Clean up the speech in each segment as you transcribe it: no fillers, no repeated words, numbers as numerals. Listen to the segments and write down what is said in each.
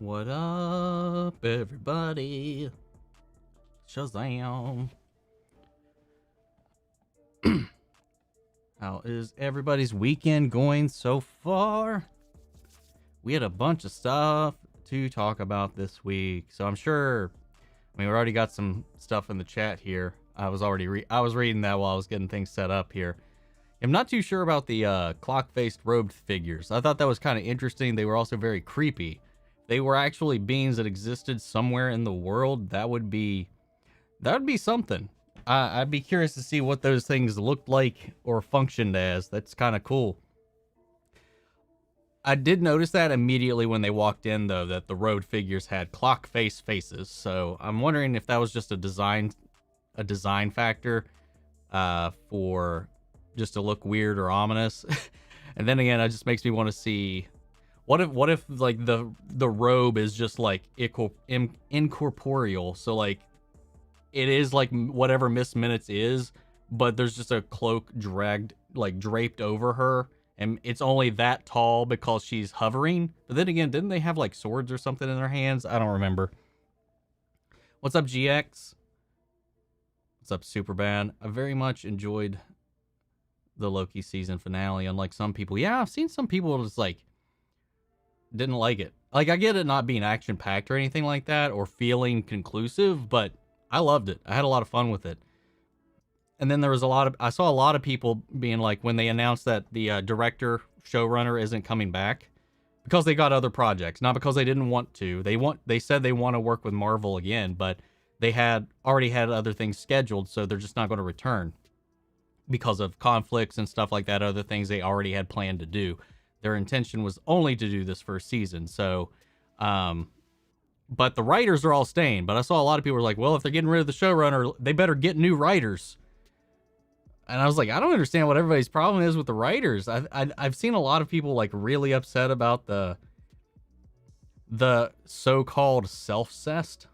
What up, everybody? Shazam. How is everybody's weekend going so far? We had a bunch of stuff to talk about this week, so I'm sure. I mean, we already got some stuff in the chat here. I was reading that while I was getting things set up here. I'm not too sure about the clock-faced robed figures. I thought that was kind of interesting. They were also very creepy. They were actually beings that existed somewhere in the world. That would be something. I'd be curious to see what those things looked like or functioned as. That's kind of cool. I did notice that immediately when they walked in, though, that the road figures had clock face faces. So I'm wondering if that was just a design factor for just to look weird or ominous. And then again, it just makes me want to see. What if like the robe is just like incorporeal, so like it is like whatever Miss Minutes is, but there's just a cloak draped over her, and it's only that tall because she's hovering. But then again, didn't they have like swords or something in their hands? I don't remember. What's up, GX? What's up, Superbad? I very much enjoyed the Loki season finale, unlike some people. Yeah, I've seen some people just like didn't like it. Like, I get it not being action packed or anything like that or feeling conclusive, but I loved it. I had a lot of fun with it. And then there was I saw a lot of people being like, when they announced that the director showrunner isn't coming back, because they got other projects, not because they didn't want to. They said they want to work with Marvel again, but they already had other things scheduled, so they're just not going to return because of conflicts and stuff like that, other things they already had planned to do. Their intention was only to do this first season. So, but the writers are all staying. But I saw a lot of people were like, well, if they're getting rid of the showrunner, they better get new writers. And I was like, I don't understand what everybody's problem is with the writers. I've seen a lot of people like really upset about the so-called self-cessed.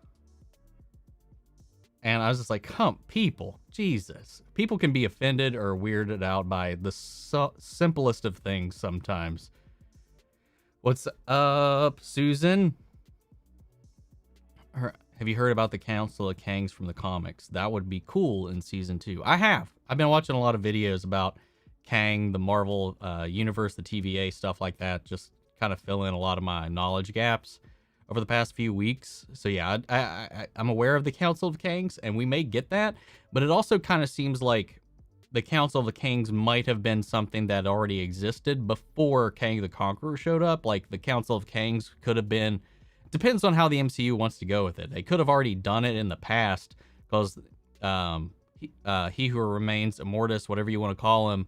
And I was just like, people, Jesus. People can be offended or weirded out by the simplest of things sometimes. What's up, Susan? Have you heard about the Council of Kangs from the comics? That would be cool in season 2. I have. I've been watching a lot of videos about Kang, the Marvel universe, the TVA, stuff like that. Just kind of fill in a lot of my knowledge gaps over the past few weeks. So yeah, I'm aware of the Council of Kangs, and we may get that, but it also kind of seems like the Council of the Kangs might have been something that already existed before Kang the Conqueror showed up. Like, the Council of Kangs could have been, depends on how the MCU wants to go with it. They could have already done it in the past, because He Who Remains, Immortus, whatever you want to call him,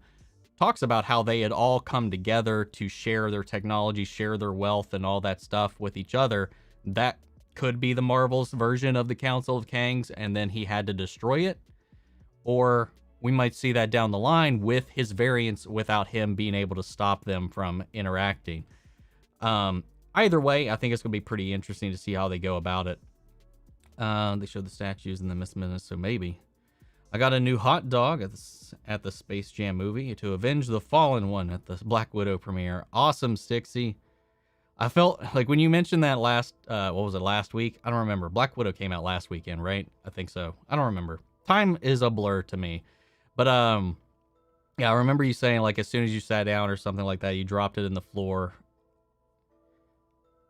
talks about how they had all come together to share their technology, share their wealth, and all that stuff with each other. That could be the Marvel's version of the Council of Kangs, and then he had to destroy it. Or we might see that down the line with his variants without him being able to stop them from interacting. Either way, I think it's going to be pretty interesting to see how they go about it. They showed the statues in the Miss Minutes, so maybe. I got a new hot dog at the Space Jam movie to avenge the fallen one at the Black Widow premiere. Awesome, Stixie. I felt like when you mentioned that last week? I don't remember. Black Widow came out last weekend, right? I think so. I don't remember. Time is a blur to me. But, yeah, I remember you saying, like, as soon as you sat down or something like that, you dropped it in the floor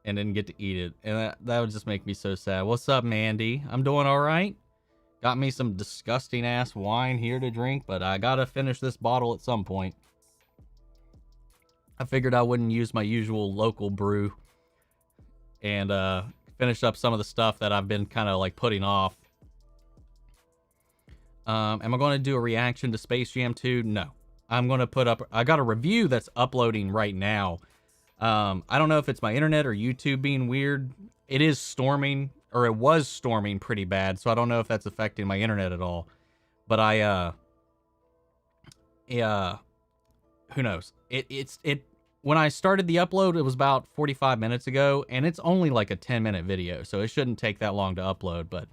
and didn't get to eat it. And that would just make me so sad. What's up, Mandy? I'm doing all right. Got me some disgusting ass wine here to drink, but I gotta finish this bottle at some point. I figured I wouldn't use my usual local brew and finish up some of the stuff that I've been kind of like putting off. Am I going to do a reaction to Space Jam 2? No. I'm going to put up, I got a review that's uploading right now. I don't know if it's my internet or YouTube being weird. It is storming, or it was storming pretty bad, so I don't know if that's affecting my internet at all. But I who knows? It when I started the upload, it was about 45 minutes ago, and it's only like a 10-minute video, so it shouldn't take that long to upload, but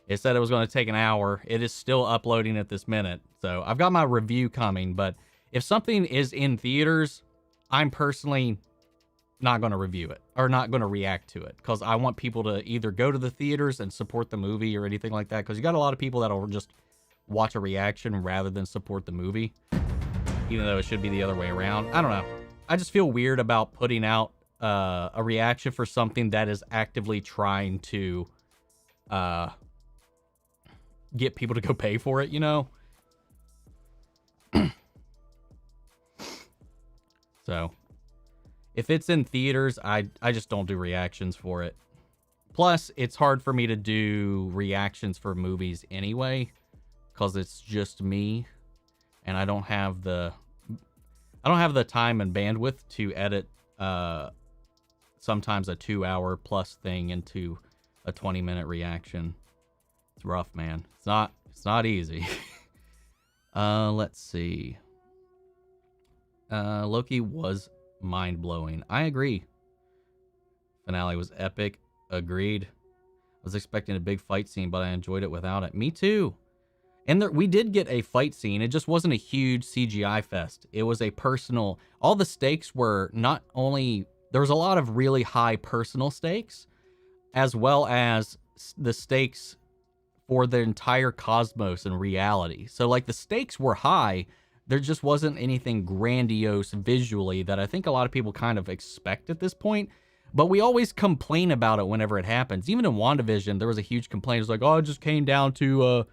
it said it was going to take an hour. It is still uploading at this minute. So I've got my review coming, but if something is in theaters, I'm personally not going to review it or not going to react to it, because I want people to either go to the theaters and support the movie or anything like that, because you got a lot of people that'll just watch a reaction rather than support the movie, even though it should be the other way around. I don't know. I just feel weird about putting out a reaction for something that is actively trying to get people to go pay for it, you know? So, if it's in theaters, I just don't do reactions for it. Plus, it's hard for me to do reactions for movies anyway, because it's just me, and I don't have the time and bandwidth to edit sometimes a 2-hour plus thing into a 20-minute reaction. It's rough, man. It's not easy. Let's see. Loki was mind-blowing. I agree. Finale was epic. Agreed. I was expecting a big fight scene, but I enjoyed it without it. Me too. And we did get a fight scene. It just wasn't a huge CGI fest. It was a personal... All the stakes were not only... There was a lot of really high personal stakes, as well as the stakes for the entire cosmos and reality. So, like, the stakes were high. There just wasn't anything grandiose visually that I think a lot of people kind of expect at this point. But we always complain about it whenever it happens. Even in WandaVision, there was a huge complaint. It was like, oh, it just came down to...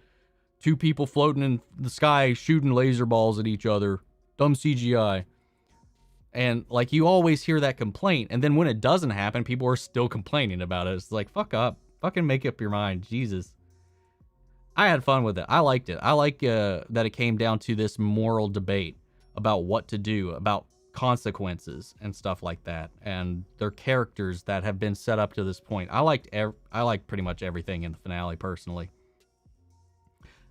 two people floating in the sky shooting laser balls at each other. Dumb CGI. And, like, you always hear that complaint. And then when it doesn't happen, people are still complaining about it. It's like, fuck up. Fucking make up your mind. Jesus. I had fun with it. I liked it. I like that it came down to this moral debate about what to do, about consequences and stuff like that. And their characters that have been set up to this point. I liked pretty much everything in the finale, personally.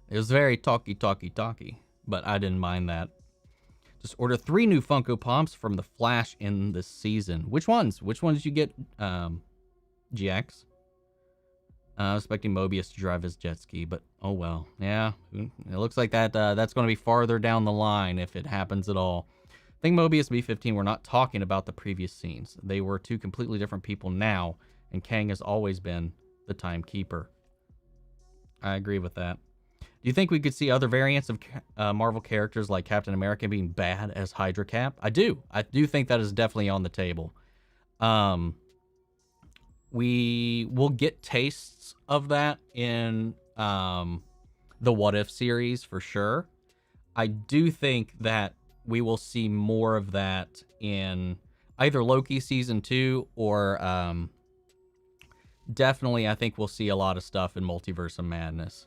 It was very talky, but I didn't mind that. Just order 3 new Funko Pops from The Flash in this season. Which ones? Which ones did you get, GX? I was expecting Mobius to drive his jet ski, but oh well. Yeah, it looks like that's going to be farther down the line if it happens at all. I think Mobius and B-15 were not talking about the previous scenes. They were 2 completely different people now, and Kang has always been the timekeeper. I agree with that. Do you think we could see other variants of Marvel characters like Captain America being bad as Hydra Cap? I do. I do think that is definitely on the table. We will get tastes of that in the What If series for sure. I do think that we will see more of that in either Loki season 2 or definitely I think we'll see a lot of stuff in Multiverse of Madness.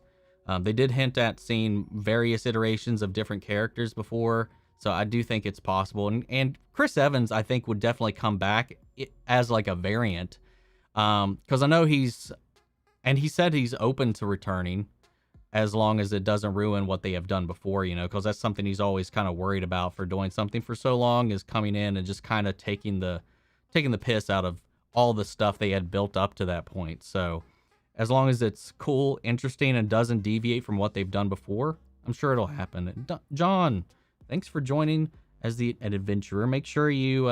They did hint at seeing various iterations of different characters before, so I do think it's possible. And Chris Evans, I think, would definitely come back as like a variant, because I know he said he's open to returning as long as it doesn't ruin what they have done before, you know, because that's something he's always kind of worried about for doing something for so long, is coming in and just kind of taking the piss out of all the stuff they had built up to that point. So as long as it's cool, interesting, and doesn't deviate from what they've done before, I'm sure it'll happen. And John, thanks for joining as an adventurer. Make sure you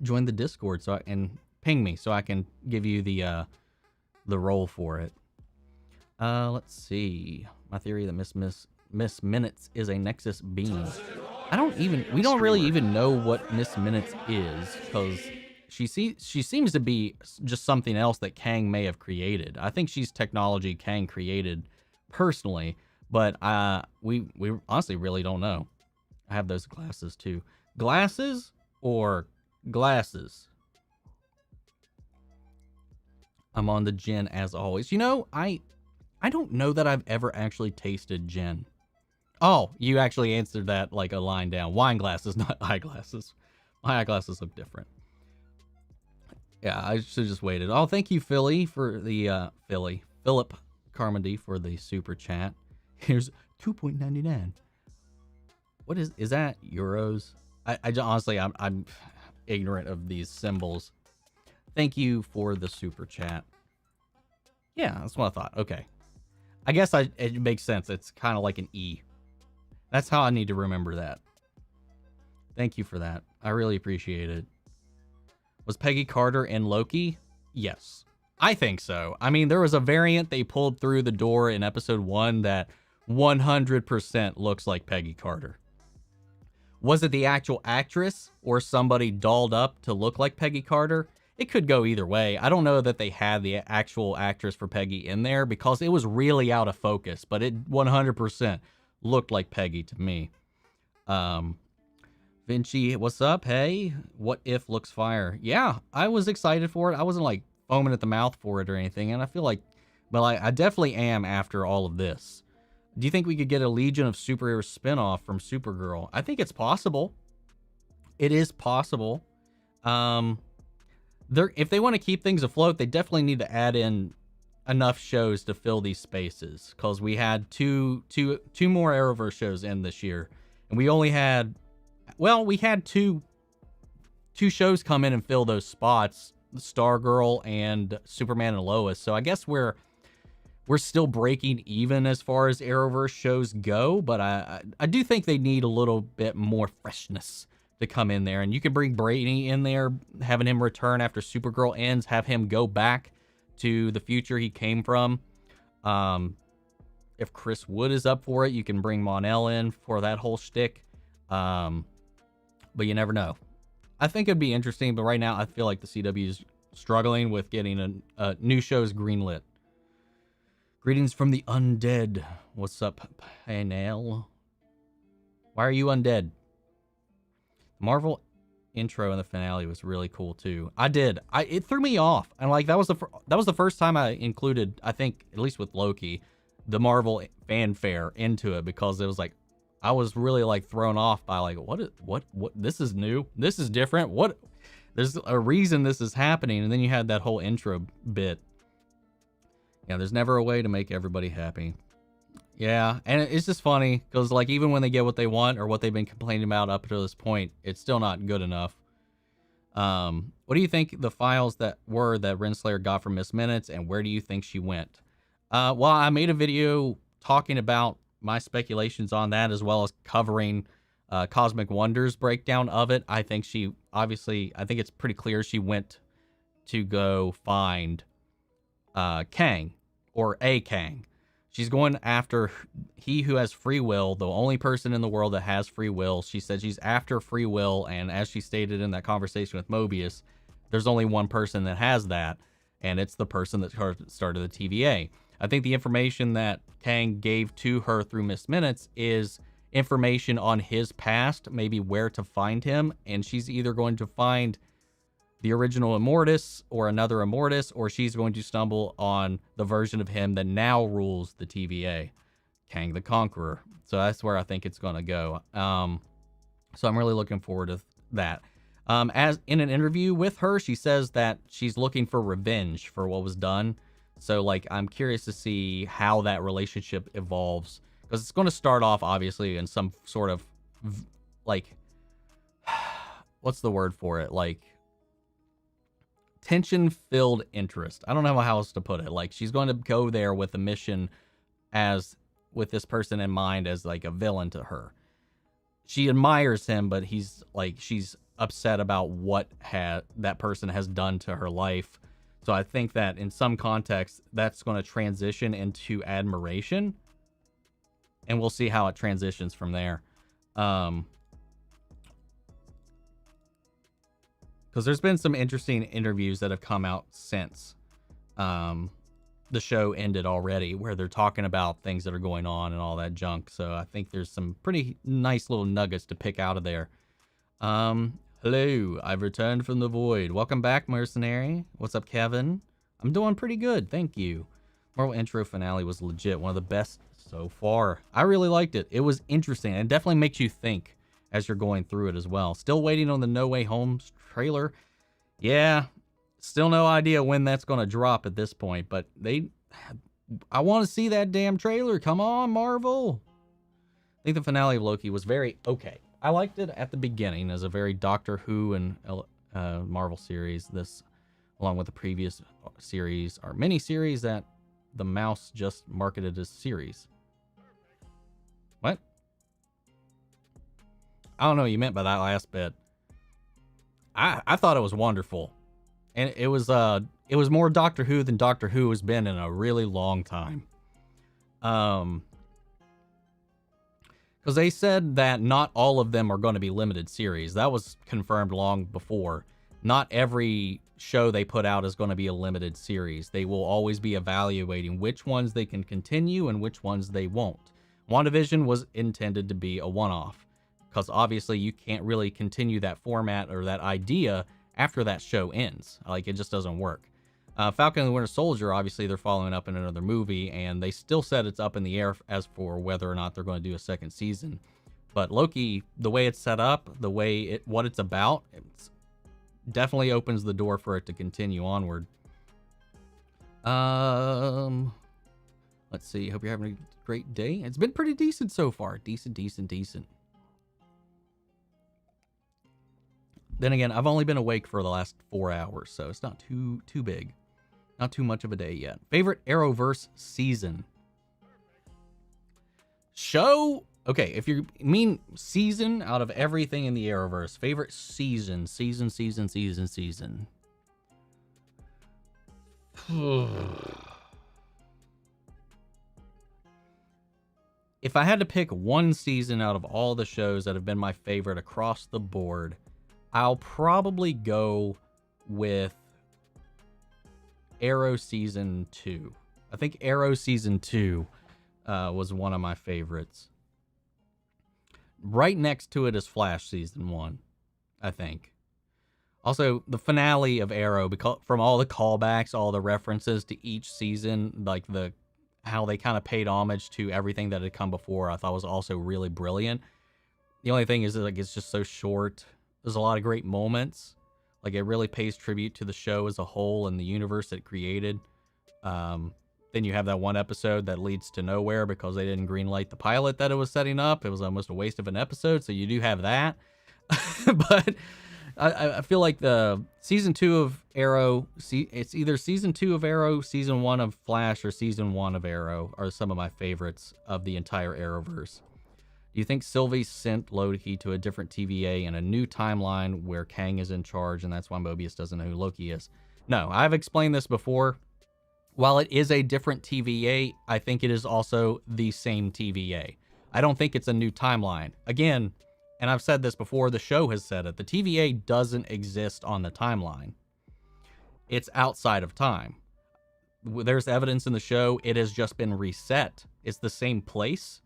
join the Discord and ping me so I can give you the role for it. Let's see. My theory that Miss Minutes is a Nexus being. We don't really even know what Miss Minutes is, because she seems to be just something else that Kang may have created. I think she's technology Kang created personally, but we honestly really don't know. I have those glasses too. Glasses or glasses? I'm on the gin as always. You know, I don't know that I've ever actually tasted gin. Oh, you actually answered that like a line down. Wine glasses, not eyeglasses. My eyeglasses look different. Yeah, I should have just waited. Oh, thank you, Philly, for the Philip Carmody for the super chat. Here's $2.99. What is that? Euros? Honestly, I'm ignorant of these symbols. Thank you for the super chat. Yeah, that's what I thought. Okay. I guess it makes sense. It's kind of like an E. That's how I need to remember that. Thank you for that. I really appreciate it. Was Peggy Carter in Loki? Yes. I think so. I mean, there was a variant they pulled through the door in episode 1 that 100% looks like Peggy Carter. Was it the actual actress or somebody dolled up to look like Peggy Carter? It could go either way. I don't know that they had the actual actress for Peggy in there because it was really out of focus, but it 100% looked like Peggy to me. Vinci, what's up? Hey, what if looks fire? Yeah, I was excited for it. I wasn't like foaming at the mouth for it or anything, and I feel like, well, I definitely am after all of this. Do you think we could get a Legion of Superhero spinoff from Supergirl? I think it's possible. It is possible. If they want to keep things afloat, they definitely need to add in enough shows to fill these spaces. Because we had two more Arrowverse shows in this year, and we only had, well, we had two shows come in and fill those spots: Stargirl and Superman and Lois. So I guess we're still breaking even as far as Arrowverse shows go, but I do think they need a little bit more freshness to come in there. And you can bring Brady in there, having him return after Supergirl ends, have him go back to the future he came from. If Chris Wood is up for it, you can bring Mon-El in for that whole shtick. But you never know. I think it'd be interesting, but right now I feel like the CW is struggling with getting a new shows greenlit. Greetings from the undead. What's up, Panel? Why are you undead? Marvel intro in the finale was really cool too. It threw me off. And like that was the first time I included, I think, at least with Loki, the Marvel fanfare into it, because it was like I was really like thrown off by like what this is new. This is different. What, there's a reason this is happening. And then you had that whole intro bit. Yeah, there's never a way to make everybody happy. Yeah, and it's just funny because like even when they get what they want or what they've been complaining about up to this point, it's still not good enough. What do you think the files that Renslayer got from Miss Minutes, and where do you think she went? Well, I made a video talking about my speculations on that, as well as covering Cosmic Wonders breakdown of it. I think it's pretty clear she went to go find Kang, or a Kang. She's going after he who has free will, the only person in the world that has free will. She said she's after free will, and as she stated in that conversation with Mobius, there's only one person that has that, and it's the person that started the TVA. I think the information that Kang gave to her through Miss Minutes is information on his past, maybe where to find him, and she's either going to find the original Immortus or another Immortus, or she's going to stumble on the version of him that now rules the TVA, Kang the Conqueror. So that's where I think it's going to go. So I'm really looking forward to that. As in an interview with her, she says that she's looking for revenge for what was done. So like, I'm curious to see how that relationship evolves, because it's going to start off obviously in some sort of like, what's the word for it? Like, tension-filled interest. I don't know how else to put it. Like, she's going to go there with a mission as with this person in mind as like a villain to her. She admires him, but he's like, she's upset about what that person has done to her life. So I think that in some context, that's going to transition into admiration, and we'll see how it transitions from there. Because there's been some interesting interviews that have come out since the show ended already, where they're talking about things that are going on and all that junk. So I think there's some pretty nice little nuggets to pick out of there. Hello, I've returned from the void. Welcome back, mercenary. What's up, Kevin? I'm doing pretty good, thank you. Marvel intro finale was legit, one of the best so far. I really liked it. It was interesting, and it definitely makes you think as you're going through it as well. Still waiting on the No Way Home trailer. Yeah, still no idea when that's going to drop at this point, but I want to see that damn trailer. Come on, Marvel. think the finale of Loki was very okay. I liked it at the beginning as a very Doctor Who and Marvel series. This, along with the previous series, are mini series that the mouse just marketed as series. What? I don't know what you meant by that last bit. I thought it was wonderful, and it was more Doctor Who than Doctor Who has been in a really long time. Because they said that not all of them are going to be limited series. That was confirmed long before. Not every show they put out is going to be a limited series. They will always be evaluating which ones they can continue and which ones they won't. WandaVision was intended to be a one-off, because obviously you can't really continue that format or that idea after that show ends. Like, it just doesn't work. Falcon and the Winter Soldier, obviously they're following up in another movie, and they still said it's up in the air as for whether or not they're going to do a second season. But Loki, the way it's set up, the way what it's about, it's definitely opens the door for it to continue onward. Let's see. Hope you're having a great day. It's been pretty decent so far. Decent. Then again, I've only been awake for the last 4 hours, so it's not too big. Not too much of a day yet. Favorite Arrowverse season? Show? Okay, if you mean season out of everything in the Arrowverse, favorite season. If I had to pick one season out of all the shows that have been my favorite across the board, I'll probably go with Arrow Season 2. I think Arrow Season 2 was one of my favorites. Right next to it is Flash Season 1, I think. Also, the finale of Arrow, because from all the callbacks, all the references to each season, like how they kind of paid homage to everything that had come before, I thought was also really brilliant. The only thing is, like, it's just so short. There's a lot of great moments. Like, it really pays tribute to the show as a whole and the universe it created. Then you have that one episode that leads to nowhere because they didn't greenlight the pilot that it was setting up. It was almost a waste of an episode, so you do have that. But I feel like the season 2 of Arrow, it's either season 2 of Arrow, season 1 of Flash, or season 1 of Arrow are some of my favorites of the entire Arrowverse. Do you think Sylvie sent Loki to a different TVA in a new timeline where Kang is in charge, and that's why Mobius doesn't know who Loki is? No, I've explained this before. While it is a different TVA, I think it is also the same TVA. I don't think it's a new timeline. Again, and I've said this before, the show has said it, the TVA doesn't exist on the timeline. It's outside of time. There's evidence in the show it has just been reset. It's the same place,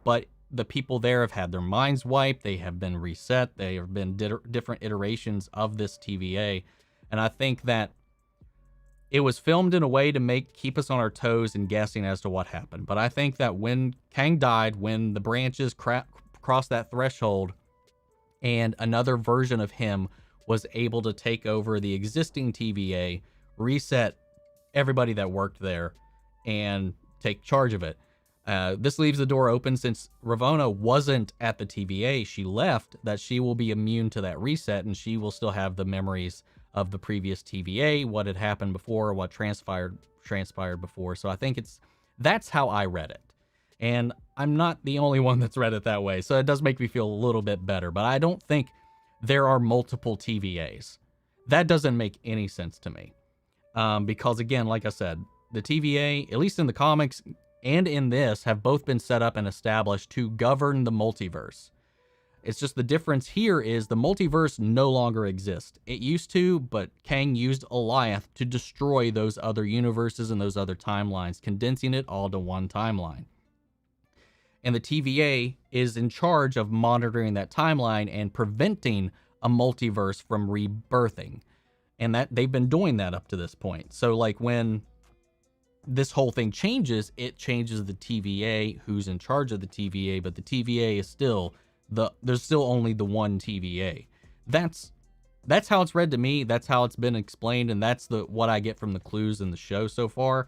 but the people there have had their minds wiped. They have been reset. They have been different iterations of this TVA. And I think that it was filmed in a way to keep us on our toes and guessing as to what happened. But I think that when Kang died, when the branches crossed that threshold and another version of him was able to take over the existing TVA, reset everybody that worked there, and take charge of it. This leaves the door open, since Ravonna wasn't at the TVA, she left, that she will be immune to that reset, and she will still have the memories of the previous TVA, what had happened before, what transpired before. So I think that's how I read it. And I'm not the only one that's read it that way, so it does make me feel a little bit better. But I don't think there are multiple TVAs. That doesn't make any sense to me. Because again, like I said, the TVA, at least in the comics and in this, have both been set up and established to govern the multiverse. It's just the difference here is the multiverse no longer exists. It used to, but Kang used Alioth to destroy those other universes and those other timelines, condensing it all to one timeline. And the TVA is in charge of monitoring that timeline and preventing a multiverse from rebirthing. And that they've been doing that up to this point. So like when this whole thing changes, it changes the TVA, who's in charge of the TVA, but the TVA is still there's still only the one TVA. That's how it's read to me. That's how it's been explained, and that's what I get from the clues in the show so far.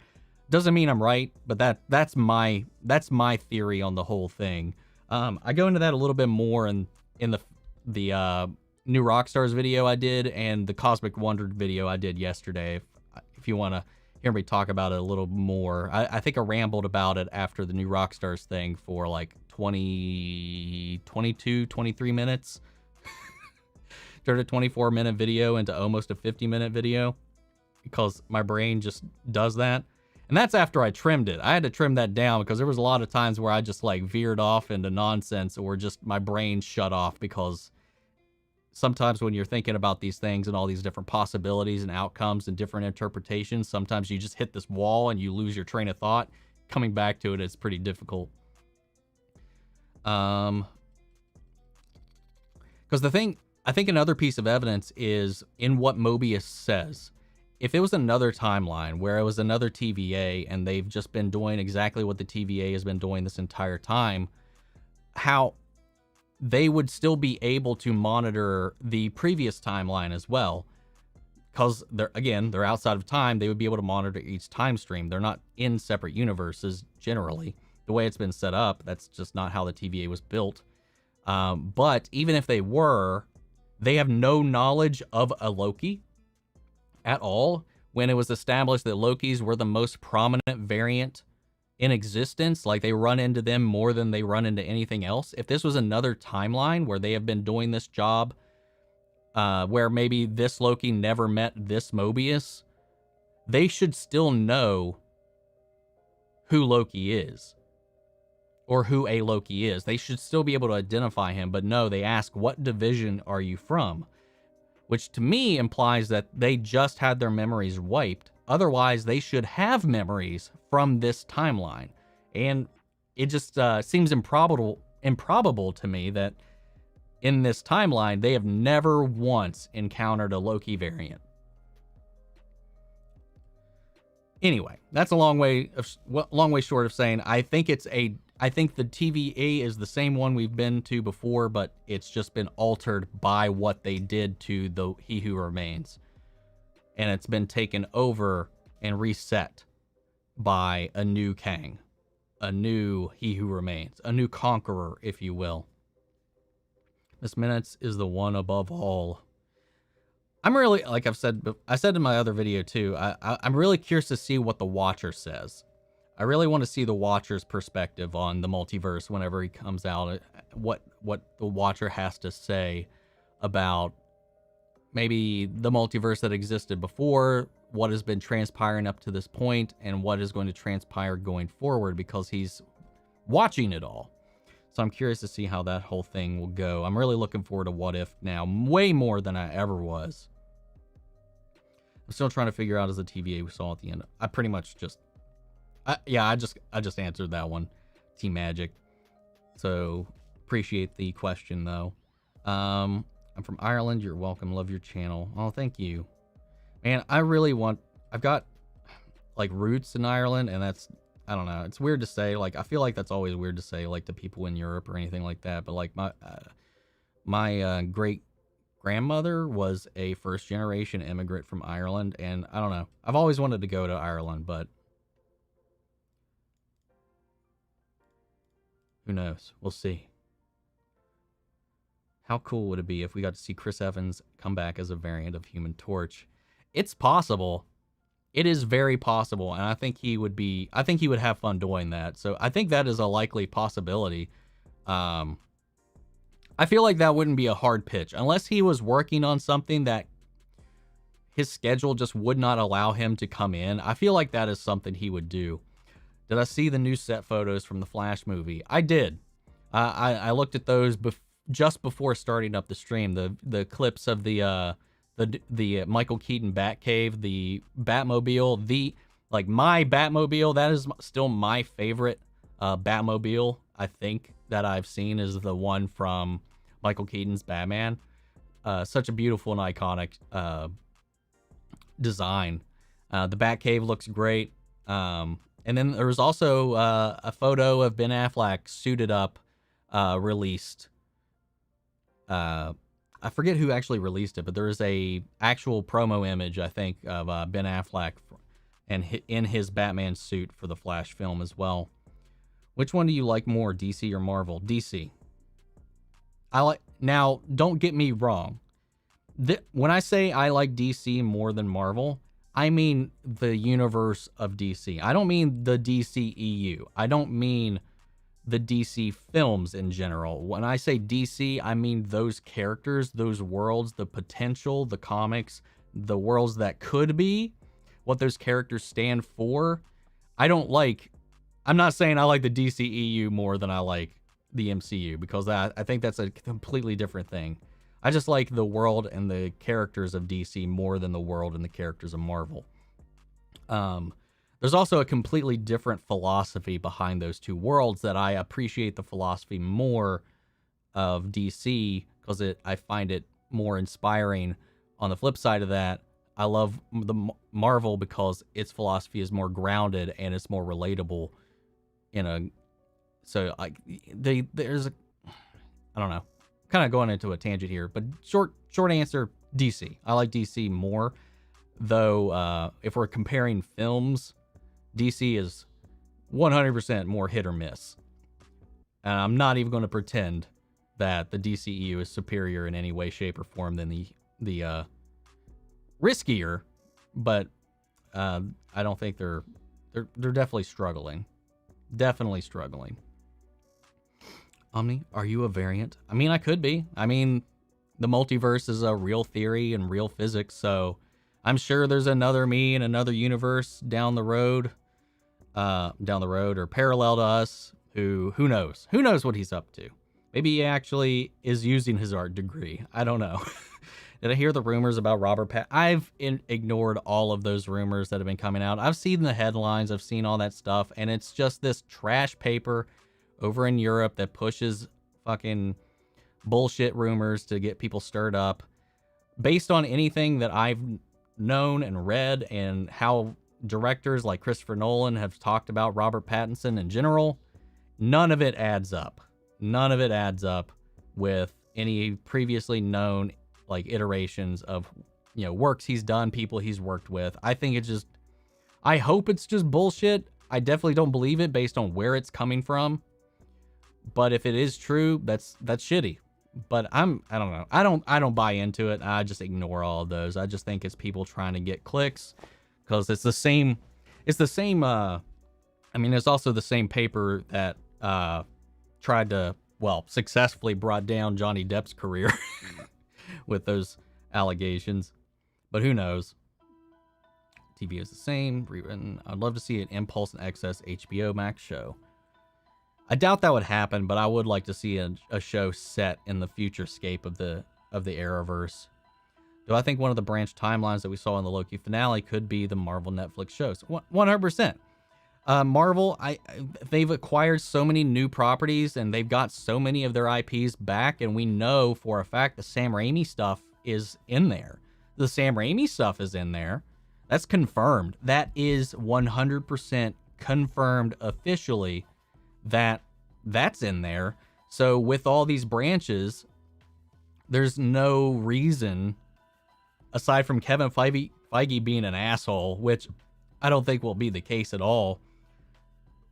Doesn't mean I'm right, but that's my theory on the whole thing. I go into that a little bit more in the new Rockstars video I did and the Cosmic Wonder video I did yesterday. If you want to hear me talk about it a little more, I think I rambled about it after the new Rockstars thing for like 23 minutes. Turned a 24-minute video into almost a 50-minute video because my brain just does that. And that's after I trimmed it. I had to trim that down because there was a lot of times where I just like veered off into nonsense or just my brain shut off, because sometimes when you're thinking about these things and all these different possibilities and outcomes and different interpretations, sometimes you just hit this wall and you lose your train of thought. Coming back to it is pretty difficult. Because the thing, I think another piece of evidence is in what Mobius says. If it was another timeline where it was another TVA and they've just been doing exactly what the TVA has been doing this entire time, how they would still be able to monitor the previous timeline as well. Because they're outside of time, they would be able to monitor each time stream. They're not in separate universes generally. The way it's been set up, that's just not how the TVA was built. But even if they were, they have no knowledge of a Loki at all, when it was established that Lokis were the most prominent variant in existence. Like, they run into them more than they run into anything else. If this was another timeline where they have been doing this job, where maybe this Loki never met this Mobius, they should still know who Loki is, or who a Loki is. They should still be able to identify him, but no, they ask, what division are you from? Which to me implies that they just had their memories wiped. Otherwise, they should have memories from this timeline. And it just seems improbable to me that in this timeline, they have never once encountered a Loki variant. Anyway, that's a long way short of saying I think the TVA is the same one we've been to before, but it's just been altered by what they did to the He Who Remains. And it's been taken over and reset by a new Kang, a new He Who Remains, a new conqueror, if you will. Miss Minutes is the one above all. I'm really, like I said in my other video too, I'm really curious to see what the Watcher says. I really want to see the Watcher's perspective on the multiverse whenever he comes out. What the Watcher has to say about maybe the multiverse that existed before, what has been transpiring up to this point, and what is going to transpire going forward, because he's watching it all. So I'm curious to see how that whole thing will go. I'm really looking forward to What If now, way more than I ever was. I'm still trying to figure out as the TVA we saw at the end. I pretty much just... I just answered that one. Team Magic. So, appreciate the question, though. I'm from Ireland. You're welcome. Love your channel. Oh, thank you. Man, I've got, like, roots in Ireland, and that's, I don't know. It's weird to say. Like, I feel like that's always weird to say, like, to people in Europe or anything like that. But, like, my great-grandmother was a first-generation immigrant from Ireland, and I don't know. I've always wanted to go to Ireland, but who knows? We'll see. How cool would it be if we got to see Chris Evans come back as a variant of Human Torch? It's possible. It is very possible, and I think he would have fun doing that. So I think that is a likely possibility. I feel like that wouldn't be a hard pitch unless he was working on something that his schedule just would not allow him to come in. I feel like that is something he would do. Did I see the new set photos from the Flash movie? I did. I looked at those just before starting up the stream. The clips of the Michael Keaton Batcave, the Batmobile, my Batmobile. That is still my favorite Batmobile. I think that I've seen is the one from Michael Keaton's Batman. Such a beautiful and iconic design. The Batcave looks great. And then there was also a photo of Ben Affleck suited up, released. I forget who actually released it, but there is a actual promo image, I think, of Ben Affleck and in his Batman suit for the Flash film as well, Which one do you like more, DC or Marvel? DC. Now, don't get me wrong. When I say I like DC more than Marvel, I mean the universe of DC. I don't mean the DCEU. I don't mean the DC films in general. When I say DC, I mean those characters, those worlds, the potential, the comics, the worlds that could be, what those characters stand for. I'm not saying I like the DCEU more than I like the MCU, because I think that's a completely different thing. I just like the world and the characters of DC more than the world and the characters of Marvel. There's also a completely different philosophy behind those two worlds that I appreciate the philosophy more of DC because I find it more inspiring. On the flip side of that, I love the Marvel because its philosophy is more grounded and it's more relatable. There's a, I don't know, kind of going into a tangent here, but short answer, DC. I like DC more, though. If we're comparing films, DC is 100% more hit or miss. And I'm not even going to pretend that the DCEU is superior in any way, shape, or form than the riskier, but I don't think they're definitely struggling. Definitely struggling. Omni, are you a variant? I mean, I could be. I mean, the multiverse is a real theory and real physics, so I'm sure there's another me in another universe down the road or parallel to us who knows? Who knows what he's up to? Maybe he actually is using his art degree. I don't know. Did I hear the rumors about Robert Pattinson? I've ignored all of those rumors that have been coming out. I've seen the headlines. I've seen all that stuff. And it's just this trash paper over in Europe that pushes fucking bullshit rumors to get people stirred up. Based on anything that I've known and read and how directors like Christopher Nolan have talked about Robert Pattinson in general, none of it adds up. None of it adds up with any previously known like iterations of, works he's done, people he's worked with. I hope it's just bullshit. I definitely don't believe it based on where it's coming from. But if it is true, that's shitty. But I don't know. I don't buy into it. I just ignore all of those. I just think it's people trying to get clicks because it's the same. It's also the same paper that tried to, successfully brought down Johnny Depp's career with those allegations. But who knows? TV is the same. Rewritten. I'd love to see an Impulse and Excess HBO Max show. I doubt that would happen, but I would like to see a show set in the future scape of the Arrowverse. Do I think one of the branch timelines that we saw in the Loki finale could be the Marvel Netflix shows? 100%. Marvel, they've acquired so many new properties and they've got so many of their IPs back, and we know for a fact the Sam Raimi stuff is in there. The Sam Raimi stuff is in there. That's confirmed. That is 100% confirmed officially that's in there. So with all these branches, there's no reason, aside from Kevin Feige being an asshole, which I don't think will be the case at all.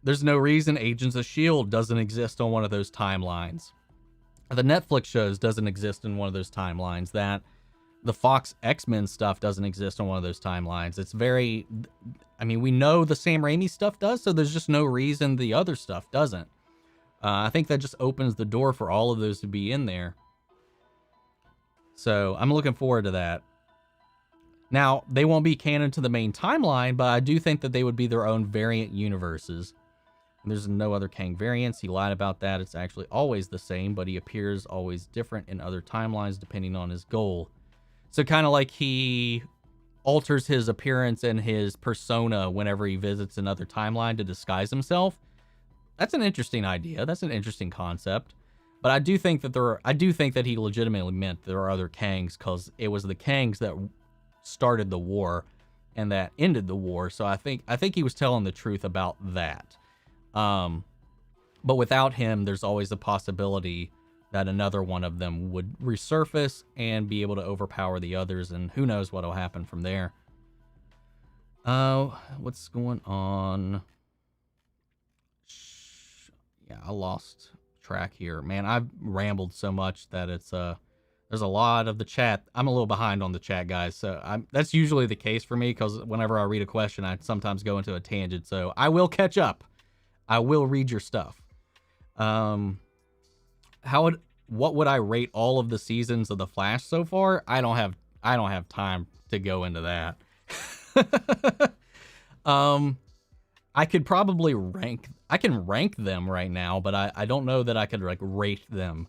There's no reason Agents of S.H.I.E.L.D. doesn't exist on one of those timelines. The Netflix shows doesn't exist in one of those timelines. That the Fox X-Men stuff doesn't exist on one of those timelines. We know the Sam Raimi stuff does, so there's just no reason the other stuff doesn't. I think that just opens the door for all of those to be in there. So I'm looking forward to that. Now, they won't be canon to the main timeline, but I do think that they would be their own variant universes. There's no other Kang variants. He lied about that. It's actually always the same, but he appears always different in other timelines depending on his goal. So kind of like he alters his appearance and his persona whenever he visits another timeline to disguise himself. That's an interesting idea. That's an interesting concept. But I do think that he legitimately meant there are other Kangs, because it was the Kangs that started the war and that ended the war. So I think he was telling the truth about that. But without him, there's always a possibility that another one of them would resurface and be able to overpower the others, and who knows what'll happen from there. What's going on? Yeah, I lost track here. Man, I've rambled so much that it's there's a lot of the chat. I'm a little behind on the chat, guys. So that's usually the case for me, because whenever I read a question, I sometimes go into a tangent. So I will catch up. I will read your stuff. What would I rate all of the seasons of The Flash so far? I don't have time to go into that. I could probably I can rank them right now, but I don't know that I could like rate them.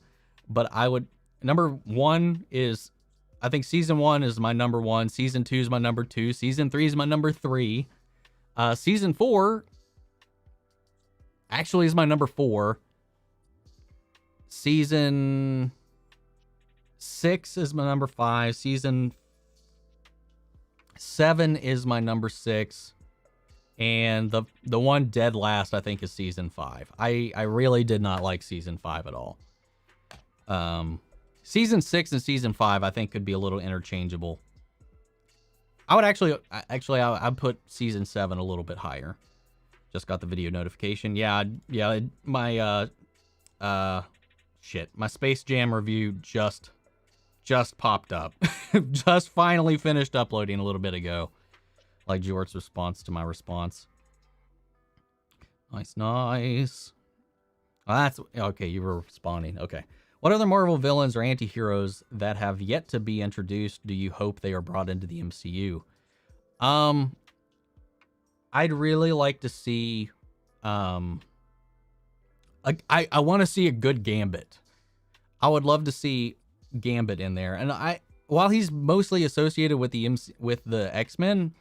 But I would, number one is, I think season 1 is my number 1. Season 2 is my number 2. Season 3 is my number 3. Season 4 actually is my number 4. Season 6 is my number 5. Season 7 is my number 6. And the one dead last, I think, is season 5. I really did not like season 5 at all. Season 6 and season 5, I think, could be a little interchangeable. I would I'd put season 7 a little bit higher. Just got the video notification. Yeah, my my Space Jam review just popped up. Just finally finished uploading a little bit ago. Like George's response to my response. Nice. Oh, that's okay. You were responding. Okay. What other Marvel villains or anti-heroes that have yet to be introduced do you hope they are brought into the MCU? I'd really like to see. I want to see a good Gambit. I would love to see Gambit in there, and while he's mostly associated with the X-Men,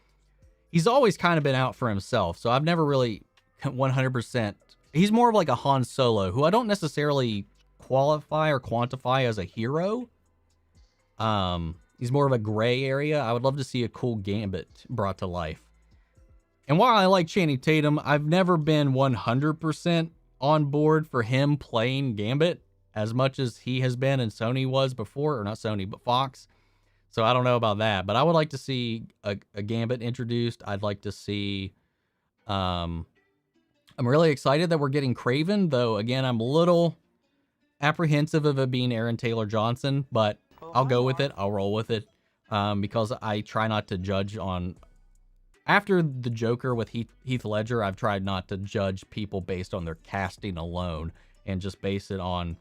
he's always kind of been out for himself, so I've never really 100%. He's more of like a Han Solo, who I don't necessarily qualify or quantify as a hero. He's more of a gray area. I would love to see a cool Gambit brought to life. And while I like Channing Tatum, I've never been 100% on board for him playing Gambit as much as he has been and Sony was before, or not Sony, but Fox. So I don't know about that, but I would like to see a Gambit introduced. I'd like to see, I'm really excited that we're getting Kraven, though, again, I'm a little apprehensive of it being Aaron Taylor Johnson, but I'll go with it. I'll roll with it, because I try not to judge on, after the Joker with Heath Ledger, I've tried not to judge people based on their casting alone and just base it on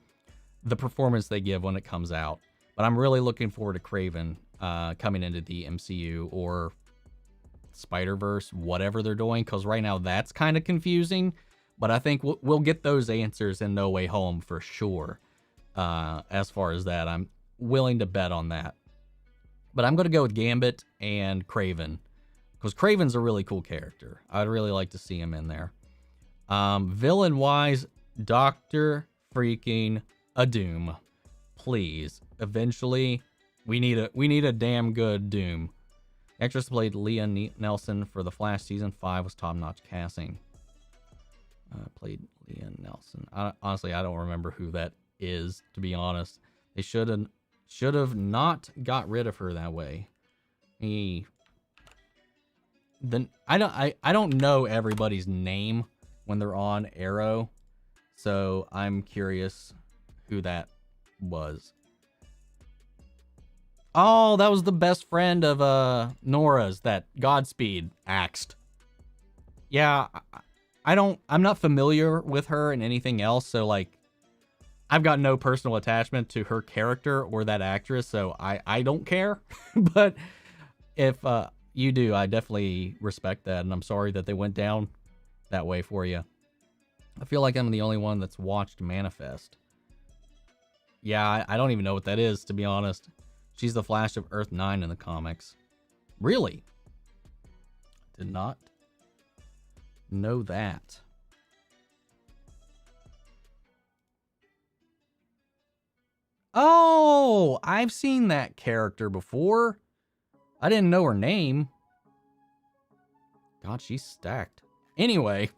the performance they give when it comes out. But I'm really looking forward to Kraven coming into the MCU or Spider-Verse, whatever they're doing, because right now that's kind of confusing. But I think we'll get those answers in No Way Home for sure. As far as that, I'm willing to bet on that. But I'm going to go with Gambit and Kraven, because Kraven's a really cool character. I'd really like to see him in there. Villain-wise, Dr. freaking Doom. Please. Eventually, we need a damn good Doom. Actress played Leah Nelson for The Flash season 5 was top-notch casting. Played Leah Nelson. Honestly, I don't remember who that is, to be honest. They should have not got rid of her that way. I don't know everybody's name when they're on Arrow, so I'm curious who that was. Oh, that was the best friend of Nora's that Godspeed axed. Yeah, I'm not familiar with her and anything else, so like I've got no personal attachment to her character or that actress, so I don't care. But if you do, I definitely respect that, and I'm sorry that they went down that way for you. I feel like I'm the only one that's watched Manifest. Yeah, I don't even know what that is, to be honest. She's the Flash of Earth 9 in the comics. Really? Did not know that. Oh, I've seen that character before. I didn't know her name. God, she's stacked. Anyway.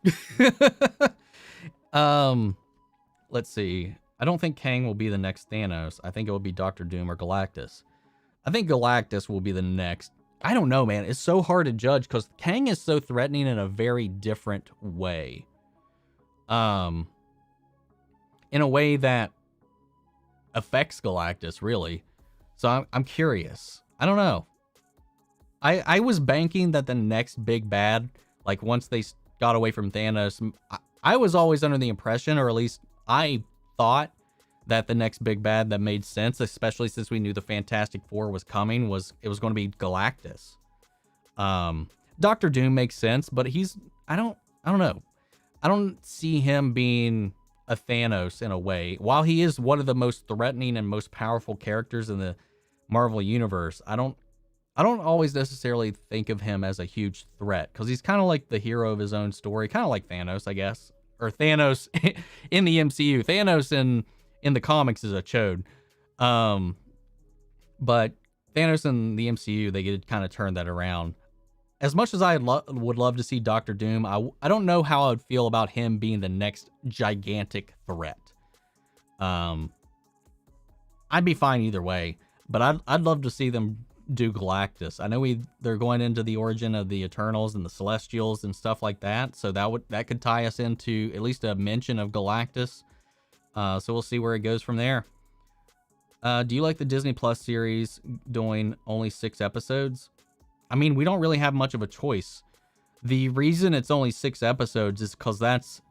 Let's see. I don't think Kang will be the next Thanos. I think it will be Doctor Doom or Galactus. I think Galactus will be the next. I don't know, man. It's so hard to judge because Kang is so threatening in a very different way. in a way that affects Galactus, really. So I'm curious. I don't know. I was banking that the next big bad, like once they got away from Thanos, I was always under the impression, or at least I thought, that the next big bad that made sense, especially since we knew the Fantastic Four was coming, was going to be Galactus. Doctor Doom makes sense, but I don't know. I don't see him being a Thanos in a way. While he is one of the most threatening and most powerful characters in the Marvel universe, I don't always necessarily think of him as a huge threat, because he's kind of like the hero of his own story, kind of like Thanos, I guess. Or Thanos in the MCU. Thanos in the comics is a chode. But Thanos in the MCU, they could kind of turn that around. As much as I would love to see Doctor Doom, I don't know how I would feel about him being the next gigantic threat. I'd be fine either way, but I'd love to see them do Galactus. I know they're going into the origin of the Eternals and the Celestials and stuff like that, so that could tie us into at least a mention of Galactus. So we'll see where it goes from there. Do you like the Disney Plus series doing only 6 episodes? I mean, we don't really have much of a choice. The reason it's only 6 episodes is because that's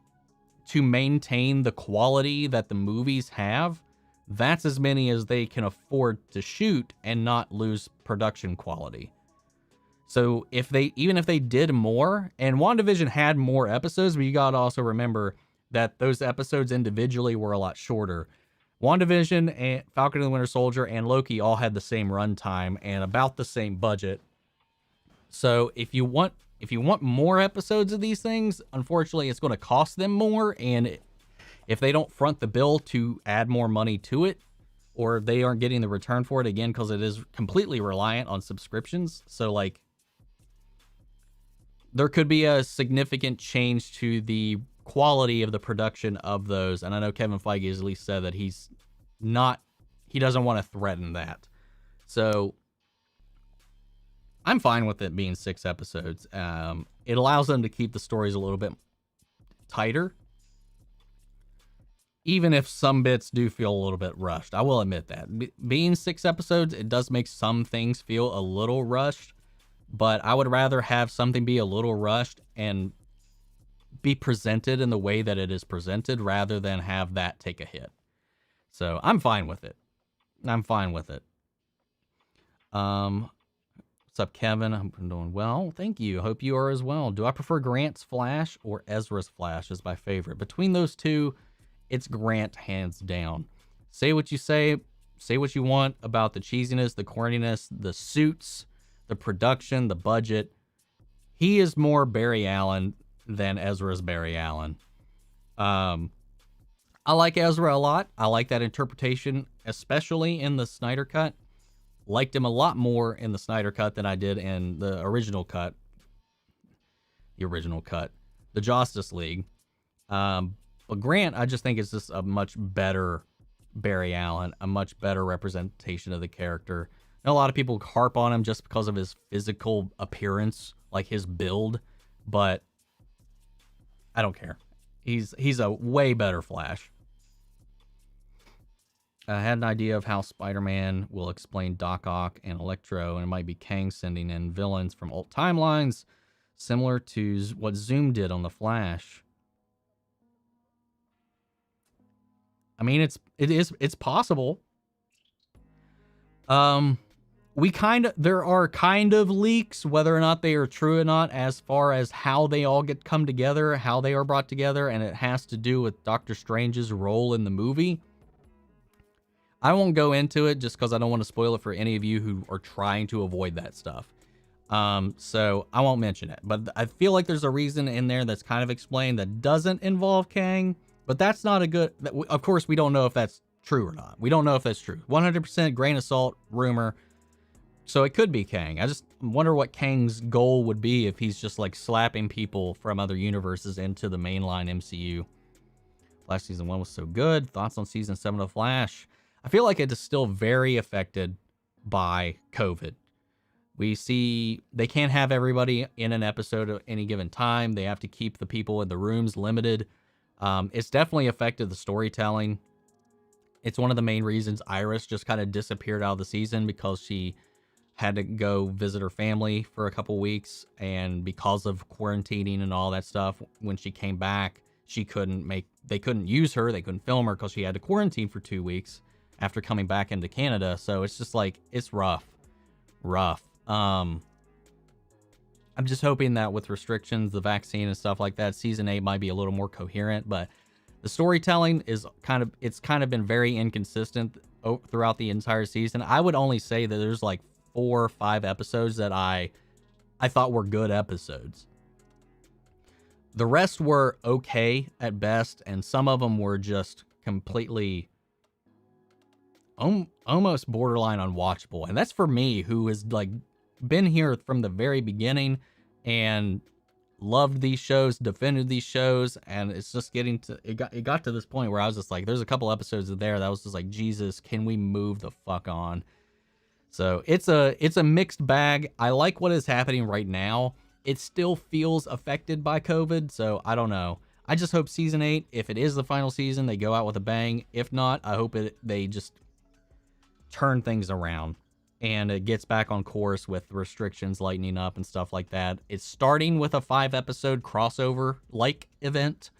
to maintain the quality that the movies have. That's as many as they can afford to shoot and not lose production quality. So even if they did more, and WandaVision had more episodes, but you gotta also remember that those episodes individually were a lot shorter. WandaVision and Falcon and the Winter Soldier and Loki all had the same runtime and about the same budget. So if you want more episodes of these things, unfortunately, it's going to cost them more. And if they don't front the bill to add more money to it, or they aren't getting the return for it, again, because it is completely reliant on subscriptions. So like, there could be a significant change to the quality of the production of those. And I know Kevin Feige has at least said that he doesn't want to threaten that. So I'm fine with it being 6 episodes. It allows them to keep the stories a little bit tighter, even if some bits do feel a little bit rushed. I will admit that. Being 6 episodes, it does make some things feel a little rushed, but I would rather have something be a little rushed and be presented in the way that it is presented rather than have that take a hit. So I'm fine with it. What's up, Kevin? I'm doing well. Thank you. Hope you are as well. Do I prefer Grant's Flash or Ezra's Flash as my favorite? Between those two, it's Grant hands down. Say what you want about the cheesiness, the corniness, the suits, the production, the budget. He is more Barry Allen than Ezra's Barry Allen. I like Ezra a lot. I like that interpretation, especially in the Snyder Cut. Liked him a lot more in the Snyder Cut than I did in the original cut. The Justice League. But Grant, I just think is just a much better Barry Allen, a much better representation of the character. I know a lot of people harp on him just because of his physical appearance, like his build, but I don't care. He's a way better Flash. I had an idea of how Spider-Man will explain Doc Ock and Electro, and it might be Kang sending in villains from alt timelines, similar to what Zoom did on The Flash. I mean, it's possible. There are kind of leaks, whether or not they are true or not, as far as how they all come together, how they are brought together, and it has to do with Doctor Strange's role in the movie. I won't go into it just because I don't want to spoil it for any of you who are trying to avoid that stuff. So I won't mention it. But I feel like there's a reason in there that's kind of explained that doesn't involve Kang. But that's not a good... Of course, we don't know if that's true or not. We don't know if that's true. 100% grain of salt, rumor. So it could be Kang. I just wonder what Kang's goal would be if he's just like slapping people from other universes into the mainline MCU. Last season 1 was so good. Thoughts on season 7 of Flash? I feel like it is still very affected by COVID. We see they can't have everybody in an episode at any given time. They have to keep the people in the rooms limited. It's definitely affected the storytelling. It's one of the main reasons Iris just kind of disappeared out of the season, because she had to go visit her family for a couple weeks, and because of quarantining and all that stuff, when she came back, they couldn't use her, they couldn't film her because she had to quarantine for 2 weeks after coming back into Canada. So it's just like, it's rough. I'm just hoping that with restrictions, the vaccine and stuff like that, season 8 might be a little more coherent, but the storytelling is kind of been very inconsistent throughout the entire season. I would only say that there's like 4 or 5 episodes that I thought were good episodes. The rest were okay at best, and some of them were just completely almost borderline unwatchable. And that's for me, who has like been here from the very beginning and loved these shows, defended these shows, and it's just getting to it got to this point where I was just like, there's a couple episodes there that was just like, Jesus, can we move the fuck on? So it's a mixed bag. I like what is happening right now. It still feels affected by COVID, so I don't know. I just hope season 8, if it is the final season, they go out with a bang. If not, I hope they just turn things around and it gets back on course with restrictions lightening up and stuff like that. It's starting with a 5-episode crossover-like event,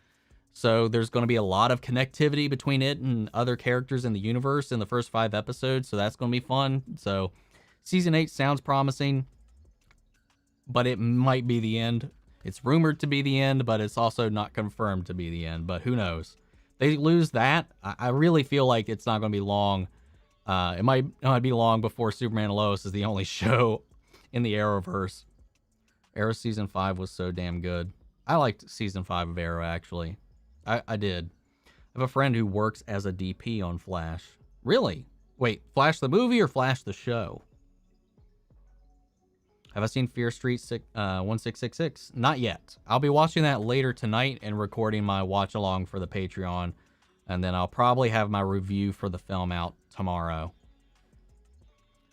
so there's going to be a lot of connectivity between it and other characters in the universe in the first 5 episodes, so that's going to be fun. So season 8 sounds promising, but it might be the end. It's rumored to be the end, but it's also not confirmed to be the end, but who knows? They lose that, I really feel like it's not going to be long. It might not be long before Superman and Lois is the only show in the Arrowverse. Arrow season 5 was so damn good. I liked season 5 of Arrow, actually. I did. I have a friend who works as a DP on Flash. Really? Wait, Flash the movie or Flash the show? Have I seen Fear Street 1666? Not yet. I'll be watching that later tonight and recording my watch along for the Patreon. And then I'll probably have my review for the film out tomorrow.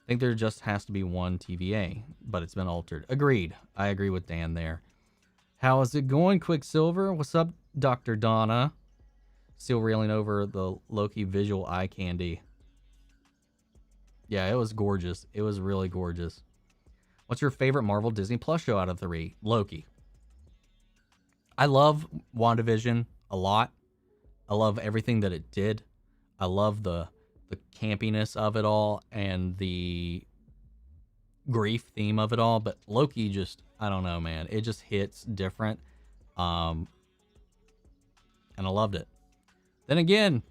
I think there just has to be one TVA, but it's been altered. Agreed. I agree with Dan there. How is it going, Quicksilver? What's up, Dr. Donna? Still reeling over the Loki visual eye candy. Yeah, it was gorgeous. It was really gorgeous. What's your favorite Marvel Disney Plus show out of the 3? Loki. I love WandaVision a lot. I love everything that it did. I love the campiness of it all and the grief theme of it all. But Loki just, I don't know, man. It just hits different. And I loved it. Then again,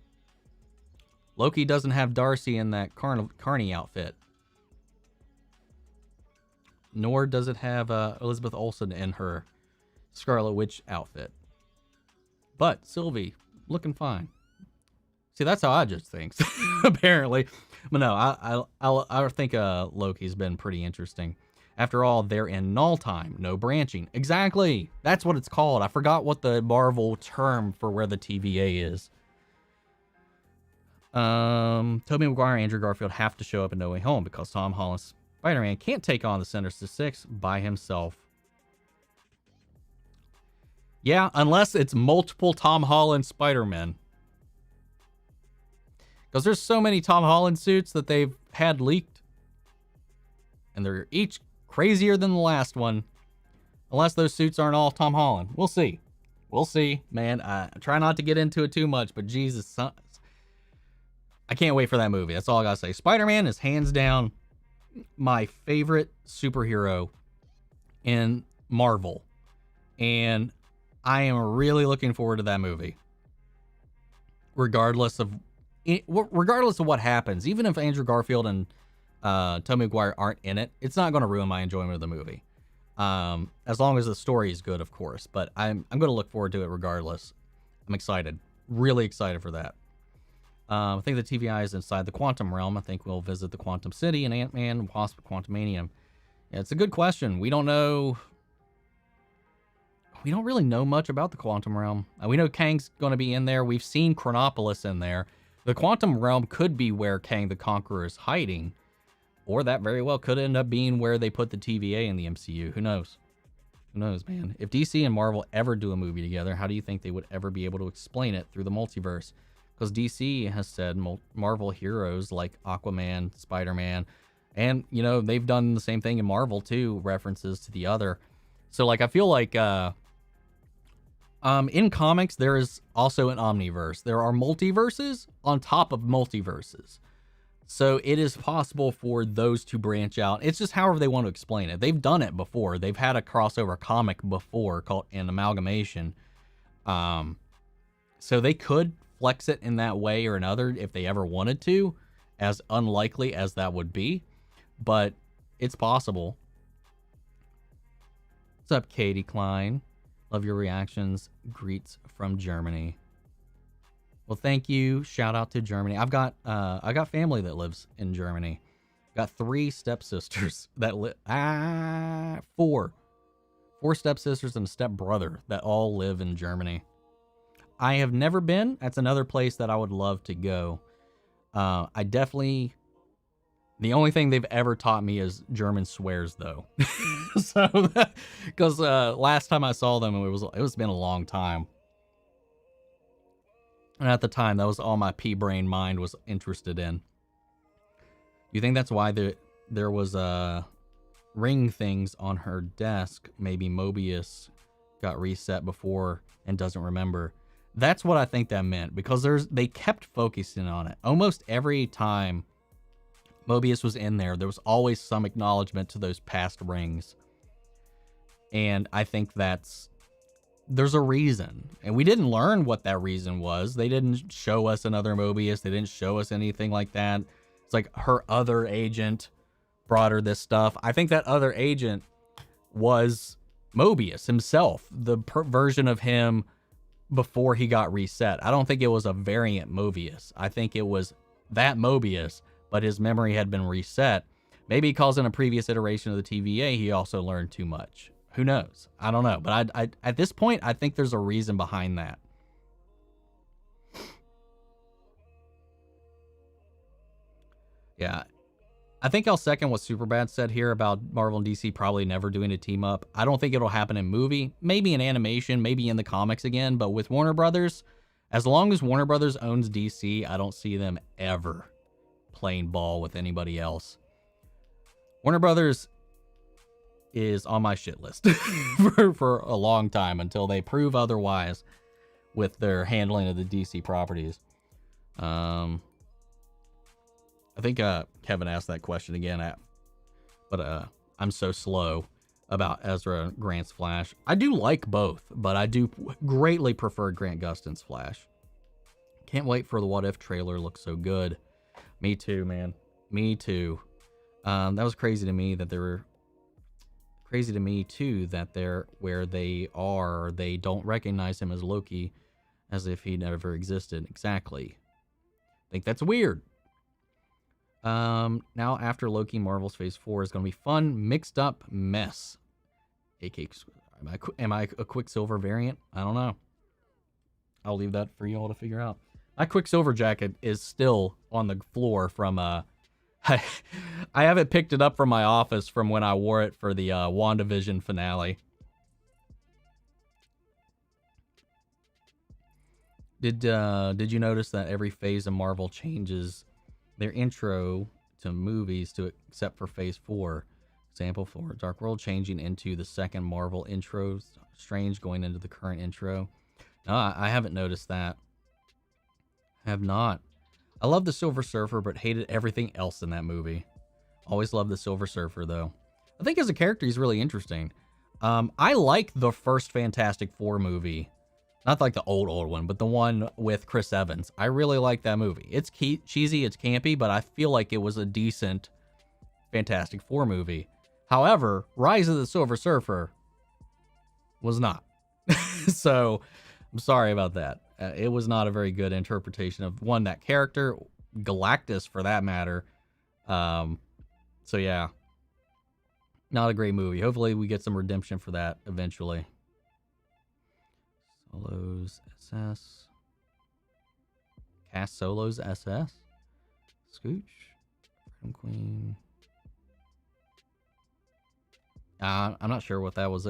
Loki doesn't have Darcy in that Carney outfit. Nor does it have Elizabeth Olsen in her Scarlet Witch outfit. But Sylvie, looking fine. See, that's how I judge things, apparently. But no, I think Loki's been pretty interesting. After all, they're in null time, no branching. Exactly. That's what it's called. I forgot what the Marvel term for where the TVA is. Tobey Maguire and Andrew Garfield have to show up in No Way Home because Tom Holland's Spider-Man can't take on the Sinister Six by himself. Yeah, unless it's multiple Tom Holland Spider-Men. Because there's so many Tom Holland suits that they've had leaked. And they're each crazier than the last one. Unless those suits aren't all Tom Holland. We'll see. We'll see. Man, I try not to get into it too much, but Jesus. I can't wait for that movie. That's all I gotta say. Spider-Man is hands down my favorite superhero in Marvel. And I am really looking forward to that movie. Regardless of what happens, even if Andrew Garfield and Tobey Maguire aren't in it, it's not going to ruin my enjoyment of the movie. As long as the story is good, of course. But I'm going to look forward to it regardless. I'm excited. Really excited for that. I think the TVI is inside the quantum realm. I think we'll visit the Quantum City and Ant-Man, Wasp, Quantumanium. Yeah, it's a good question. We don't know. We don't really know much about the quantum realm. We know Kang's going to be in there. We've seen Chronopolis in there. The quantum realm could be where Kang the Conqueror is hiding. Or that very well could end up being where they put the TVA in the MCU. Who knows? Who knows, man? If DC and Marvel ever do a movie together, how do you think they would ever be able to explain it through the multiverse? Because DC has said Marvel heroes like Aquaman, Spider-Man, and, you know, they've done the same thing in Marvel too, references to the other. So, like, I feel like in comics, there is also an omniverse. There are multiverses on top of multiverses. So it is possible for those to branch out. It's just however they want to explain it. They've done it before. They've had a crossover comic before called an amalgamation. So they could flex it in that way or another if they ever wanted to, as unlikely as that would be. But it's possible. What's up, Katie Klein? Love your reactions. Greets from Germany. Well, thank you. Shout out to Germany. I got family that lives in Germany. Got 3 stepsisters that live. 4 stepsisters and a stepbrother that all live in Germany. I have never been. That's another place that I would love to go. I definitely. The only thing they've ever taught me is German swears, though. So, because last time I saw them, it's been a long time. And at the time, that was all my pea-brain mind was interested in. You think that's why there was ring things on her desk? Maybe Mobius got reset before and doesn't remember. That's what I think that meant, because they kept focusing on it. Almost every time Mobius was in there was always some acknowledgement to those past rings. And I think there's a reason. And we didn't learn what that reason was. They didn't show us another Mobius. They didn't show us anything like that. It's like her other agent brought her this stuff. I think that other agent was Mobius himself, the version of him before he got reset. I don't think it was a variant Mobius. I think it was that Mobius, but his memory had been reset. Maybe because in a previous iteration of the TVA, he also learned too much. Who knows? I don't know. But I at this point, I think there's a reason behind that. Yeah. I think I'll second what Superbad said here about Marvel and DC probably never doing a team up. I don't think it'll happen in movie, maybe in animation, maybe in the comics again. But with Warner Brothers, as long as Warner Brothers owns DC, I don't see them ever playing ball with anybody else. Warner Brothers is on my shit list for a long time until they prove otherwise with their handling of the DC properties. I think Kevin asked that question again, but I'm so slow about Ezra Grant's Flash. I do like both, but I do greatly prefer Grant Gustin's Flash. Can't wait for the What If trailer. Looks so good. Me too, man. Me too. That was crazy to me that they were crazy to me too that they're where they are. They don't recognize him as Loki, as if he never existed. Exactly. I think that's weird. Now after Loki, Marvel's Phase 4 is going to be fun, mixed up mess. Am I a Quicksilver variant? I don't know. I'll leave that for you all to figure out. My Quicksilver jacket is still on the floor from I haven't picked it up from my office from when I wore it for the WandaVision finale. Did you notice that every phase of Marvel changes their intro to movies except for Phase 4? Example for Dark World changing into the second Marvel intro, Strange going into the current intro. No, I haven't noticed that. I have not. I love the Silver Surfer, but hated everything else in that movie. Always loved the Silver Surfer, though. I think as a character, he's really interesting. I like the first Fantastic Four movie. Not like the old one, but the one with Chris Evans. I really like that movie. It's cheesy, it's campy, but I feel like it was a decent Fantastic Four movie. However, Rise of the Silver Surfer was not. So, I'm sorry about that. It was not a very good interpretation of, one, that character, Galactus for that matter. So yeah, not a great movie. Hopefully we get some redemption for that eventually. Solos SS. Cast Solos SS. Scooch. Freedom Queen. I'm not sure what that was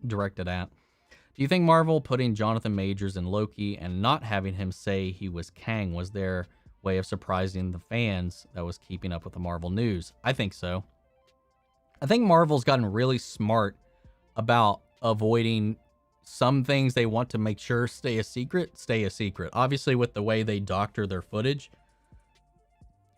directed at. Do you think Marvel putting Jonathan Majors in Loki and not having him say he was Kang was their way of surprising the fans that was keeping up with the Marvel news? I think so. I think Marvel's gotten really smart about avoiding some things they want to make sure stay a secret. Obviously, with the way they doctor their footage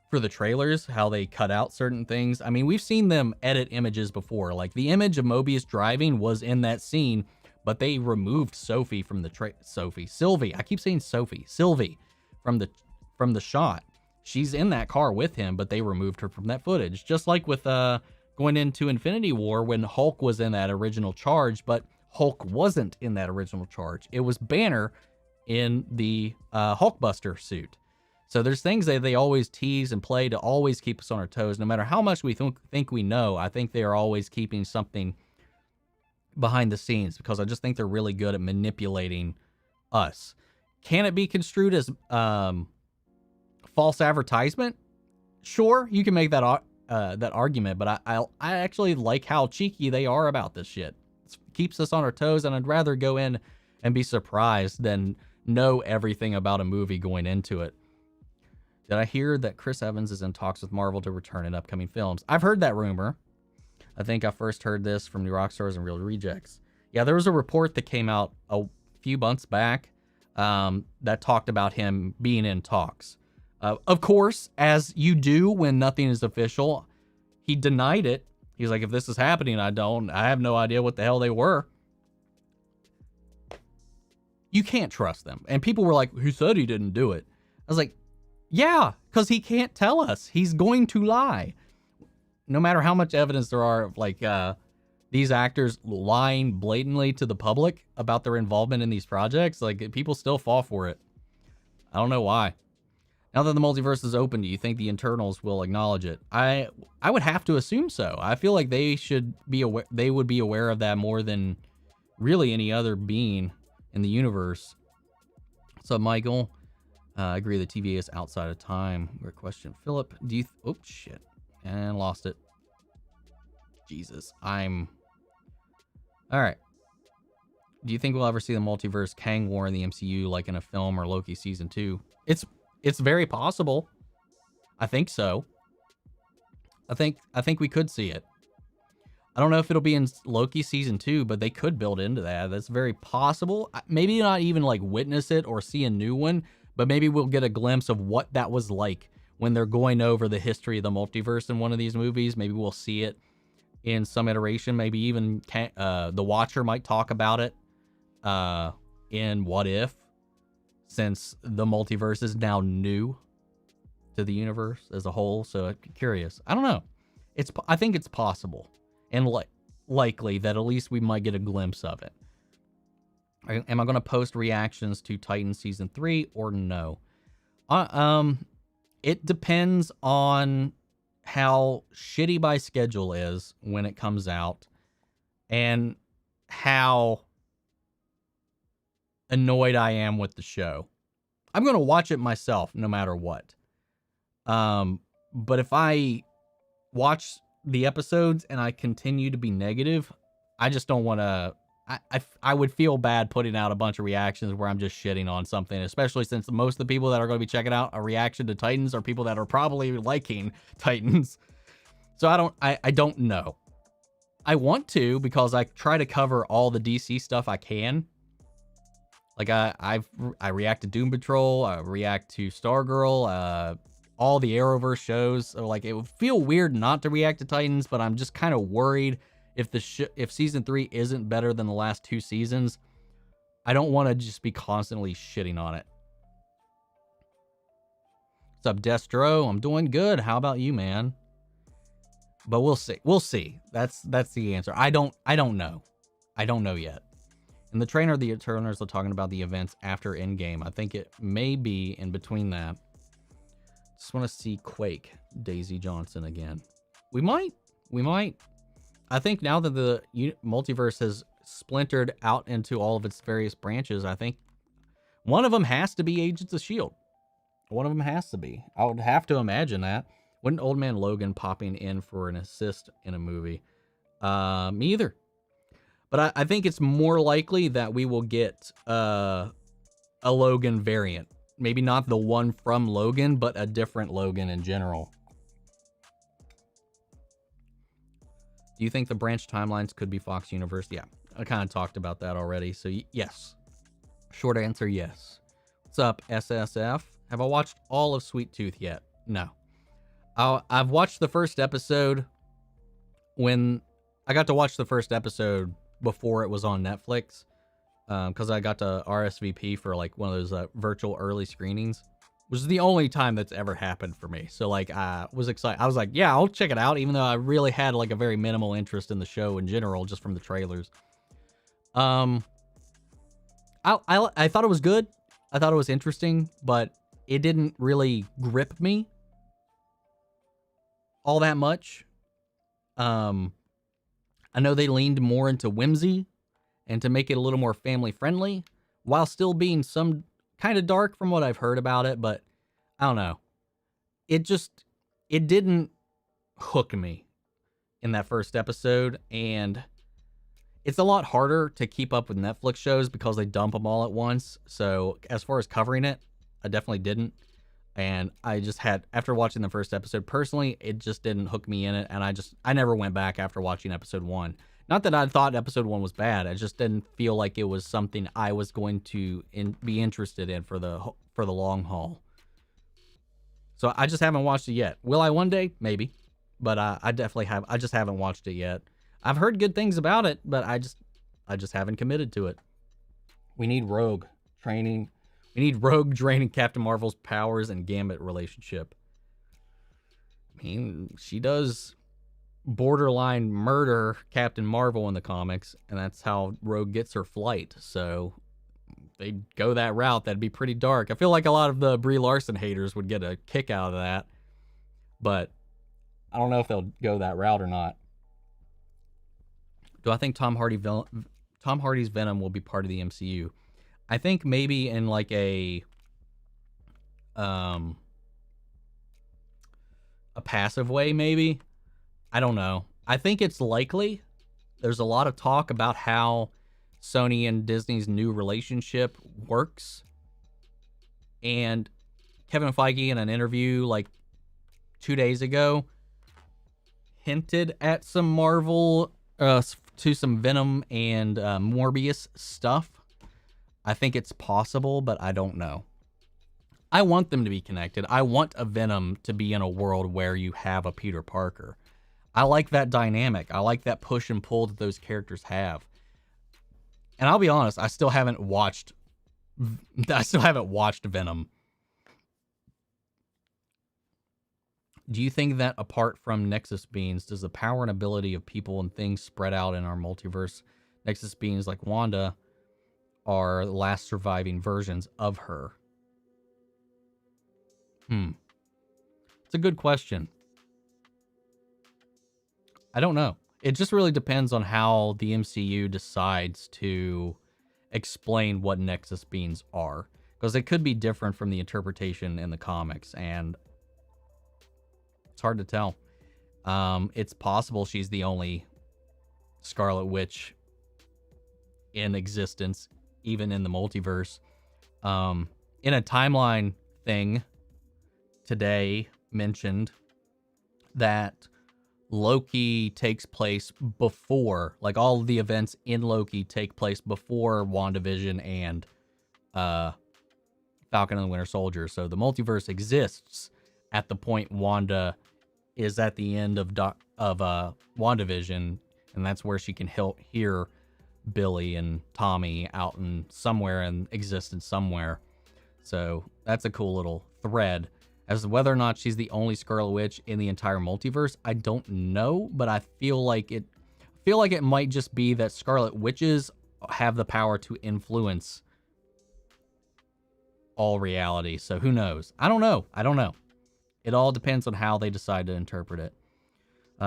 for the trailers, how they cut out certain things. I mean, we've seen them edit images before. Like the image of Mobius driving was in that scene, but they removed Sophie from the Sylvie. I keep saying Sophie. Sylvie from the shot. She's in that car with him, but they removed her from that footage. Just like with going into Infinity War when Hulk was in that original charge, but Hulk wasn't in that original charge. It was Banner in the Hulkbuster suit. So there's things that they always tease and play to always keep us on our toes. No matter how much we think we know, I think they are always keeping something behind the scenes because I just think they're really good at manipulating us. Can it be construed as false advertisement? Sure, you can make that argument, but I actually like how cheeky they are about this shit. It keeps us on our toes, and I'd rather go in and be surprised than know everything about a movie going into it. Did I hear that Chris Evans is in talks with Marvel to return in upcoming films? I've heard that rumor. I think I first heard this from New Rockstars and Real Rejects. Yeah, there was a report that came out a few months back that talked about him being in talks. Of course, as you do when nothing is official, he denied it. He's like, if this is happening, I have no idea what the hell they were. You can't trust them. And people were like, who said he didn't do it? I was like, yeah, because he can't tell us. He's going to lie. No matter how much evidence there are of like these actors lying blatantly to the public about their involvement in these projects, like people still fall for it. I don't know why. Now that the multiverse is open, do you think the Eternals will acknowledge it? I would have to assume so. I feel like they should be aware. They would be aware of that more than really any other being in the universe. What's up, Michael? I agree the TVA is outside of time. Weird question. Philip, do you... oh, shit. And lost it. Jesus. All right. Do you think we'll ever see the multiverse Kang war in the MCU like in a film or Loki season 2? It's very possible. I think so. I think we could see it. I don't know if it'll be in Loki season 2, but they could build into that. That's very possible. Maybe not even like witness it or see a new one, but maybe we'll get a glimpse of what that was like when they're going over the history of the multiverse in one of these movies. Maybe we'll see it in some iteration. Maybe even the Watcher might talk about it in What If, since the multiverse is now new to the universe as a whole. So I'm curious. I don't know. I think it's possible and likely that at least we might get a glimpse of it. Am I going to post reactions to Titan season 3 or no? It depends on how shitty my schedule is when it comes out and how annoyed I am with the show. I'm going to watch it myself no matter what. But if I watch the episodes and I continue to be negative, I just don't want to... I would feel bad putting out a bunch of reactions where I'm just shitting on something, especially since most of the people that are going to be checking out a reaction to Titans are people that are probably liking Titans. So I don't know. I want to, because I try to cover all the DC stuff I can. Like I react to Doom Patrol, I react to Stargirl, all the Arrowverse shows. So like it would feel weird not to react to Titans, but I'm just kind of worried if season 3 isn't better than the last 2 seasons, I don't want to just be constantly shitting on it. What's up, Destro? I'm doing good. How about you, man? But we'll see. We'll see. That's the answer. I don't know. I don't know yet. In the trailer, the Eternals are talking about the events after Endgame. I think it may be in between that. Just want to see Quake, Daisy Johnson again. We might. I think now that the multiverse has splintered out into all of its various branches, I think one of them has to be Agents of S.H.I.E.L.D. One of them has to be. I would have to imagine that. Wouldn't Old Man Logan popping in for an assist in a movie? Me either. But I think it's more likely that we will get a Logan variant. Maybe not the one from Logan, but a different Logan in general. Do you think the branch timelines could be Fox Universe? Yeah, I kind of talked about that already. So yes. Short answer, yes. What's up, SSF? Have I watched all of Sweet Tooth yet? No. I've watched the first episode when I got to watch the first episode before it was on Netflix, because I got to RSVP for like one of those virtual early screenings, which is the only time that's ever happened for me. So like I was excited. I was like, yeah, I'll check it out, even though I really had like a very minimal interest in the show in general, just from the trailers. I thought it was good. I thought it was interesting, but it didn't really grip me all that much. I know they leaned more into whimsy and to make it a little more family friendly, while still being some kind of dark from what I've heard about it. But I don't know. It didn't hook me in that first episode. And it's a lot harder to keep up with Netflix shows because they dump them all at once. So as far as covering it, I definitely didn't. And I just had, after watching the first episode, personally, it just didn't hook me in it. And I never went back after watching episode 1. Not that I thought episode 1 was bad. I just didn't feel like it was something I was going to be interested in for the long haul. So I just haven't watched it yet. Will I one day? Maybe. But I definitely have. I just haven't watched it yet. I've heard good things about it, but I just haven't committed to it. We need Rogue training. We need Rogue draining Captain Marvel's powers and Gambit relationship. I mean, she does borderline murder Captain Marvel in the comics, and that's how Rogue gets her flight. So if they go that route, that'd be pretty dark. I feel like a lot of the Brie Larson haters would get a kick out of that, but I don't know if they'll go that route or not. Do I think Tom Hardy's Venom will be part of the MCU? I think maybe in like a passive way, maybe. I don't know. I think it's likely. There's a lot of talk about how Sony and Disney's new relationship works. And Kevin Feige, in an interview like 2 days ago, hinted at some Marvel, to some Venom and Morbius stuff. I think it's possible, but I don't know. I want them to be connected. I want a Venom to be in a world where you have a Peter Parker. I like that dynamic. I like that push and pull that those characters have. And I'll be honest, I still haven't watched Venom. Do you think that apart from Nexus beings, does the power and ability of people and things spread out in our multiverse? Nexus beings like Wanda are the last surviving versions of her. It's a good question. I don't know. It just really depends on how the MCU decides to explain what Nexus beings are, because it could be different from the interpretation in the comics, and it's hard to tell. It's possible she's the only Scarlet Witch in existence, even in the multiverse. In a timeline thing today mentioned that Loki takes place before, like all of the events in Loki take place before WandaVision and Falcon and the Winter Soldier. So the multiverse exists at the point Wanda is at the end of WandaVision, and that's where she can hear Billy and Tommy out in somewhere in existence somewhere. So that's a cool little thread. As to whether or not she's the only Scarlet Witch in the entire multiverse, I don't know, but I feel like it might just be that Scarlet Witches have the power to influence all reality. So who knows? I don't know. It all depends on how they decide to interpret it.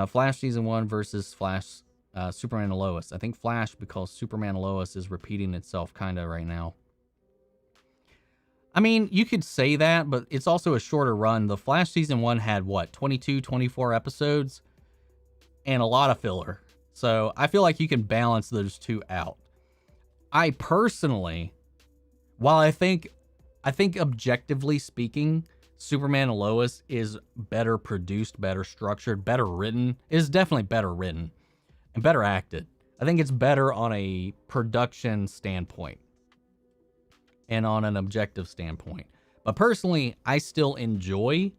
Flash season 1 versus Flash, Superman and Lois. I think Flash, because Superman and Lois is repeating itself kind of right now. I mean, you could say that, but it's also a shorter run. The Flash season 1 had, 22, 24 episodes? And a lot of filler. So I feel like you can balance those two out. I personally, while I think objectively speaking, Superman and Lois is better produced, better structured, better written. It is definitely better written and better acted. I think it's better on a production standpoint and on an objective standpoint. But personally, I still enjoy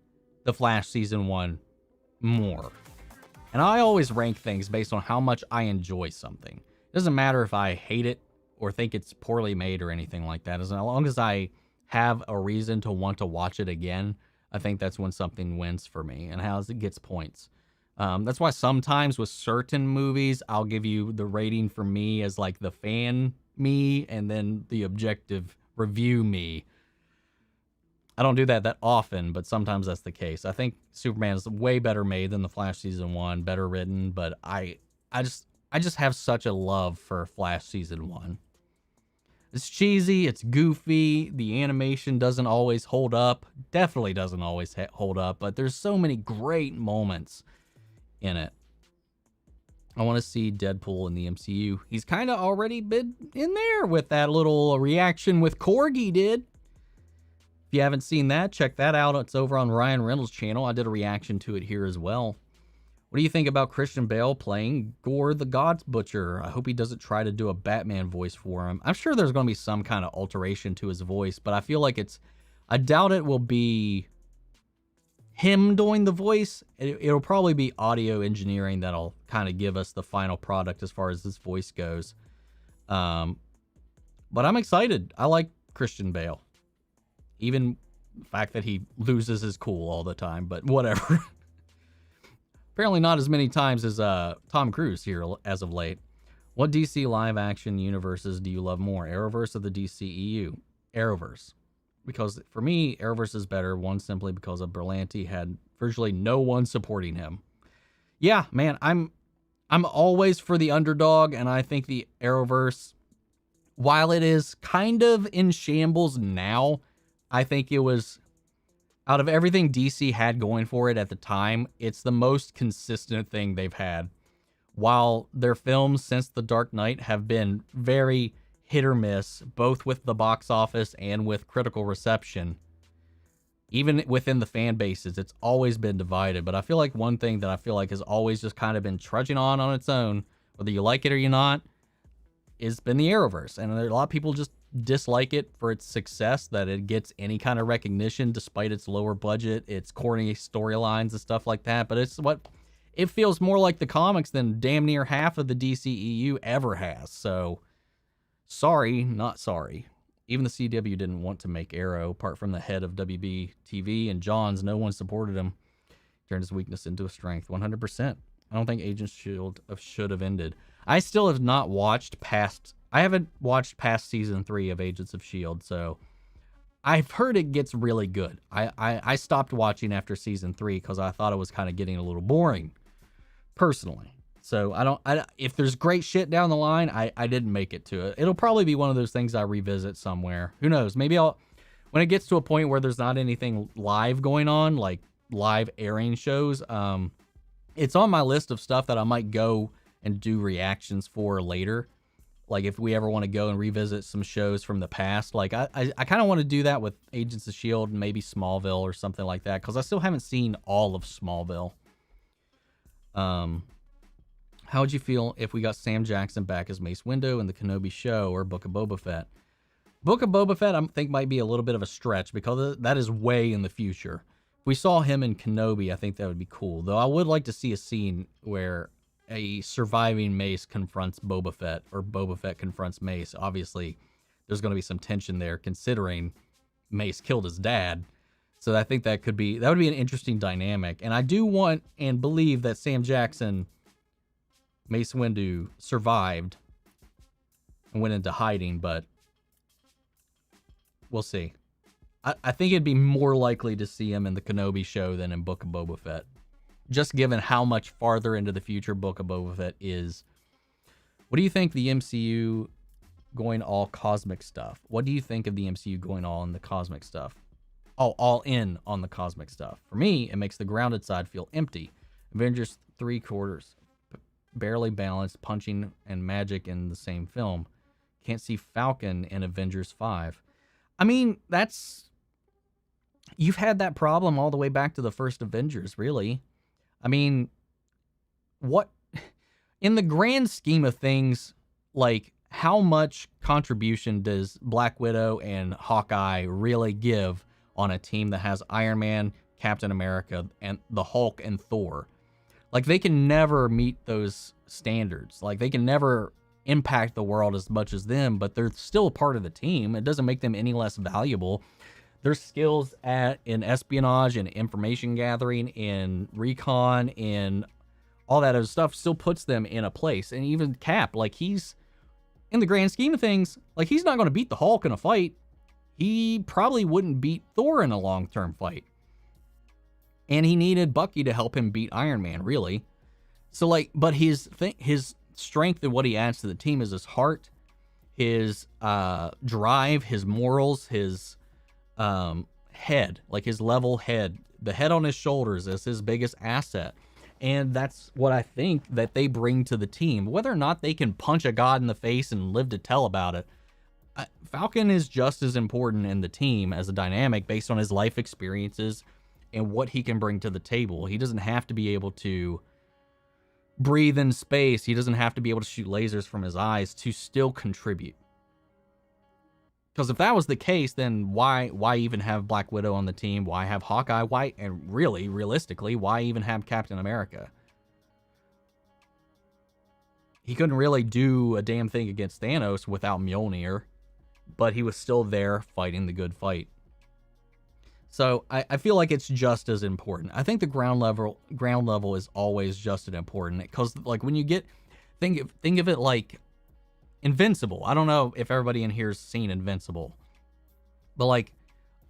The Flash Season 1 more. And I always rank things based on how much I enjoy something. It doesn't matter if I hate it or think it's poorly made or anything like that. As long as I have a reason to want to watch it again, I think that's when something wins for me and how it gets points. That's why sometimes with certain movies, I'll give you the rating for me as like the fan me and then the objective review me. I don't do that often, but sometimes that's the case. I think Superman is way better made than The Flash Season 1, better written, but I just have such a love for Flash Season 1. It's cheesy, it's goofy, the animation doesn't always hold up. Definitely doesn't always hold up, but there's so many great moments in it. I want to see Deadpool in the MCU. He's kind of already been in there with that little reaction with Corgi did. If you haven't seen that, check that out. It's over on Ryan Reynolds' channel. I did a reaction to it here as well. What do you think about Christian Bale playing Gore the God's Butcher? I hope he doesn't try to do a Batman voice for him. I'm sure there's going to be some kind of alteration to his voice, but I feel like I doubt it will be him doing the voice. It'll probably be audio engineering that'll kind of give us the final product as far as his voice goes. But I'm excited. I like Christian Bale. Even the fact that he loses his cool all the time, but whatever. Apparently not as many times as Tom Cruise here as of late. What DC live action universes do you love more, Arrowverse or the DCEU? Arrowverse. Because for me, Arrowverse is better, one, simply because of Berlanti had virtually no one supporting him. Yeah, man, I'm always for the underdog, and I think the Arrowverse, while it is kind of in shambles now, I think it was, out of everything DC had going for it at the time, it's the most consistent thing they've had. While their films since The Dark Knight have been very hit or miss, both with the box office and with critical reception, even within the fan bases, it's always been divided. But I feel like one thing that I feel like has always just kind of been trudging on its own, whether you like it or you're not, has been the Arrowverse. And there are a lot of people just dislike it for its success, that it gets any kind of recognition despite its lower budget, its corny storylines and stuff like that. But it feels more like the comics than damn near half of the DCEU ever has. So sorry, not sorry. Even the CW didn't want to make Arrow, apart from the head of WB TV and Johns. No one supported him. Turned his weakness into a strength. 100%. I don't think Agents Shield should have ended. I still have not watched past. I haven't watched past season 3 of Agents of S.H.I.E.L.D., so I've heard it gets really good. I stopped watching after season 3 because I thought it was kind of getting a little boring, personally. So if there's great shit down the line, I didn't make it to it. It'll probably be one of those things I revisit somewhere. Who knows? Maybe when it gets to a point where there's not anything live going on, like live airing shows, it's on my list of stuff that I might go and do reactions for later. Like if we ever want to go and revisit some shows from the past, like I kind of want to do that with Agents of S.H.I.E.L.D. and maybe Smallville or something like that, because I still haven't seen all of Smallville. How would you feel if we got Sam Jackson back as Mace Windu in the Kenobi show or Book of Boba Fett? Book of Boba Fett, I think, might be a little bit of a stretch because that is way in the future. If we saw him in Kenobi, I think that would be cool. Though I would like to see a scene where a surviving Mace confronts Boba Fett, or Boba Fett confronts Mace. Obviously, there's going to be some tension there, considering Mace killed his dad. So I think that would be an interesting dynamic. And I do want and believe that Sam Jackson, Mace Windu, survived and went into hiding, but we'll see. I think it'd be more likely to see him in the Kenobi show than in Book of Boba Fett, just given how much farther into the future Book of Boba Fett is. What do you think the MCU going all cosmic stuff? What do you think of the MCU going all in the cosmic stuff? Oh, all in on the cosmic stuff. For me, it makes the grounded side feel empty. Avengers 3/4. barely balanced punching and magic in the same film. Can't see Falcon in Avengers 5. I mean, you've had that problem all the way back to the first Avengers, really. I mean, what in the grand scheme of things, like, how much contribution does Black Widow and Hawkeye really give on a team that has Iron Man, Captain America, and the Hulk and Thor? Like, they can never meet those standards. Like, they can never impact the world as much as them, but they're still a part of the team. It doesn't make them any less valuable. Their skills in espionage and information gathering, in recon, in all that other stuff still puts them in a place. And even Cap, like, he's, in the grand scheme of things, like, he's not going to beat the Hulk in a fight. He probably wouldn't beat Thor in a long-term fight. And he needed Bucky to help him beat Iron Man, really. So, like, but his strength and what he adds to the team is his heart, his drive, his morals, his head, like his level head. The head on his shoulders is his biggest asset. And that's what I think that they bring to the team. Whether or not they can punch a god in the face and live to tell about it, Falcon is just as important in the team as a dynamic based on his life experiences and what he can bring to the table. He doesn't have to be able to breathe in space. He doesn't have to be able to shoot lasers from his eyes to still contribute. Because if that was the case, then why even have Black Widow on the team? Why have Hawkeye? Why, and really, realistically, why even have Captain America? He couldn't really do a damn thing against Thanos without Mjolnir, but he was still there fighting the good fight. So I feel like it's just as important. I think the ground level is always just as important, because like when you get think of it like Invincible. I don't know if everybody in here's seen Invincible, but like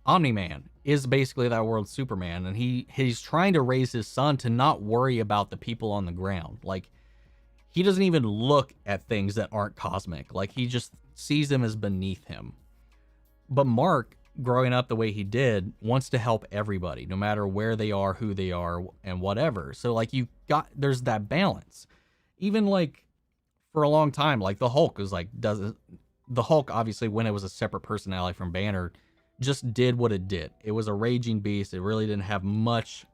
Omni-Man is basically that world's Superman, and he's trying to raise his son to not worry about the people on the ground. Like, he doesn't even look at things that aren't cosmic. Like, he just sees them as beneath him. But Mark, growing up the way he did, wants to help everybody, no matter where they are, who they are, and whatever. So like there's that balance. Even like for a long time, like the Hulk was like, the Hulk, obviously, when it was a separate personality from Banner, just did what it did. It was a raging beast. It really didn't have much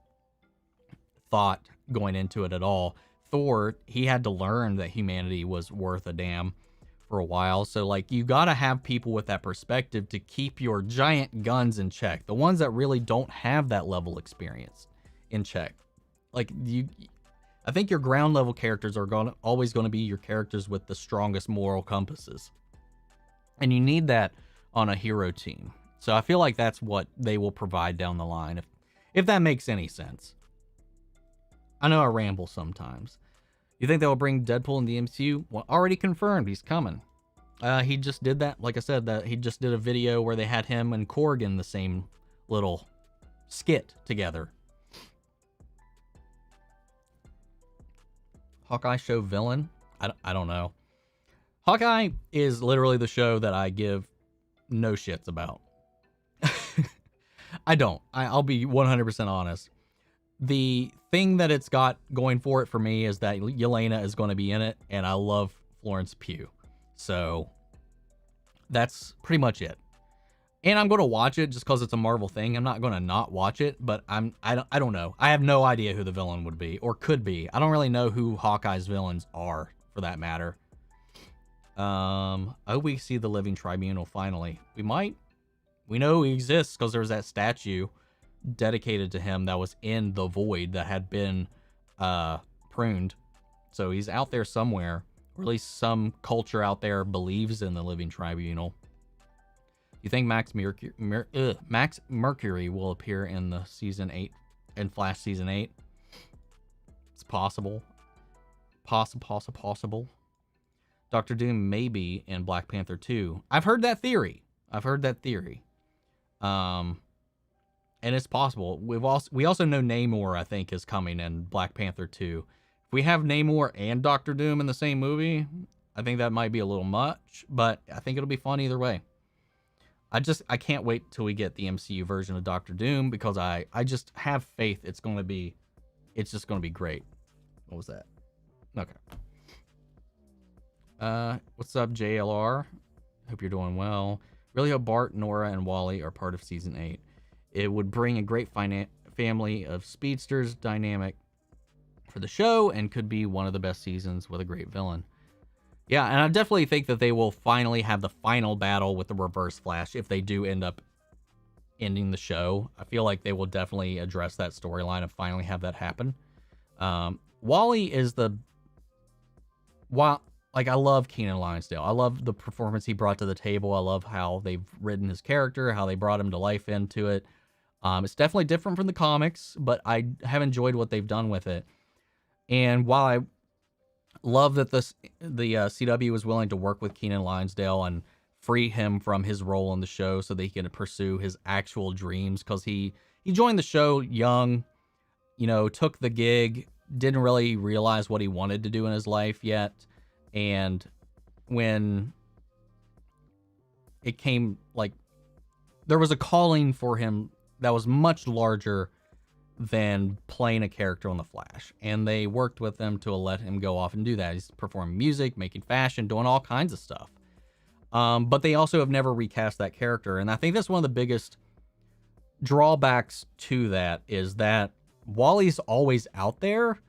thought going into it at all. Thor, he had to learn that humanity was worth a damn for a while. So like, you got to have people with that perspective to keep your giant guns in check. The ones that really don't have that level experience in check. Like, I think your ground level characters are always going to be your characters with the strongest moral compasses. And you need that on a hero team. So I feel like that's what they will provide down the line, if that makes any sense. I know I ramble sometimes. You think they will bring Deadpool in the MCU? Well, already confirmed, he's coming. He just did that. Like I said, that he just did a video where they had him and Korg in the same little skit together. Hawkeye show villain? I don't know. Hawkeye is literally the show that I give no shits about. I don't. I'll be 100% honest. The thing that it's got going for it for me is that Yelena is going to be in it, and I love Florence Pugh. So that's pretty much it. And I'm going to watch it just because it's a Marvel thing. I'm not going to not watch it, but I don't know. I have no idea who the villain would be or could be. I don't really know who Hawkeye's villains are, for that matter. I hope we see the Living Tribunal finally. We might. We know he exists because there was that statue dedicated to him that was in the void that had been pruned. So he's out there somewhere, or at least some culture out there believes in the Living Tribunal. You think Max Mercury will appear in the season 8, in Flash season 8? It's possible. Possible. Doctor Doom may be in Black Panther 2. I've heard that theory. And it's possible. We also know Namor, I think, is coming in Black Panther 2. If we have Namor and Doctor Doom in the same movie, I think that might be a little much, but I think it'll be fun either way. I can't wait till we get the MCU version of Doctor Doom, because I just have faith it's just going to be great. What was that? Okay. What's up, JLR? Hope you're doing well. Really hope Bart, Nora, and Wally are part of season 8. It would bring a great family of speedsters dynamic for the show and could be one of the best seasons with a great villain. Yeah, and I definitely think that they will finally have the final battle with the Reverse Flash if they do end up ending the show. I feel like they will definitely address that storyline and finally have that happen. Wally is like, I love Keenan Lonsdale. I love the performance he brought to the table. I love how they've written his character, how they brought him to life into it. It's definitely different from the comics, but I have enjoyed what they've done with it. And while I love that the CW was willing to work with Keenan Lonsdale and free him from his role in the show so that he can pursue his actual dreams, because he joined the show young, you know, took the gig, didn't really realize what he wanted to do in his life yet. And when it came, like, there was a calling for him that was much larger than playing a character on The Flash. And they worked with him to let him go off and do that. He's performing music, making fashion, doing all kinds of stuff. But they also have never recast that character. And I think that's one of the biggest drawbacks to that is that Wally's always out there,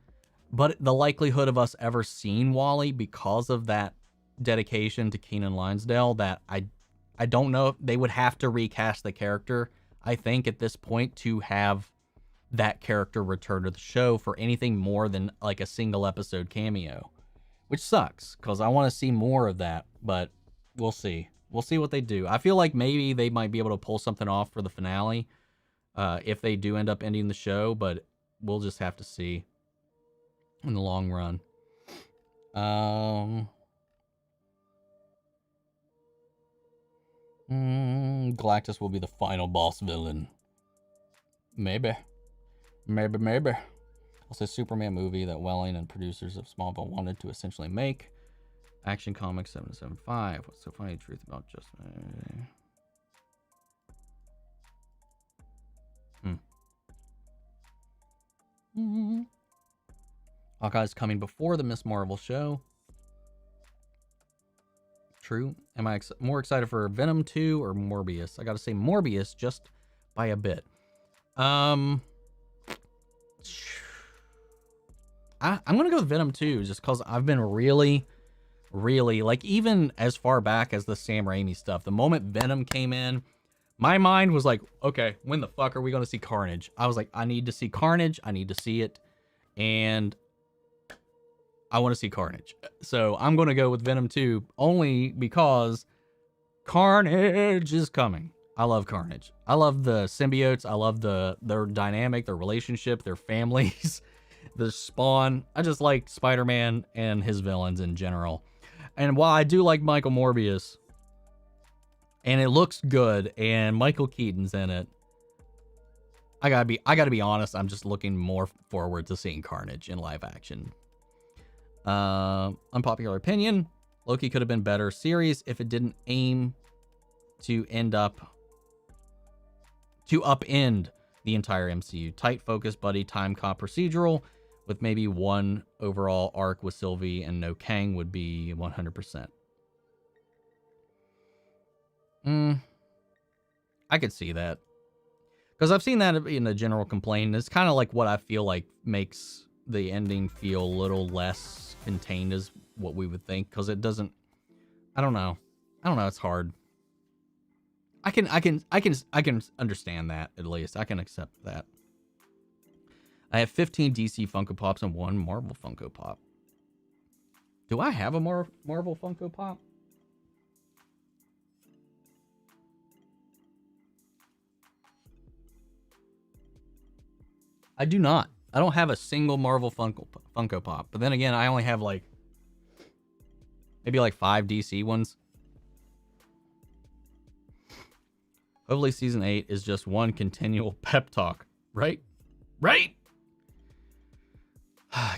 but the likelihood of us ever seeing Wally because of that dedication to Keenan Lonsdale, that I don't know if they would have to recast the character, I think, at this point to have that character return to the show for anything more than like a single episode cameo, which sucks because I want to see more of that, but we'll see. We'll see what they do. I feel like maybe they might be able to pull something off for the finale if they do end up ending the show, but we'll just have to see in the long run. Galactus will be the final boss villain. Maybe. Also, a Superman movie that Welling and producers of Smallville wanted to essentially make. Action Comics 775. What's so funny? Truth about just... Hawkeye's coming before the Miss Marvel show. True. Am I more excited for Venom 2 or Morbius? I gotta say Morbius just by a bit. I'm gonna go with Venom 2 just because I've been really, like, even as far back as the Sam Raimi stuff, the moment Venom came in, my mind was like, okay, when the fuck are we gonna see Carnage? I was like, I need to see Carnage. I need to see it. And I want to see Carnage. So I'm going to go with Venom 2 only because Carnage is coming. I love Carnage. I love the symbiotes. I love their dynamic, their relationship, their families, the Spawn. I just like Spider-Man and his villains in general. And while I do like Michael Morbius, and it looks good, and Michael Keaton's in it, I gotta be honest, I'm just looking more forward to seeing Carnage in live action. Unpopular opinion, Loki could have been better series if it didn't aim to upend the entire MCU. Tight focus, buddy, time cop procedural with maybe one overall arc with Sylvie and no Kang would be 100%. I could see that. Because I've seen that in a general complaint. It's kind of like what I feel like makes the ending feel a little less contained as what we would think. Because it doesn't... I don't know. It's hard. I can understand that, at least. I can accept that. I have 15 DC Funko Pops and 1 Marvel Funko Pop. Do I have a Marvel Funko Pop? I do not. I don't have a single Marvel Funko Pop. But then again, I only have like maybe like 5 DC ones. Hopefully season 8 is just one continual pep talk. Right?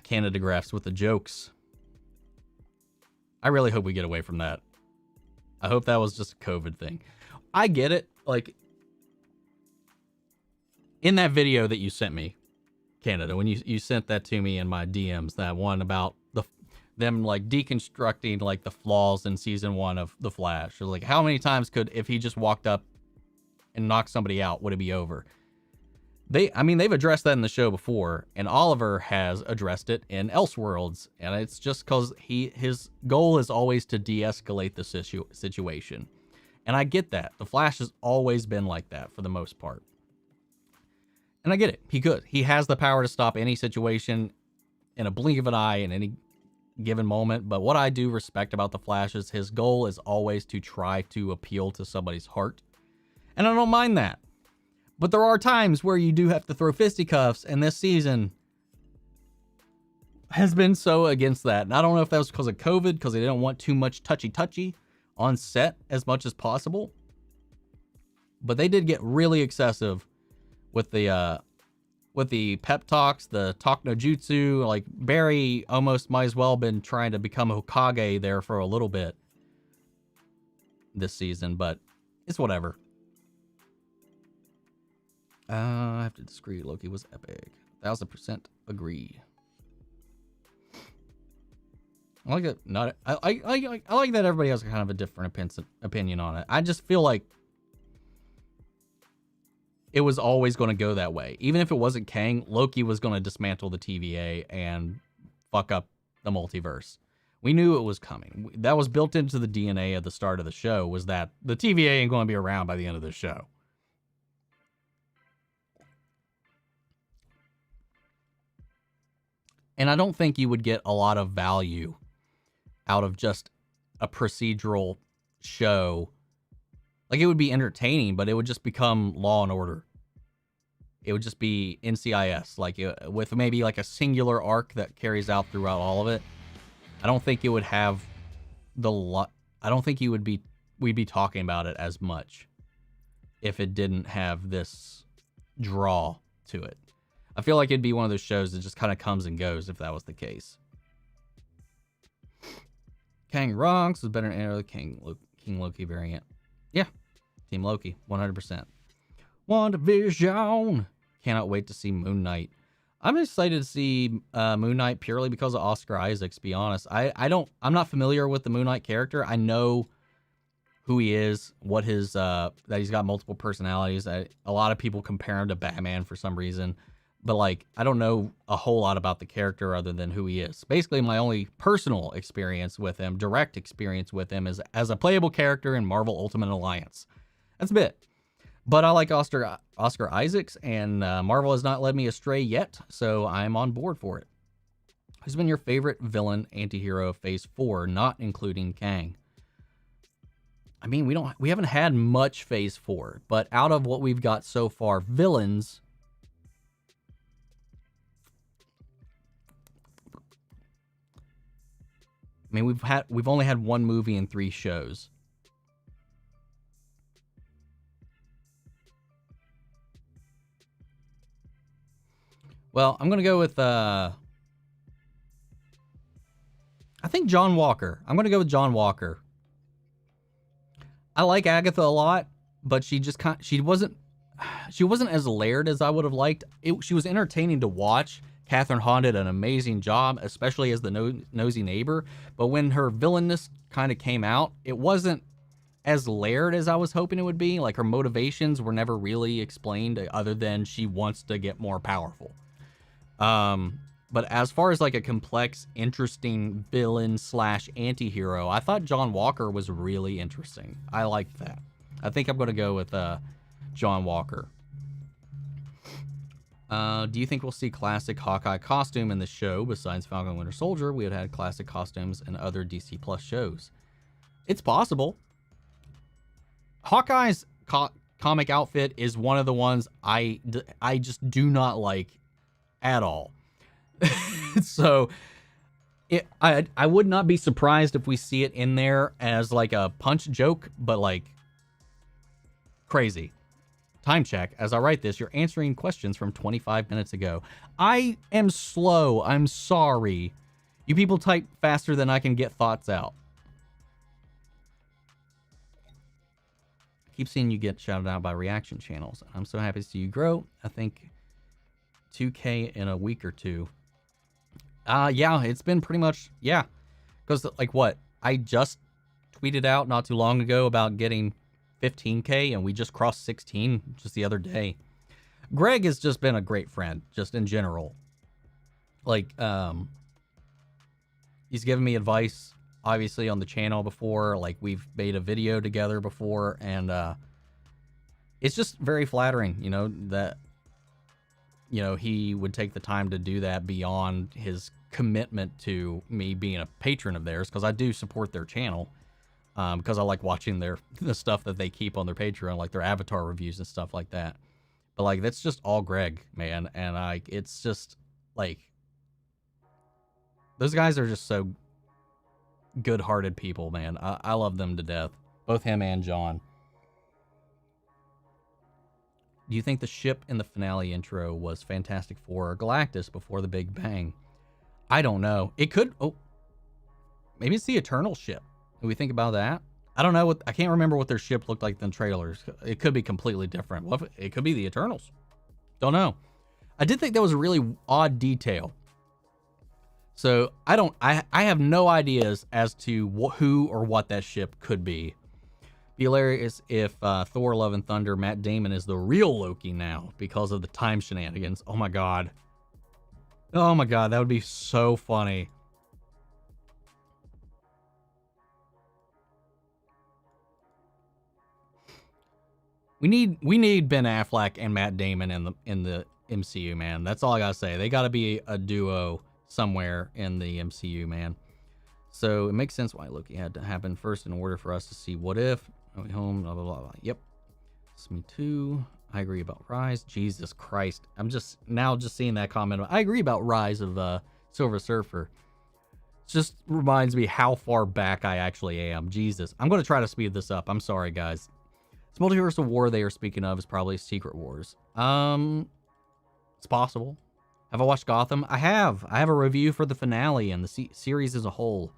Canada graphs with the jokes. I really hope we get away from that. I hope that was just a COVID thing. I get it. Like, in that video that you sent me, Canada, when you sent that to me in my DMs, that one about the them like deconstructing like the flaws in season 1 of The Flash. Like, how many times could, if he just walked up and knocked somebody out, would it be over? They've addressed that in the show before, and Oliver has addressed it in Elseworlds, and it's just because his goal is always to de-escalate the situation. And I get that. The Flash has always been like that for the most part. And I get it. He has the power to stop any situation in a blink of an eye in any given moment. But what I do respect about the Flash is his goal is always to try to appeal to somebody's heart. And I don't mind that. But there are times where you do have to throw fisticuffs, and this season has been so against that. And I don't know if that was because of COVID, because they didn't want too much touchy-touchy on set as much as possible. But they did get really excessive with the pep talks, the talk no jutsu. Like, Barry almost might as well have been trying to become Hokage there for a little bit this season, but it's whatever. I have to disagree. Loki was epic. 1000% agree. I like it. I like that everybody has kind of a different opinion on it. I just feel like it was always going to go that way. Even if it wasn't Kang, Loki was going to dismantle the TVA and fuck up the multiverse. We knew it was coming. That was built into the DNA at the start of the show, was that the TVA ain't going to be around by the end of the show. And I don't think you would get a lot of value out of just a procedural show. Like, it would be entertaining, but it would just become Law and Order. It would just be NCIS, like with maybe like a singular arc that carries out throughout all of it. I don't think it would have I don't think we'd be talking about it as much if it didn't have this draw to it. I feel like it'd be one of those shows that just kind of comes and goes if that was the case. Kang rocks was better than any other King Loki variant. Yeah, Team Loki, 100%. WandaVision. Cannot wait to see Moon Knight. I'm excited to see Moon Knight purely because of Oscar Isaac, to be honest. I'm not familiar with the Moon Knight character. I know who he is, what his that he's got multiple personalities. A lot of people compare him to Batman for some reason. But, like, I don't know a whole lot about the character other than who he is. Basically, my only personal experience with him, direct experience with him, is as a playable character in Marvel Ultimate Alliance. That's a bit. But I like Oscar Isaacs, and Marvel has not led me astray yet, so I'm on board for it. Who's been your favorite villain antihero of Phase 4, not including Kang? I mean, we haven't had much Phase 4, but out of what we've got so far, villains... I mean, we've only had one movie and 3 shows. Well, I'm going to go with I think John Walker. I'm going to go with John Walker. I like Agatha a lot, but she wasn't as layered as I would have liked. She was entertaining to watch. Catherine Hahn did an amazing job, especially as the nosy neighbor. But when her villainness kind of came out, it wasn't as layered as I was hoping it would be. Like, her motivations were never really explained other than she wants to get more powerful. But as far as like a complex, interesting villain / anti-hero, I thought John Walker was really interesting. I liked that. I think I'm going to go with John Walker. Do you think we'll see classic Hawkeye costume in the show? Besides Falcon and Winter Soldier, we had had classic costumes in other DC Plus shows. It's possible. Hawkeye's comic outfit is one of the ones I just do not like at all. So I would not be surprised if we see it in there as like a punch joke, but like crazy. Time check. As I write this, you're answering questions from 25 minutes ago. I am slow. I'm sorry. You people type faster than I can get thoughts out. I keep seeing you get shouted out by reaction channels. I'm so happy to see you grow. I think 2K in a week or two. Yeah, it's been pretty much, yeah. Because, like, what? I just tweeted out not too long ago about getting 15K, and we just crossed 16 just the other day. Greg has just been a great friend, just in general. Like, he's given me advice, obviously, on the channel before. Like, we've made a video together before, and it's just very flattering, you know, that, you know, he would take the time to do that beyond his commitment to me being a patron of theirs, because I do support their channel, because I like watching the stuff that they keep on their Patreon, like their Avatar reviews and stuff like that. But, like, that's just all Greg, man, and it's just, like, those guys are just so good-hearted people, man. I love them to death, both him and John. Do you think the ship in the finale intro was Fantastic Four or Galactus before the Big Bang? I don't know. It could... Oh. Maybe it's the Eternal ship. Do we think about that? I don't know. I can't remember what their ship looked like in the trailers. It could be completely different. Well, it could be the Eternals. Don't know. I did think that was a really odd detail. So, I have no ideas as to who or what that ship could be. Be hilarious if Thor Love and Thunder Matt Damon is the real Loki now because of the time shenanigans. Oh my god. Oh my god, that would be so funny. We need Ben Affleck and Matt Damon in the MCU, man. That's all I gotta say. They gotta be a duo somewhere in the MCU, man. So it makes sense why Loki had to happen first in order for us to see What If, No Way Home, blah, blah, blah, blah. Yep. It's me too. I agree about Rise. Jesus Christ. I'm just seeing that comment. I agree about Rise of Silver Surfer. It just reminds me how far back I actually am. Jesus. I'm going to try to speed this up. I'm sorry, guys. This multiversal war they are speaking of is probably Secret Wars. It's possible. Have I watched Gotham? I have. I have a review for the finale and the series as a whole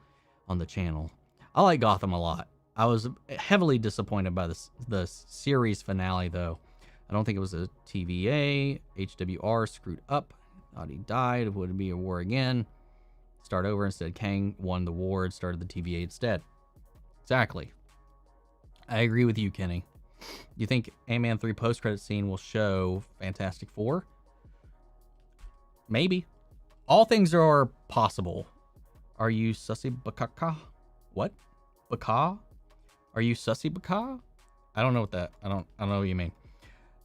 on the channel. I like Gotham a lot. I was heavily disappointed by the series finale, though. I don't think it was a TVA. HWR screwed up. Thought he died. It would be a war again. Start over instead. Kang won the war and started the TVA instead. Exactly. I agree with you, Kenny. You think Ant-Man 3 post-credit scene will show Fantastic Four? Maybe. All things are possible. Are you sussy bakaka? What? Baka? Are you sussy baka? I don't know what that. I don't know what you mean.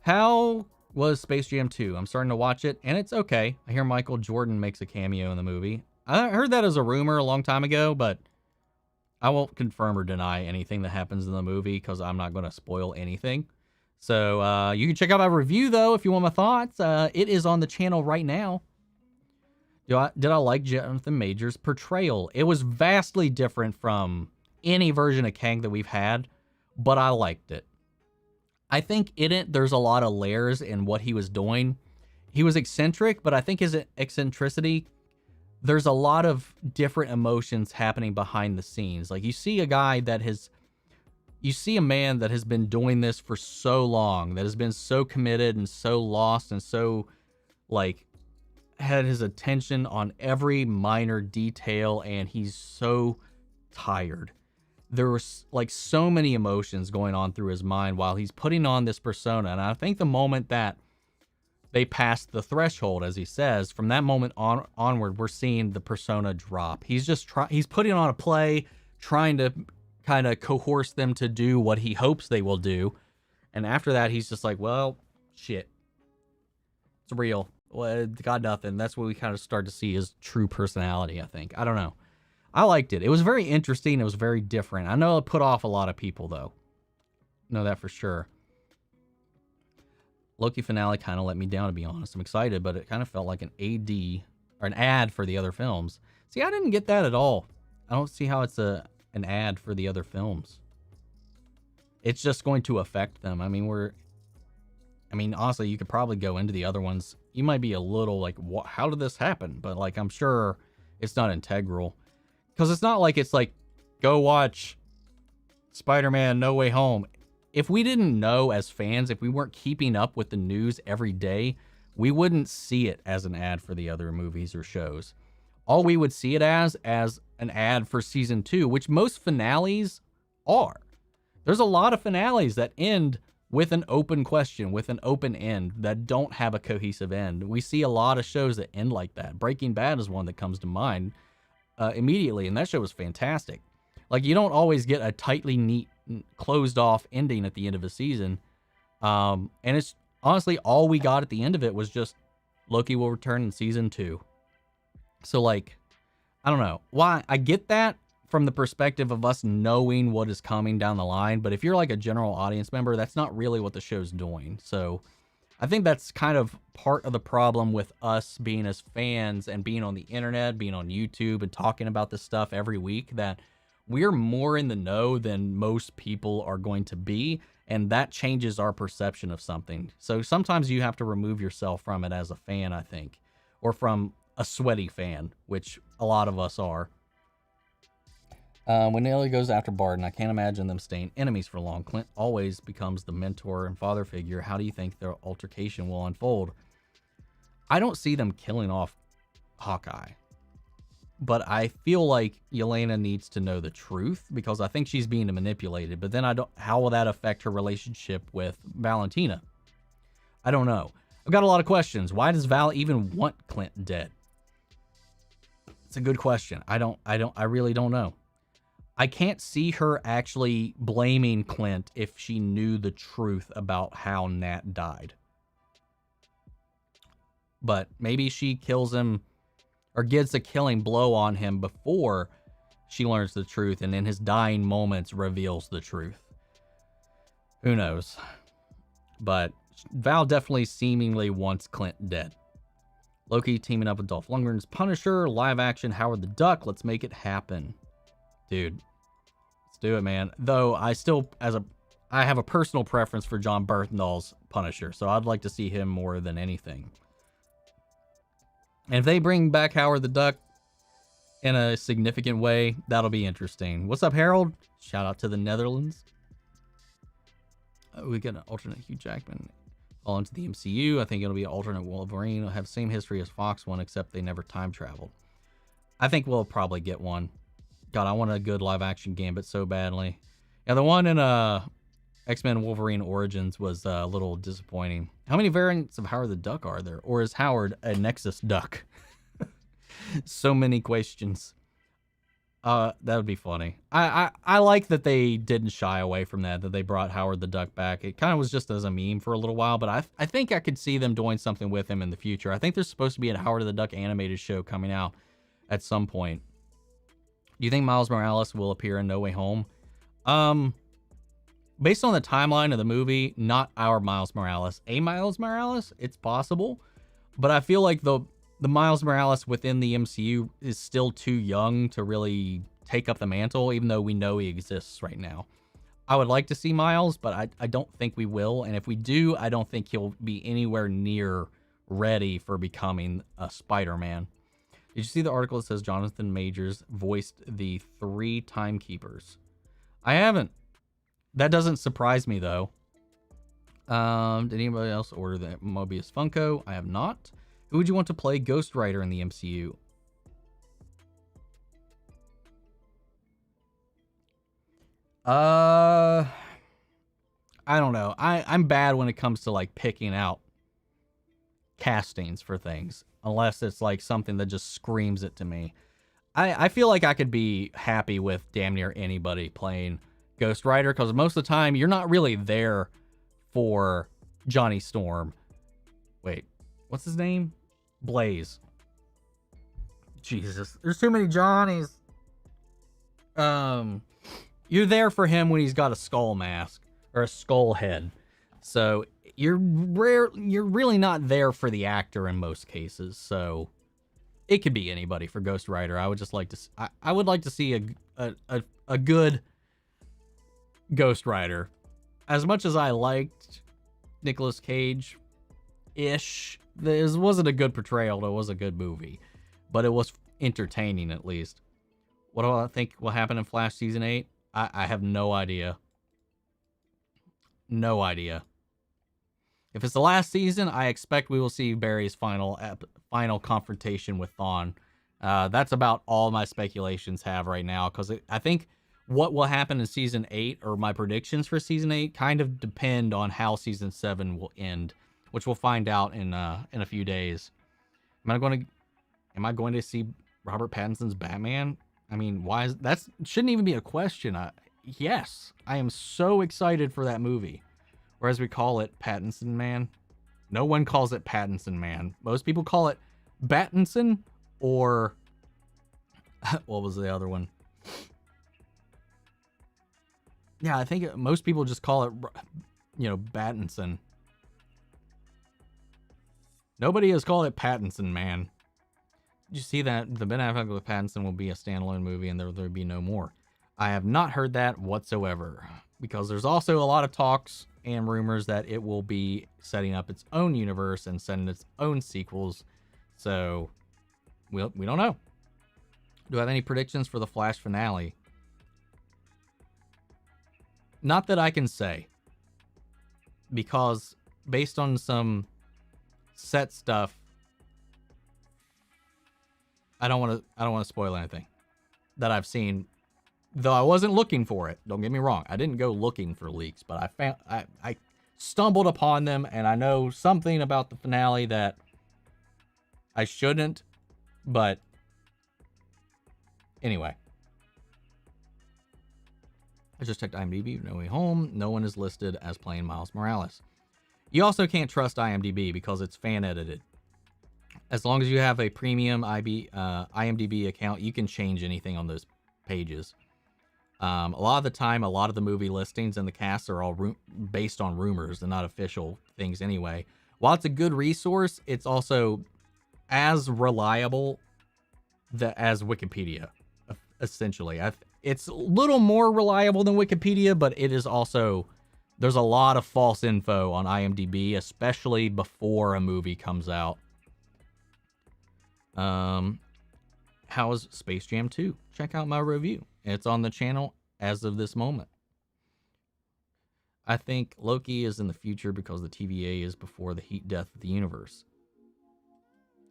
How was Space Jam 2? I'm starting to watch it, and it's okay. I hear Michael Jordan makes a cameo in the movie. I heard that as a rumor a long time ago, but I won't confirm or deny anything that happens in the movie because I'm not going to spoil anything. So you can check out my review, though, if you want my thoughts. It is on the channel right now. Did I like Jonathan Majors' portrayal? It was vastly different from any version of Kang that we've had, but I liked it. I think in it, there's a lot of layers in what he was doing. He was eccentric, but I think his eccentricity, there's a lot of different emotions happening behind the scenes. Like, you see a man that has been doing this for so long, that has been so committed and so lost and so, like, had his attention on every minor detail, and he's so tired. There was like so many emotions going on through his mind while he's putting on this persona. And I think the moment that they passed the threshold, as he says, from that moment onward, we're seeing the persona drop. He's just he's putting on a play, trying to kind of coerce them to do what he hopes they will do. And after that, he's just like, well, shit, it's real. Well, got nothing. That's what we kind of start to see his true personality, I think. I don't know. I liked it. It was very interesting. It was very different. I know it put off a lot of people, though. Know that for sure. Loki finale kind of let me down, to be honest. I'm excited, but it kind of felt like an ad for the other films. See, I didn't get that at all. I don't see how it's an ad for the other films. It's just going to affect them. I mean, honestly, you could probably go into the other ones. You might be a little like, what? How did this happen? But like, I'm sure it's not integral. Because it's not like it's like, go watch Spider-Man No Way Home. If we didn't know as fans, if we weren't keeping up with the news every day, we wouldn't see it as an ad for the other movies or shows. all we would see it as an ad for season 2, which most finales are. There's a lot of finales that end with an open question, with an open end, that don't have a cohesive end. We see a lot of shows that end like that. Breaking Bad is one that comes to mind immediately, and that show was fantastic. Like, you don't always get a tightly neat, closed off ending at the end of a season. And it's honestly all we got at the end of it was just Loki will return in season 2. So, like, I don't know why. I get that from the perspective of us knowing what is coming down the line, but if you're like a general audience member, that's not really what the show's doing. So I think that's kind of part of the problem with us being as fans and being on the internet, being on YouTube and talking about this stuff every week, that we're more in the know than most people are going to be, and that changes our perception of something. So sometimes you have to remove yourself from it as a fan, I think, or from a sweaty fan, which a lot of us are. When Ellie goes after Barton, I can't imagine them staying enemies for long. Clint always becomes the mentor and father figure. How do you think their altercation will unfold? I don't see them killing off Hawkeye, but I feel like Yelena needs to know the truth, because I think she's being manipulated. But then how will that affect her relationship with Valentina? I don't know. I've got a lot of questions. Why does Val even want Clint dead? It's a good question. I really don't know. I can't see her actually blaming Clint if she knew the truth about how Nat died. But maybe she kills him or gets a killing blow on him before she learns the truth, and in his dying moments reveals the truth. Who knows? But Val definitely seemingly wants Clint dead. Loki teaming up with Dolph Lundgren's Punisher, live action Howard the Duck. Let's make it happen. Dude, let's do it, man. Though I have a personal preference for John Bernthal's Punisher, so I'd like to see him more than anything. And if they bring back Howard the Duck in a significant way, that'll be interesting. What's up, Harold? Shout out to the Netherlands. We get an alternate Hugh Jackman fall into the MCU. I think it'll be an alternate Wolverine. It'll have the same history as Fox one, except they never time traveled. I think we'll probably get one. God, I want a good live action Gambit so badly. Yeah, the one in X-Men Wolverine Origins was a little disappointing. How many variants of Howard the Duck are there? Or is Howard a Nexus duck? So many questions. That would be funny. I like that they didn't shy away from that they brought Howard the Duck back. It kind of was just as a meme for a little while, but I think I could see them doing something with him in the future. I think there's supposed to be a Howard the Duck animated show coming out at some point. Do you think Miles Morales will appear in No Way Home? Based on the timeline of the movie, not our Miles Morales. A Miles Morales? It's possible. But I feel like the Miles Morales within the MCU is still too young to really take up the mantle, even though we know he exists right now. I would like to see Miles, but I don't think we will. And if we do, I don't think he'll be anywhere near ready for becoming a Spider-Man. Did you see the article that says Jonathan Majors voiced the 3 timekeepers? I haven't. That doesn't surprise me, though. Did anybody else order the Mobius Funko? I have not. Who would you want to play Ghost Rider in the MCU? I don't know. I'm bad when it comes to like picking out castings for things, unless it's like something that just screams it to me. I feel like I could be happy with damn near anybody playing Ghost Rider, because most of the time you're not really there for Johnny Storm. Wait, what's his name? Blaze. Jesus, there's too many Johnnies. You're there for him when he's got a skull mask or a skull head. So you're really not there for the actor in most cases. So it could be anybody for Ghost Rider. I would just like to. I would like to see a good Ghost Rider. As much as I liked Nicolas Cage ish, this wasn't a good portrayal. It was a good movie, but it was entertaining at least. What do I think will happen in Flash season 8? I have no idea. No idea. If it's the last season, I expect we will see Barry's final confrontation with Thawne. That's about all my speculations have right now, because I think what will happen in season 8, or my predictions for season 8, kind of depend on how season 7 will end, which we'll find out in a few days. Am I going to see Robert Pattinson's Batman? I mean, why is that? Shouldn't even be a question. Yes, I am so excited for that movie. Or as we call it, Pattinson Man. No one calls it Pattinson Man. Most people call it Battinson, or what was the other one? Yeah, I think most people just call it, Battinson. Nobody has called it Pattinson Man. Did you see that the Ben Affleck with Pattinson will be a standalone movie and there'll be no more? I have not heard that whatsoever, because there's also a lot of talks and rumors that it will be setting up its own universe and sending its own sequels. So we don't know. Do I have any predictions for the Flash finale? Not that I can say, because based on some set stuff, I don't want to spoil anything that I've seen, though I wasn't looking for it. Don't get me wrong. I didn't go looking for leaks, but I stumbled upon them, and I know something about the finale that I shouldn't, but anyway. I just checked IMDb, No Way Home. No one is listed as playing Miles Morales. You also can't trust IMDb because it's fan edited. As long as you have a premium IMDb account, you can change anything on those pages. A lot of the time, a lot of the movie listings and the casts are all based on rumors and not official things anyway. While it's a good resource, it's also as reliable as Wikipedia, essentially. It's a little more reliable than Wikipedia, but it is also, there's a lot of false info on IMDb, especially before a movie comes out. How is Space Jam 2? Check out my review. It's on the channel as of this moment. I think Loki is in the future because the TVA is before the heat death of the universe.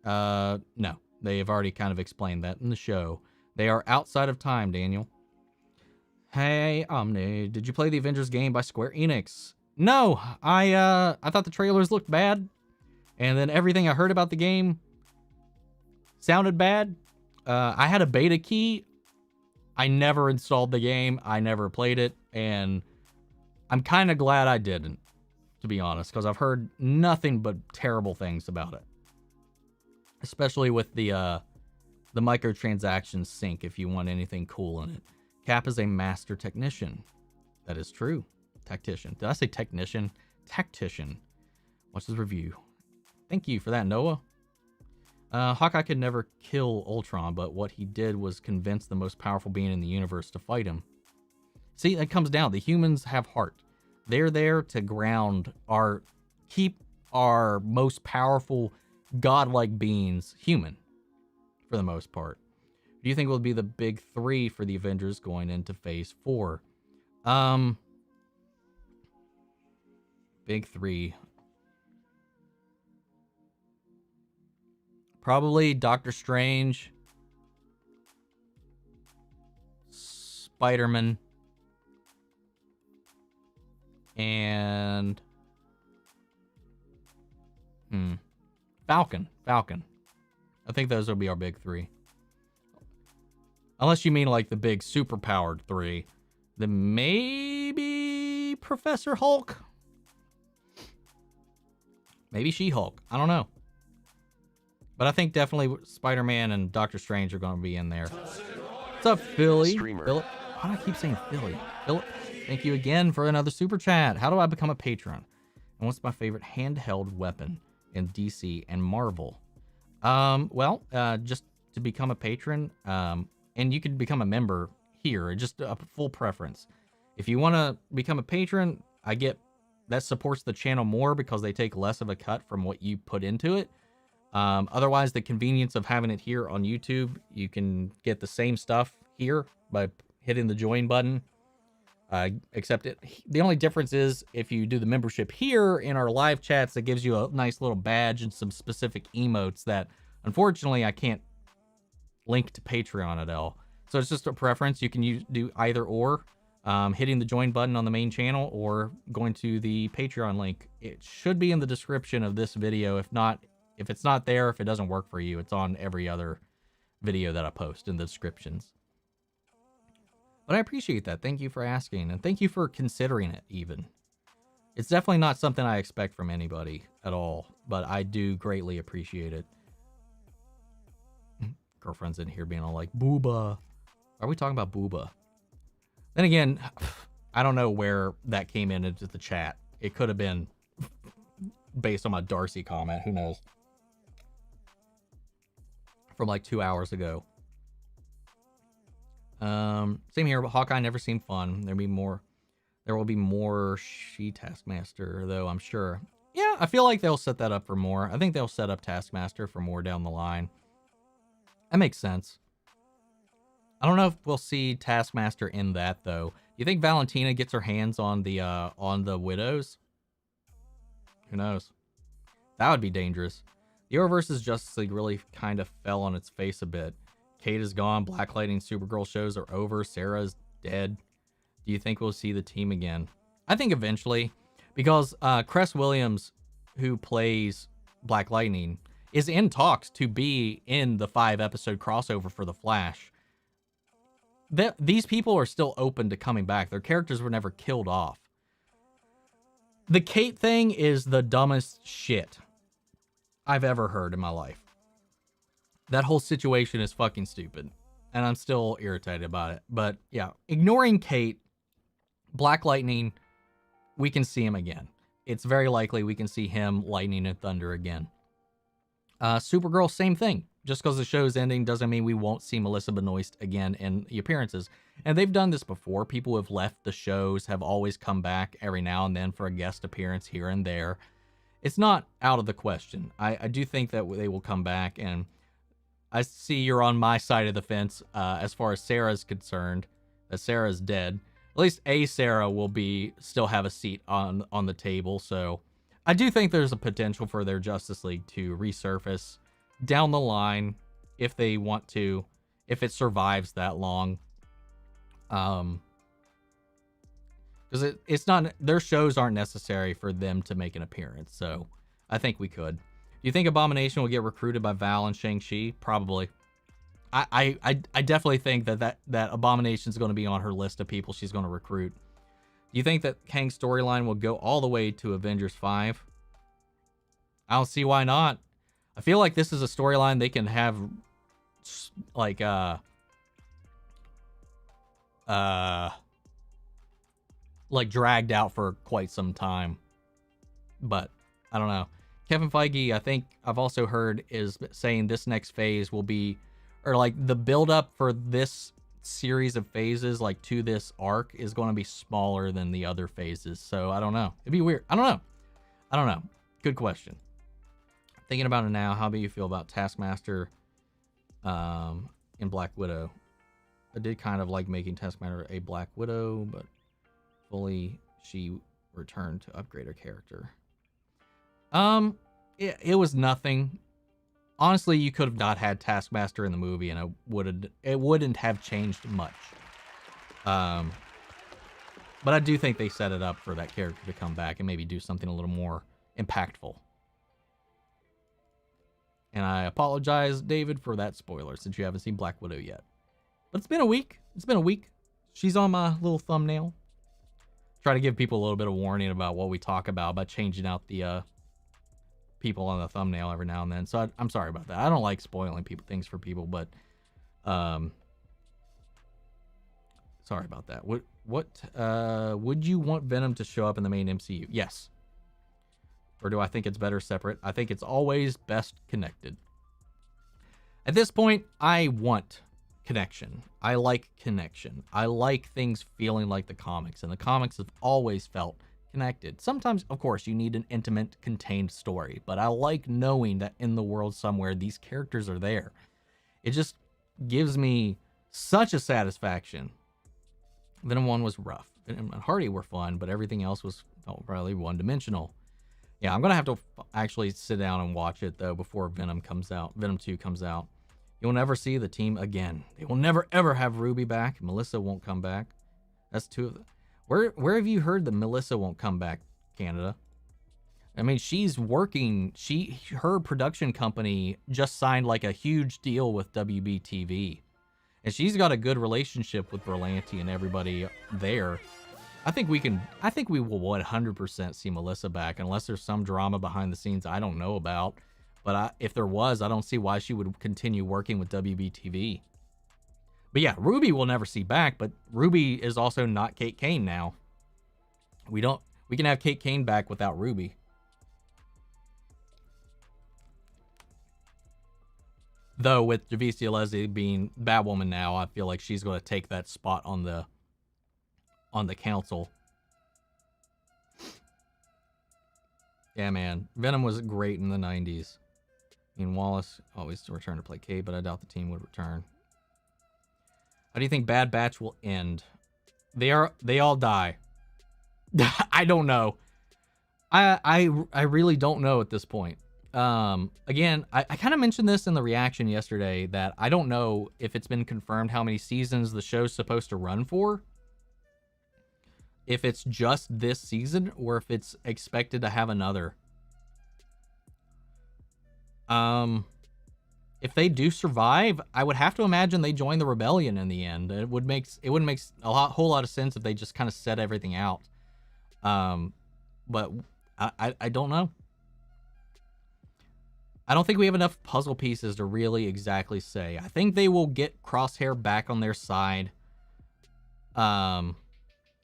No. They have already kind of explained that in the show. They are outside of time, Daniel. Hey, Omni, did you play the Avengers game by Square Enix? No, I thought the trailers looked bad, and then everything I heard about the game sounded bad. I had a beta key. I never installed the game. I never played it, and I'm kind of glad I didn't, to be honest, because I've heard nothing but terrible things about it. Especially with the microtransaction sync if you want anything cool in it. Cap is a master technician. That is true. Tactician. Did I say technician? Tactician. Watch this review. Thank you for that, Noah. Hawkeye could never kill Ultron, but what he did was convince the most powerful being in the universe to fight him. See, that comes down. The humans have heart. They're there to keep our most powerful godlike beings human, for the most part. Do you think will be the big 3 for the Avengers going into Phase 4? Big 3. Probably Doctor Strange, Spider-Man, and Falcon. I think those will be our big 3. Unless you mean like the big superpowered 3. Then maybe Professor Hulk. Maybe She-Hulk. I don't know. But I think definitely Spider-Man and Doctor Strange are going to be in there. What's up, Philly? Philip? Why do I keep saying Philly? Philip, thank you again for another super chat. How do I become a patron? And what's my favorite handheld weapon in DC and Marvel? Just to become a patron, and you can become a member here, just a full preference. If you want to become a patron, I get that supports the channel more because they take less of a cut from what you put into it. Otherwise, the convenience of having it here on YouTube, you can get the same stuff here by hitting the join button. Except the only difference is if you do the membership here in our live chats, it gives you a nice little badge and some specific emotes that unfortunately I can't link to Patreon at all. So it's just a preference. You can do either or, hitting the join button on the main channel or going to the Patreon link. It should be in the description of this video. If it's not there, if it doesn't work for you, it's on every other video that I post in the descriptions. But I appreciate that. Thank you for asking, and thank you for considering it even. It's definitely not something I expect from anybody at all, but I do greatly appreciate it. Girlfriend's in here being all like, booba. Are we talking about booba? Then again, I don't know where that came into the chat. It could have been based on my Darcy comment. Who knows? From like 2 hours ago. Same here, but Hawkeye never seemed fun. There will be more Taskmaster, though, I'm sure. Yeah, I feel like they'll set that up for more. I think they'll set up Taskmaster for more down the line. That makes sense. I don't know if we'll see Taskmaster in that, though. Do you think Valentina gets her hands on the Widows? Who knows? That would be dangerous. The Arrowverse's Justice League really kind of fell on its face a bit. Kate is gone. Black Lightning, Supergirl shows are over. Sarah's dead. Do you think we'll see the team again? I think eventually, because Cress Williams, who plays Black Lightning, is in talks to be in the 5-episode crossover for The Flash. These people are still open to coming back. Their characters were never killed off. The Kate thing is the dumbest shit I've ever heard in my life. That whole situation is fucking stupid, and I'm still irritated about it. But yeah, ignoring Kate, Black Lightning, we can see him again. It's very likely we can see him, Lightning, and Thunder again. Supergirl, same thing. Just because the show's ending doesn't mean we won't see Melissa Benoist again in the appearances. And they've done this before. People who have left the shows have always come back every now and then for a guest appearance here and there. It's not out of the question. I do think that they will come back, and I see you're on my side of the fence as far as Sarah's concerned, that Sarah's dead. At least a Sarah will still have a seat on the table. So I do think there's a potential for their Justice League to resurface down the line if they want to, if it survives that long. Because it's not, their shows aren't necessary for them to make an appearance. So I think we could. Do you think Abomination will get recruited by Val and Shang-Chi? Probably. I definitely think that Abomination is going to be on her list of people she's going to recruit. Do you think that Kang's storyline will go all the way to Avengers 5? I don't see why not. I feel like this is a storyline they can have, like, dragged out for quite some time. But I don't know. Kevin Feige, I think I've also heard, is saying this next phase will be, or like the build up for this series of phases, like to this arc, is going to be smaller than the other phases. So I don't know. It'd be weird. I don't know. Good question. Thinking about it now, how do you feel about Taskmaster in Black Widow? I did kind of like making Taskmaster a Black Widow, but fully she returned to upgrade her character. It was nothing. Honestly, you could have not had Taskmaster in the movie, and it wouldn't have changed much. But I do think they set it up for that character to come back and maybe do something a little more impactful. And I apologize, David, for that spoiler, since you haven't seen Black Widow yet. But it's been a week. She's on my little thumbnail. Try to give people a little bit of warning about what we talk about changing out the people on the thumbnail every now and then. So I'm sorry about that. I don't like spoiling things for people, but sorry about that. Would you want Venom to show up in the main MCU? Yes. Or do I think it's better separate? I think it's always best connected. At this point, I want connection. I like connection. I like things feeling like the comics, and the comics have always felt connected. Sometimes, of course, you need an intimate, contained story, but I like knowing that in the world somewhere, these characters are there. It just gives me such a satisfaction. Venom 1 was rough. Venom and Hardy were fun, but everything else felt really one-dimensional. Yeah, I'm going to have to actually sit down and watch it, though, before Venom 2 comes out. You'll never see the team again. They will never, ever have Ruby back. Melissa won't come back. That's two of them. Where have you heard that Melissa won't come back, Canada? I mean, she's working. Her production company just signed like a huge deal with WBTV. And she's got a good relationship with Berlanti and everybody there. I think we will 100% see Melissa back, unless there's some drama behind the scenes I don't know about. But if there was, I don't see why she would continue working with WBTV. But yeah, Ruby will never see back, but Ruby is also not Kate Kane now. We can have Kate Kane back without Ruby. Though with Javicia Leslie being Batwoman now, I feel like she's going to take that spot on the council. Yeah, man. Venom was great in the 90s. Ian Wallace always returned to play Kate, but I doubt the team would return. How do you think Bad Batch will end? They all die. I don't know. I really don't know at this point. Again, I kind of mentioned this in the reaction yesterday that I don't know if it's been confirmed how many seasons the show's supposed to run for. If it's just this season or if it's expected to have another. If they do survive, I would have to imagine they join the rebellion in the end. It wouldn't make whole lot of sense if they just kind of set everything out. But I don't know. I don't think we have enough puzzle pieces to really exactly say. I think they will get Crosshair back on their side. And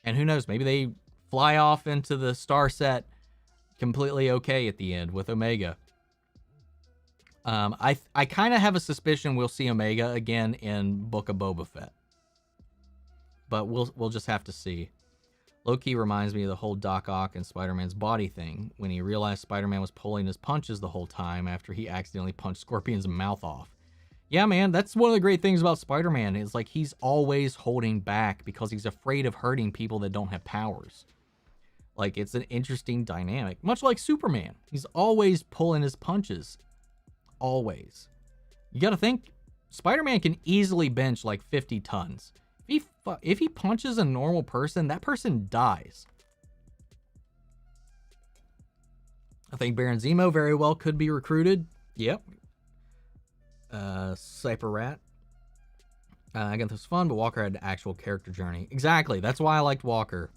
who knows, maybe they fly off into the star set completely okay at the end with Omega. I kind of have a suspicion we'll see Omega again in Book of Boba Fett. But we'll just have to see. Loki reminds me of the whole Doc Ock and Spider-Man's body thing, when he realized Spider-Man was pulling his punches the whole time after he accidentally punched Scorpion's mouth off. Yeah, man, that's one of the great things about Spider-Man, is like he's always holding back because he's afraid of hurting people that don't have powers. Like, it's an interesting dynamic. Much like Superman. He's always pulling his punches. Always. You gotta think, Spider-Man can easily bench like 50 tons. If he punches a normal person, that person dies. I think Baron Zemo very well could be recruited. Yep. Cyper Rat. I guess it was fun, but Walker had an actual character journey. Exactly. That's why I liked Walker.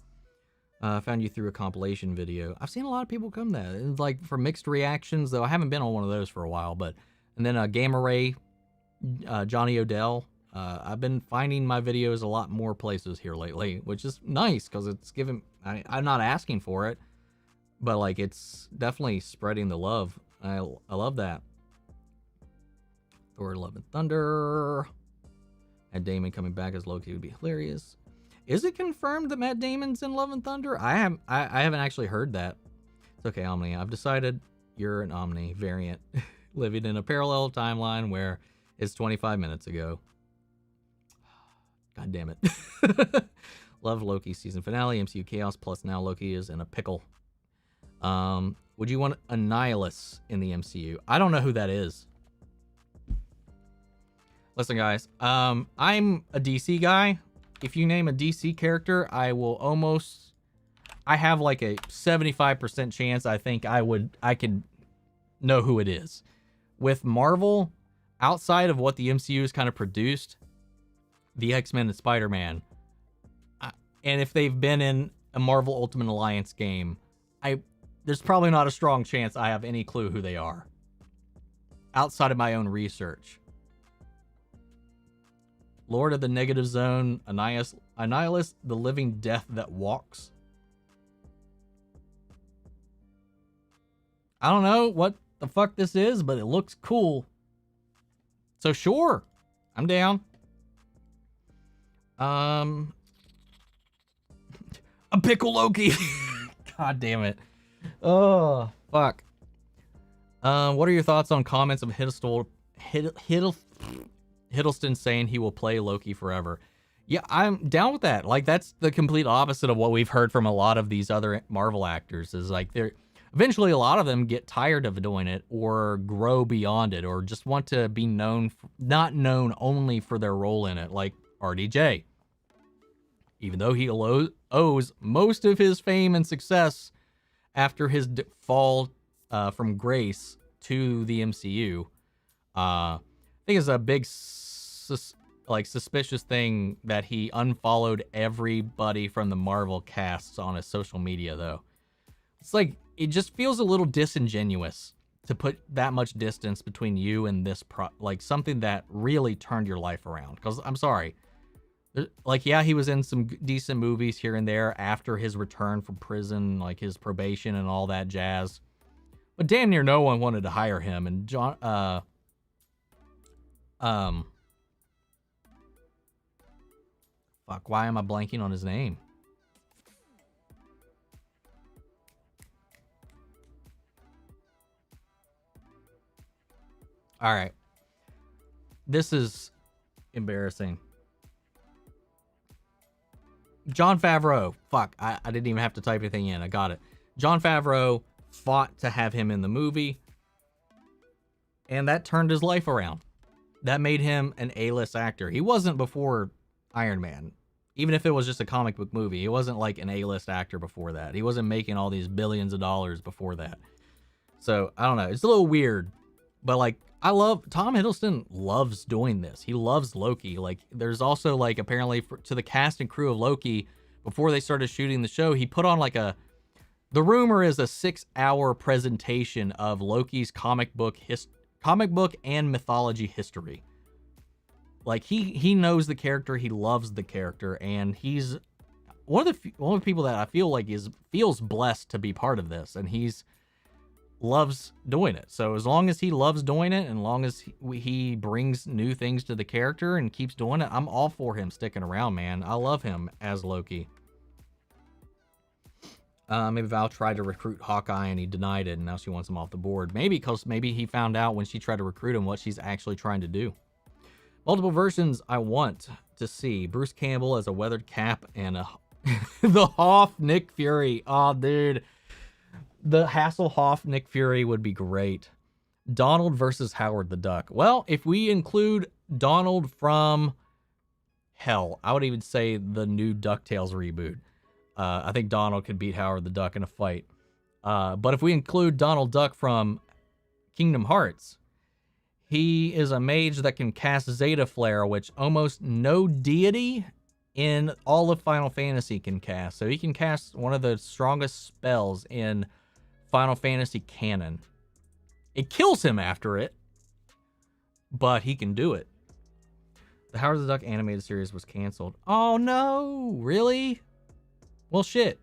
I found you through a compilation video. I've seen a lot of people come there. It's like for mixed reactions, though. I haven't been on one of those for a while, but and then Gamma Ray, Johnny Odell. I've been finding my videos a lot more places here lately, which is nice because it's giving. I'm not asking for it, but like it's definitely spreading the love. I love that. Thor: Love and Thunder. Matt Damon coming back as Loki would be hilarious. Is it confirmed that Matt Damon's in Love and Thunder? I haven't actually heard that. It's okay, Omni. I've decided you're an Omni variant living in a parallel timeline where it's 25 minutes ago. God damn it. Love Loki season finale, MCU chaos, plus now Loki is in a pickle. Would you want Annihilus in the MCU? I don't know who that is. Listen, guys, I'm a DC guy. If you name a DC character, I have like a 75% chance I think I could know who it is. With Marvel, outside of what the MCU has kind of produced, the X-Men and Spider-Man, and if they've been in a Marvel Ultimate Alliance game, there's probably not a strong chance I have any clue who they are. Outside of my own research. Lord of the Negative Zone, Annihilus, the living death that walks. I don't know what the fuck this is, but it looks cool. So sure, I'm down. A pickle Loki. God damn it. Oh, fuck. What are your thoughts on comments of Hiddleston saying he will play Loki forever? Yeah, I'm down with that. Like, that's the complete opposite of what we've heard from a lot of these other Marvel actors. Is like eventually a lot of them get tired of doing it or grow beyond it or just want to be known, not known only for their role in it, like RDJ. Even though he owes most of his fame and success after his fall from grace to the MCU, I think it's a big suspicious thing that he unfollowed everybody from the Marvel casts on his social media, though. It's like, it just feels a little disingenuous to put that much distance between you and this like something that really turned your life around. Because I'm sorry, like, yeah, he was in some decent movies here and there after his return from prison, like his probation and all that jazz, but damn near no one wanted to hire him. And fuck, why am I blanking on his name? All right. This is embarrassing. Jon Favreau. Fuck, I didn't even have to type anything in. I got it. Jon Favreau fought to have him in the movie, and that turned his life around. That made him an A-list actor. He wasn't before Iron Man. Even if it was just a comic book movie, he wasn't like an A-list actor before that. He wasn't making all these billions of dollars before that. So, I don't know. It's a little weird, but like, Tom Hiddleston loves doing this. He loves Loki. Like, there's also, like, apparently to the cast and crew of Loki, before they started shooting the show, he put on like the rumor is a 6-hour presentation of Loki's comic book and mythology history. Like, he knows the character, he loves the character, and he's one of the people that I feel like feels blessed to be part of this, and loves doing it. So as long as he loves doing it, and as long as he brings new things to the character and keeps doing it, I'm all for him sticking around, man. I love him as Loki. Maybe Val tried to recruit Hawkeye and he denied it, and now she wants him off the board. Maybe because he found out when she tried to recruit him what she's actually trying to do. Multiple versions I want to see. Bruce Campbell as a weathered Cap and the Hoff Nick Fury. Oh, dude. The Hasselhoff Nick Fury would be great. Donald versus Howard the Duck. Well, if we include Donald from, hell, I would even say the new DuckTales reboot. I think Donald could beat Howard the Duck in a fight. But if we include Donald Duck from Kingdom Hearts, he is a mage that can cast Zeta Flare, which almost no deity in all of Final Fantasy can cast. So he can cast one of the strongest spells in Final Fantasy canon. It kills him after it, but he can do it. The Howard the Duck animated series was canceled. Oh no, really? Well, shit.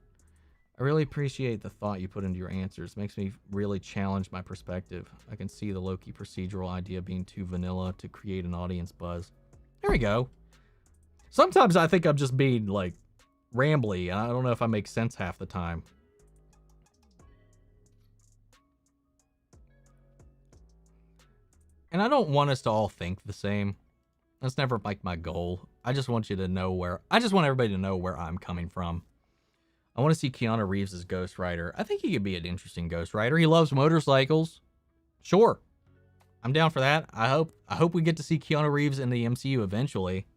I really appreciate the thought you put into your answers. It makes me really challenge my perspective. I can see the Loki procedural idea being too vanilla to create an audience buzz. There we go. Sometimes I think I'm just being, like, rambly, and I don't know if I make sense half the time. And I don't want us to all think the same. That's never, like, my goal. I just want you to know I just want everybody to know where I'm coming from. I want to see Keanu Reeves as Ghost Rider. I think he could be an interesting Ghost Rider. He loves motorcycles. Sure. I'm down for that. I hope we get to see Keanu Reeves in the MCU eventually.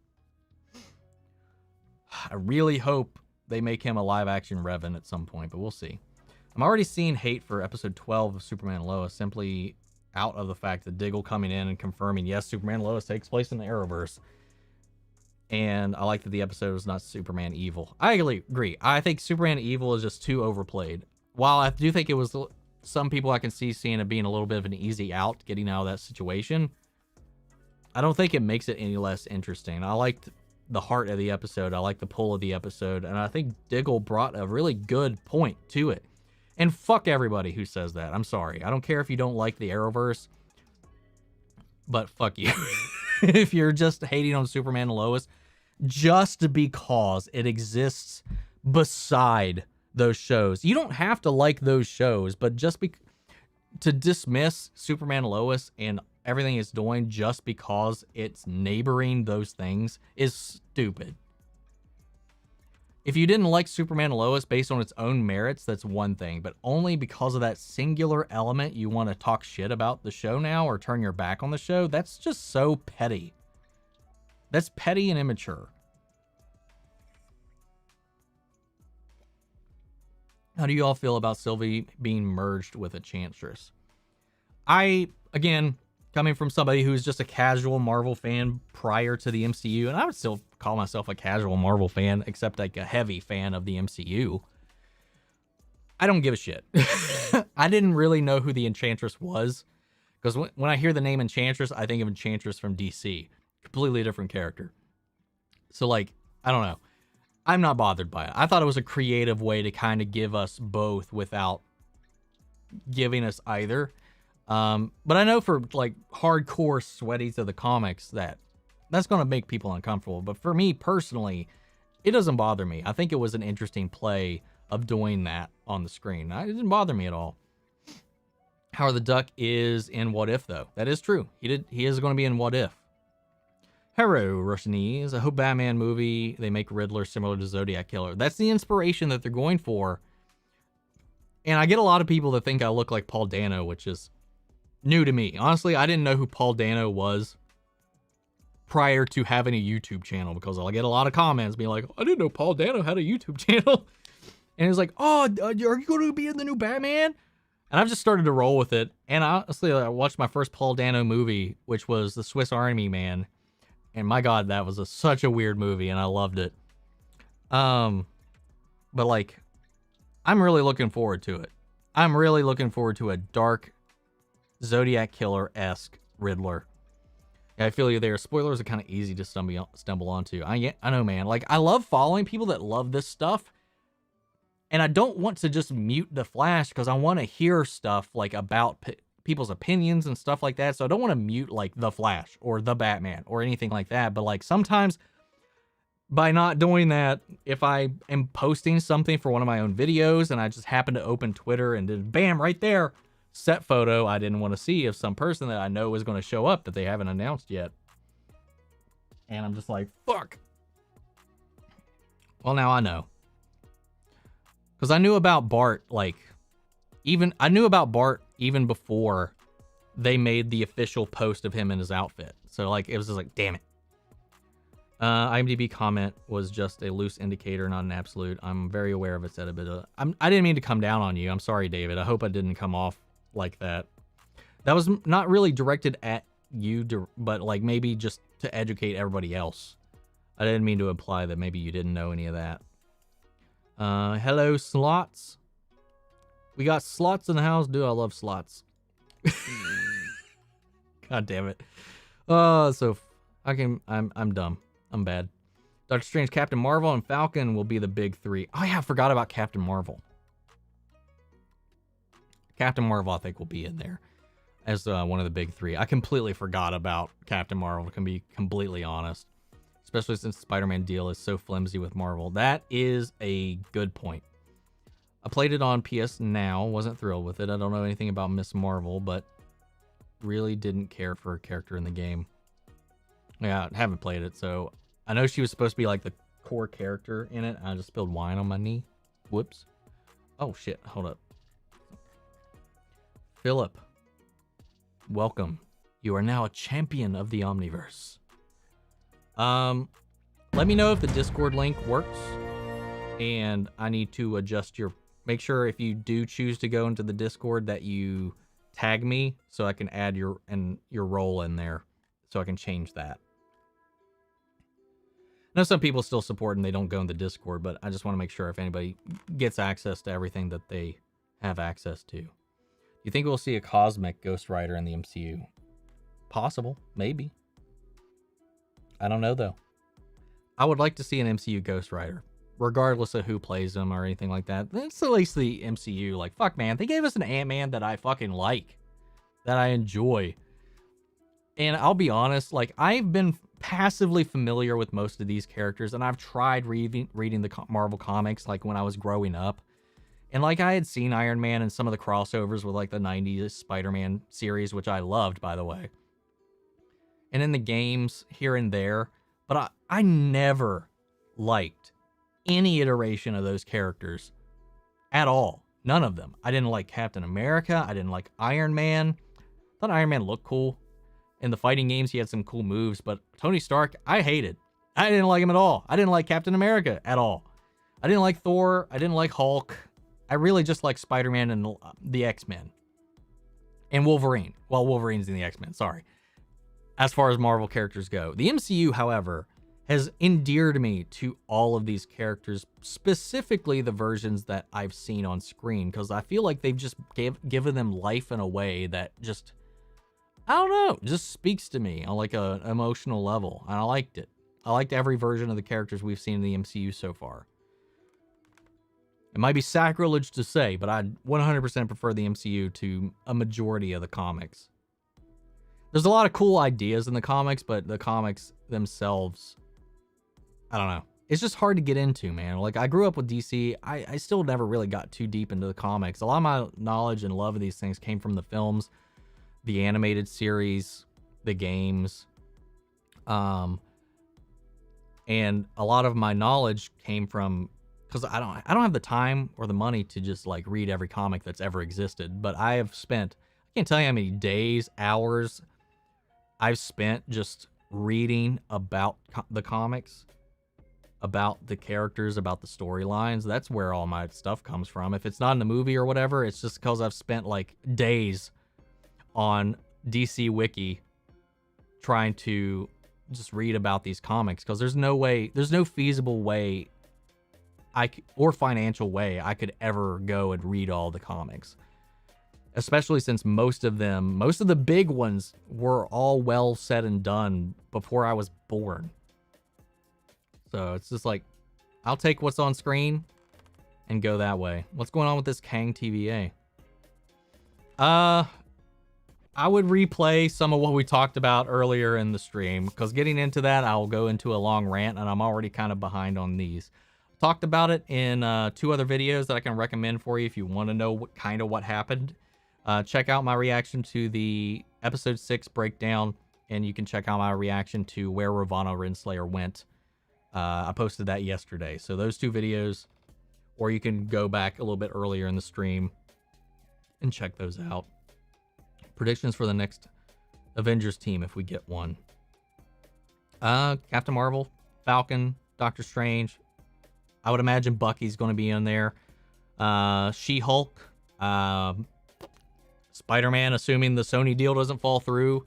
I really hope they make him a live-action Revan at some point, but we'll see. I'm already seeing hate for episode 12 of Superman and Lois, simply out of the fact that Diggle coming in and confirming, yes, Superman and Lois takes place in the Arrowverse. And I like that the episode was not Superman evil. I agree. I think Superman evil is just too overplayed. While I do think it was some people I can see seeing it being a little bit of an easy out, getting out of that situation, I don't think it makes it any less interesting. I liked the heart of the episode. I like the pull of the episode. And I think Diggle brought a really good point to it. And fuck everybody who says that. I'm sorry. I don't care if you don't like the Arrowverse, but fuck you. If you're just hating on Superman and Lois, just because it exists beside those shows. You don't have to like those shows, but just to dismiss Superman and Lois and everything it's doing just because it's neighboring those things is stupid. If you didn't like Superman and Lois based on its own merits, that's one thing. But only because of that singular element you want to talk shit about the show now or turn your back on the show, that's just so petty. That's petty and immature. How do you all feel about Sylvie being merged with Enchantress? Again, coming from somebody who's just a casual Marvel fan prior to the MCU, and I would still call myself a casual Marvel fan, except like a heavy fan of the MCU. I don't give a shit. I didn't really know who the Enchantress was, because when I hear the name Enchantress, I think of Enchantress from DC. Completely different character. So, like, I don't know. I'm not bothered by it. I thought it was a creative way to kind of give us both without giving us either. But I know for like hardcore sweaties of the comics that's going to make people uncomfortable. But for me personally, it doesn't bother me. I think it was an interesting play of doing that on the screen. It didn't bother me at all. Howard the Duck is in What If, though. That is true. He is going to be in What If. Hello, Russianese. I hope Batman movie, they make Riddler similar to Zodiac Killer. That's the inspiration that they're going for. And I get a lot of people that think I look like Paul Dano, which is new to me. Honestly, I didn't know who Paul Dano was prior to having a YouTube channel, because I'll get a lot of comments being like, I didn't know Paul Dano had a YouTube channel. And it's like, oh, are you going to be in the new Batman? And I've just started to roll with it. And honestly, I watched my first Paul Dano movie, which was The Swiss Army Man. And my God, that was such a weird movie, and I loved it. But like, I'm really looking forward to it. I'm really looking forward to a dark Zodiac Killer-esque Riddler. Yeah, I feel you there. Spoilers are kind of easy to stumble onto. I know, man. Like, I love following people that love this stuff, and I don't want to just mute the Flash because I want to hear stuff like about people's opinions and stuff like that. So I don't want to mute like the Flash or the Batman or anything like that. But like sometimes by not doing that, if I am posting something for one of my own videos and I just happen to open Twitter and then bam, right there, set photo I didn't want to see of some person that I know is going to show up that they haven't announced yet. And I'm just like, fuck. Well, now I know. Because I knew about Bart, I knew about Bart even before they made the official post of him in his outfit. So, like, it was just like, damn it. IMDb comment was just a loose indicator, not an absolute. I'm very aware of its edibility. I didn't mean to come down on you. I'm sorry, David. I hope I didn't come off like that. That was not really directed at you, but, like, maybe just to educate everybody else. I didn't mean to imply that maybe you didn't know any of that. Hello, slots. We got slots in the house. Dude, I love slots. God damn it. So I'm dumb. I'm bad. Doctor Strange, Captain Marvel, and Falcon will be the big three. Oh yeah, I forgot about Captain Marvel. Captain Marvel, I think, will be in there as one of the big three. I completely forgot about Captain Marvel, to be completely honest. Especially since the Spider-Man deal is so flimsy with Marvel. That is a good point. I played it on PS Now, wasn't thrilled with it. I don't know anything about Miss Marvel, but really didn't care for her character in the game. Yeah, I haven't played it, so I know she was supposed to be like the core character in it. I just spilled wine on my knee. Whoops. Oh shit, hold up. Philip, welcome. You are now a champion of the Omniverse. Let me know if the Discord link works, and I need to adjust make sure if you do choose to go into the Discord that you tag me so I can add your role in there so I can change that. I know some people still support and they don't go in the Discord, but I just want to make sure if anybody gets access to everything that they have access to. Do you think we'll see a cosmic Ghost Rider in the MCU? Possible, maybe. I don't know, though. I would like to see an MCU Ghost Rider, regardless of who plays him or anything like that. That's at least the MCU. Like, fuck, man. They gave us an Ant-Man that I fucking like, that I enjoy. And I'll be honest, like, I've been passively familiar with most of these characters, and I've tried reading the Marvel comics, like, when I was growing up. And, like, I had seen Iron Man and some of the crossovers with, like, the 90s Spider-Man series, which I loved, by the way. And in the games here and there, but I never liked any iteration of those characters at all. None of them. I didn't like Captain America. I didn't like Iron Man. I thought Iron Man looked cool. In the fighting games, he had some cool moves, but Tony Stark, I hated. I didn't like him at all. I didn't like Captain America at all. I didn't like Thor. I didn't like Hulk. I really just like Spider-Man and the X-Men. And Wolverine. Well, Wolverine's in the X-Men, sorry. As far as Marvel characters go. The MCU, however, has endeared me to all of these characters, specifically the versions that I've seen on screen, because I feel like they've just given them life in a way that just, I don't know, just speaks to me on like an emotional level, and I liked it. I liked every version of the characters we've seen in the MCU so far. It might be sacrilege to say, but I 100% prefer the MCU to a majority of the comics. There's a lot of cool ideas in the comics, but the comics themselves, I don't know. It's just hard to get into, man. Like, I grew up with DC. I still never really got too deep into the comics. A lot of my knowledge and love of these things came from the films, the animated series, the games. And a lot of my knowledge came from, because I don't have the time or the money to just like read every comic that's ever existed. But I have spent, I can't tell you how many days, hours I've spent just reading about the comics, about the characters, about the storylines. That's where all my stuff comes from. If it's not in the movie or whatever, it's just because I've spent like days on DC Wiki trying to just read about these comics, because there's no feasible way or financial way I could ever go and read all the comics. Especially since most of the big ones were all well said and done before I was born. So it's just like, I'll take what's on screen and go that way. What's going on with this Kang TVA? I would replay some of what we talked about earlier in the stream, because getting into that, I'll go into a long rant, and I'm already kind of behind on these. Talked about it in 2 other videos that I can recommend for you if you want to know what happened. Check out my reaction to the episode 6 breakdown, and you can check out my reaction to where Ravonna Renslayer went. I posted that yesterday. So those 2 videos, or you can go back a little bit earlier in the stream and check those out. Predictions for the next Avengers team if we get one. Captain Marvel, Falcon, Doctor Strange. I would imagine Bucky's going to be in there. She-Hulk. Spider-Man, assuming the Sony deal doesn't fall through.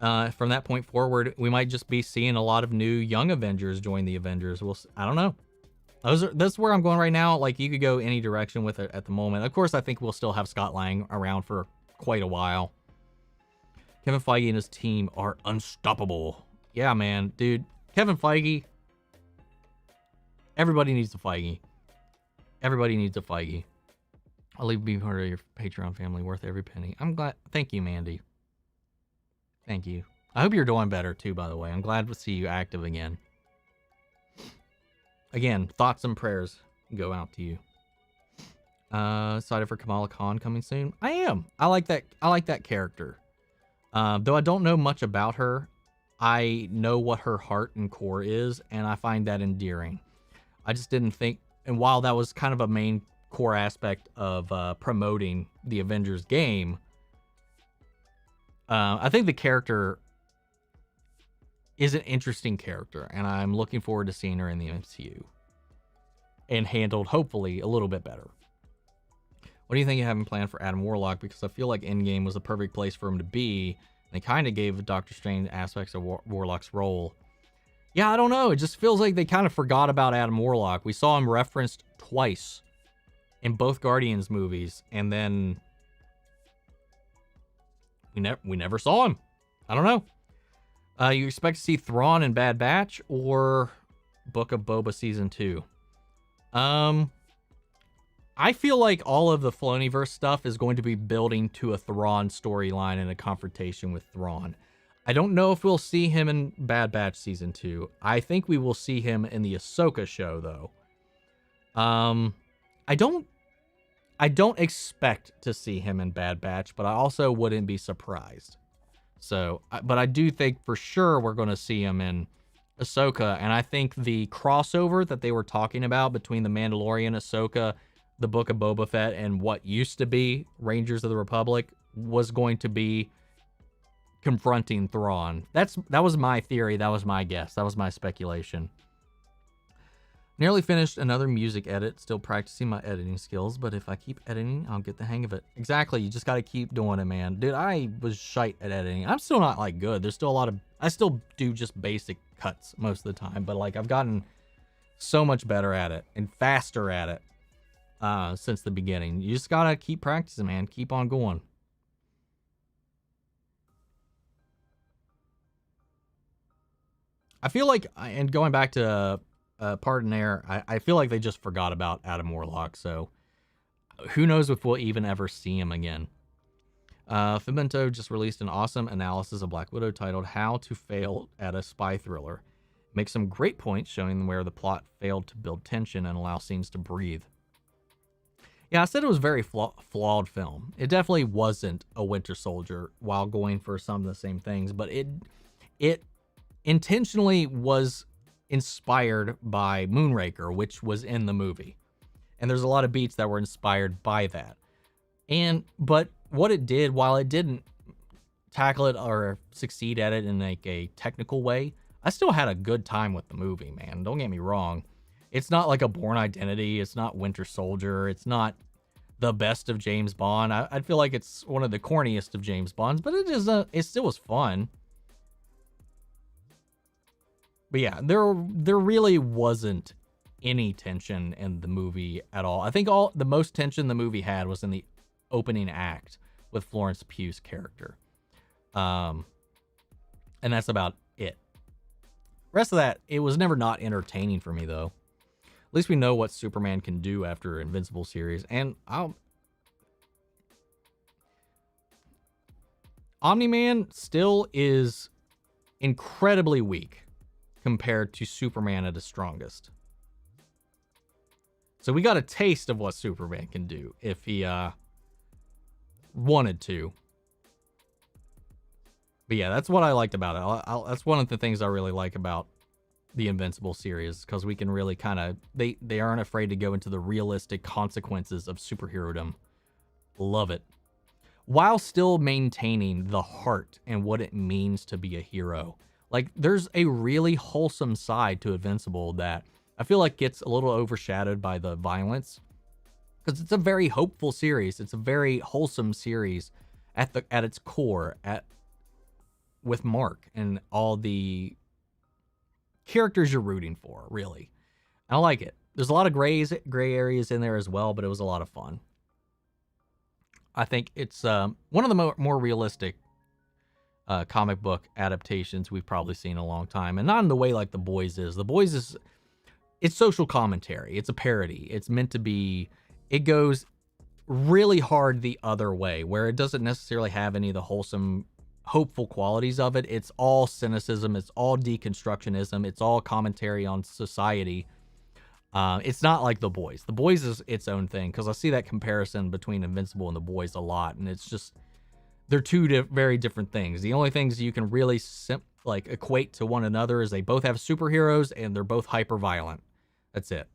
From that point forward, we might just be seeing a lot of new young Avengers join the Avengers. I don't know. That's where I'm going right now. Like, you could go any direction with it at the moment. Of course, I think we'll still have Scott Lang around for quite a while. Kevin Feige and his team are unstoppable. Yeah, man. Dude, Kevin Feige. Everybody needs a Feige. Everybody needs a Feige. I'll leave being part of your Patreon family, worth every penny. I'm glad. Thank you, Mandy. Thank you. I hope you're doing better too, by the way. I'm glad to see you active again. Again, thoughts and prayers go out to you. Excited for Kamala Khan coming soon. I am. I like that character. Though I don't know much about her, I know what her heart and core is, and I find that endearing. I just didn't think, and while that was kind of a main core aspect of promoting the Avengers game, I think the character is an interesting character, and I'm looking forward to seeing her in the MCU and handled, hopefully, a little bit better. What do you think you have in plan for Adam Warlock? Because I feel like Endgame was the perfect place for him to be. They kind of gave Doctor Strange aspects of Warlock's role. Yeah, I don't know. It just feels like they kind of forgot about Adam Warlock. We saw him referenced twice in both Guardians movies, and then we never saw him. I don't know. You expect to see Thrawn in Bad Batch or Book of Boba Season 2? I feel like all of the Filoniverse stuff is going to be building to a Thrawn storyline and a confrontation with Thrawn. I don't know if we'll see him in Bad Batch Season 2. I think we will see him in the Ahsoka show, though. I don't expect to see him in Bad Batch, but I also wouldn't be surprised. So, but I do think for sure we're going to see him in Ahsoka, and I think the crossover that they were talking about between the Mandalorian, Ahsoka, the Book of Boba Fett, and what used to be Rangers of the Republic was going to be confronting Thrawn. That was my theory. That was my guess. That was my speculation. Nearly finished another music edit. Still practicing my editing skills, but if I keep editing, I'll get the hang of it. Exactly. You just got to keep doing it, man. Dude, I was shite at editing. I'm still not like good. There's still a lot of... I still do just basic cuts most of the time, but like I've gotten so much better at it and faster at it since the beginning. You just got to keep practicing, man. Keep on going. I feel like, and going back to Pardon Air, I feel like they just forgot about Adam Warlock, so who knows if we'll even ever see him again. Fimento just released an awesome analysis of Black Widow titled How to Fail at a Spy Thriller. Makes some great points showing where the plot failed to build tension and allow scenes to breathe. Yeah, I said it was a very flawed film. It definitely wasn't a Winter Soldier while going for some of the same things, but it intentionally was inspired by Moonraker, which was in the movie. And there's a lot of beats that were inspired by that. But what it did, while it didn't tackle it or succeed at it in like a technical way, I still had a good time with the movie, man. Don't get me wrong. It's not like a Bourne Identity. It's not Winter Soldier. It's not the best of James Bond. I feel like it's one of the corniest of James Bonds, but it still was fun. But yeah, there really wasn't any tension in the movie at all. I think the most tension the movie had was in the opening act with Florence Pugh's character. And that's about it. Rest of that, it was never not entertaining for me, though. At least we know what Superman can do after Invincible series. And Omni-Man still is incredibly weak compared to Superman at his strongest. So we got a taste of what Superman can do if he wanted to. But yeah, that's what I liked about it. That's one of the things I really like about the Invincible series, because we can really kind of... They aren't afraid to go into the realistic consequences of superherodom. Love it. While still maintaining the heart and what it means to be a hero. Like, there's a really wholesome side to Invincible that I feel like gets a little overshadowed by the violence, because it's a very hopeful series. It's a very wholesome series at its core, with Mark and all the characters you're rooting for, really. I like it. There's a lot of gray areas in there as well, but it was a lot of fun. I think it's one of the more realistic comic book adaptations we've probably seen in a long time, and not in the way like The Boys is. The Boys is, it's social commentary. It's a parody. It's meant to be, it goes really hard the other way, where it doesn't necessarily have any of the wholesome, hopeful qualities of it. It's all cynicism. It's all deconstructionism. It's all commentary on society. It's not like The Boys. The Boys is its own thing, because I see that comparison between Invincible and The Boys a lot, and it's just, they're two very different things. The only things you can really equate to one another is they both have superheroes and they're both hyper violent. That's it.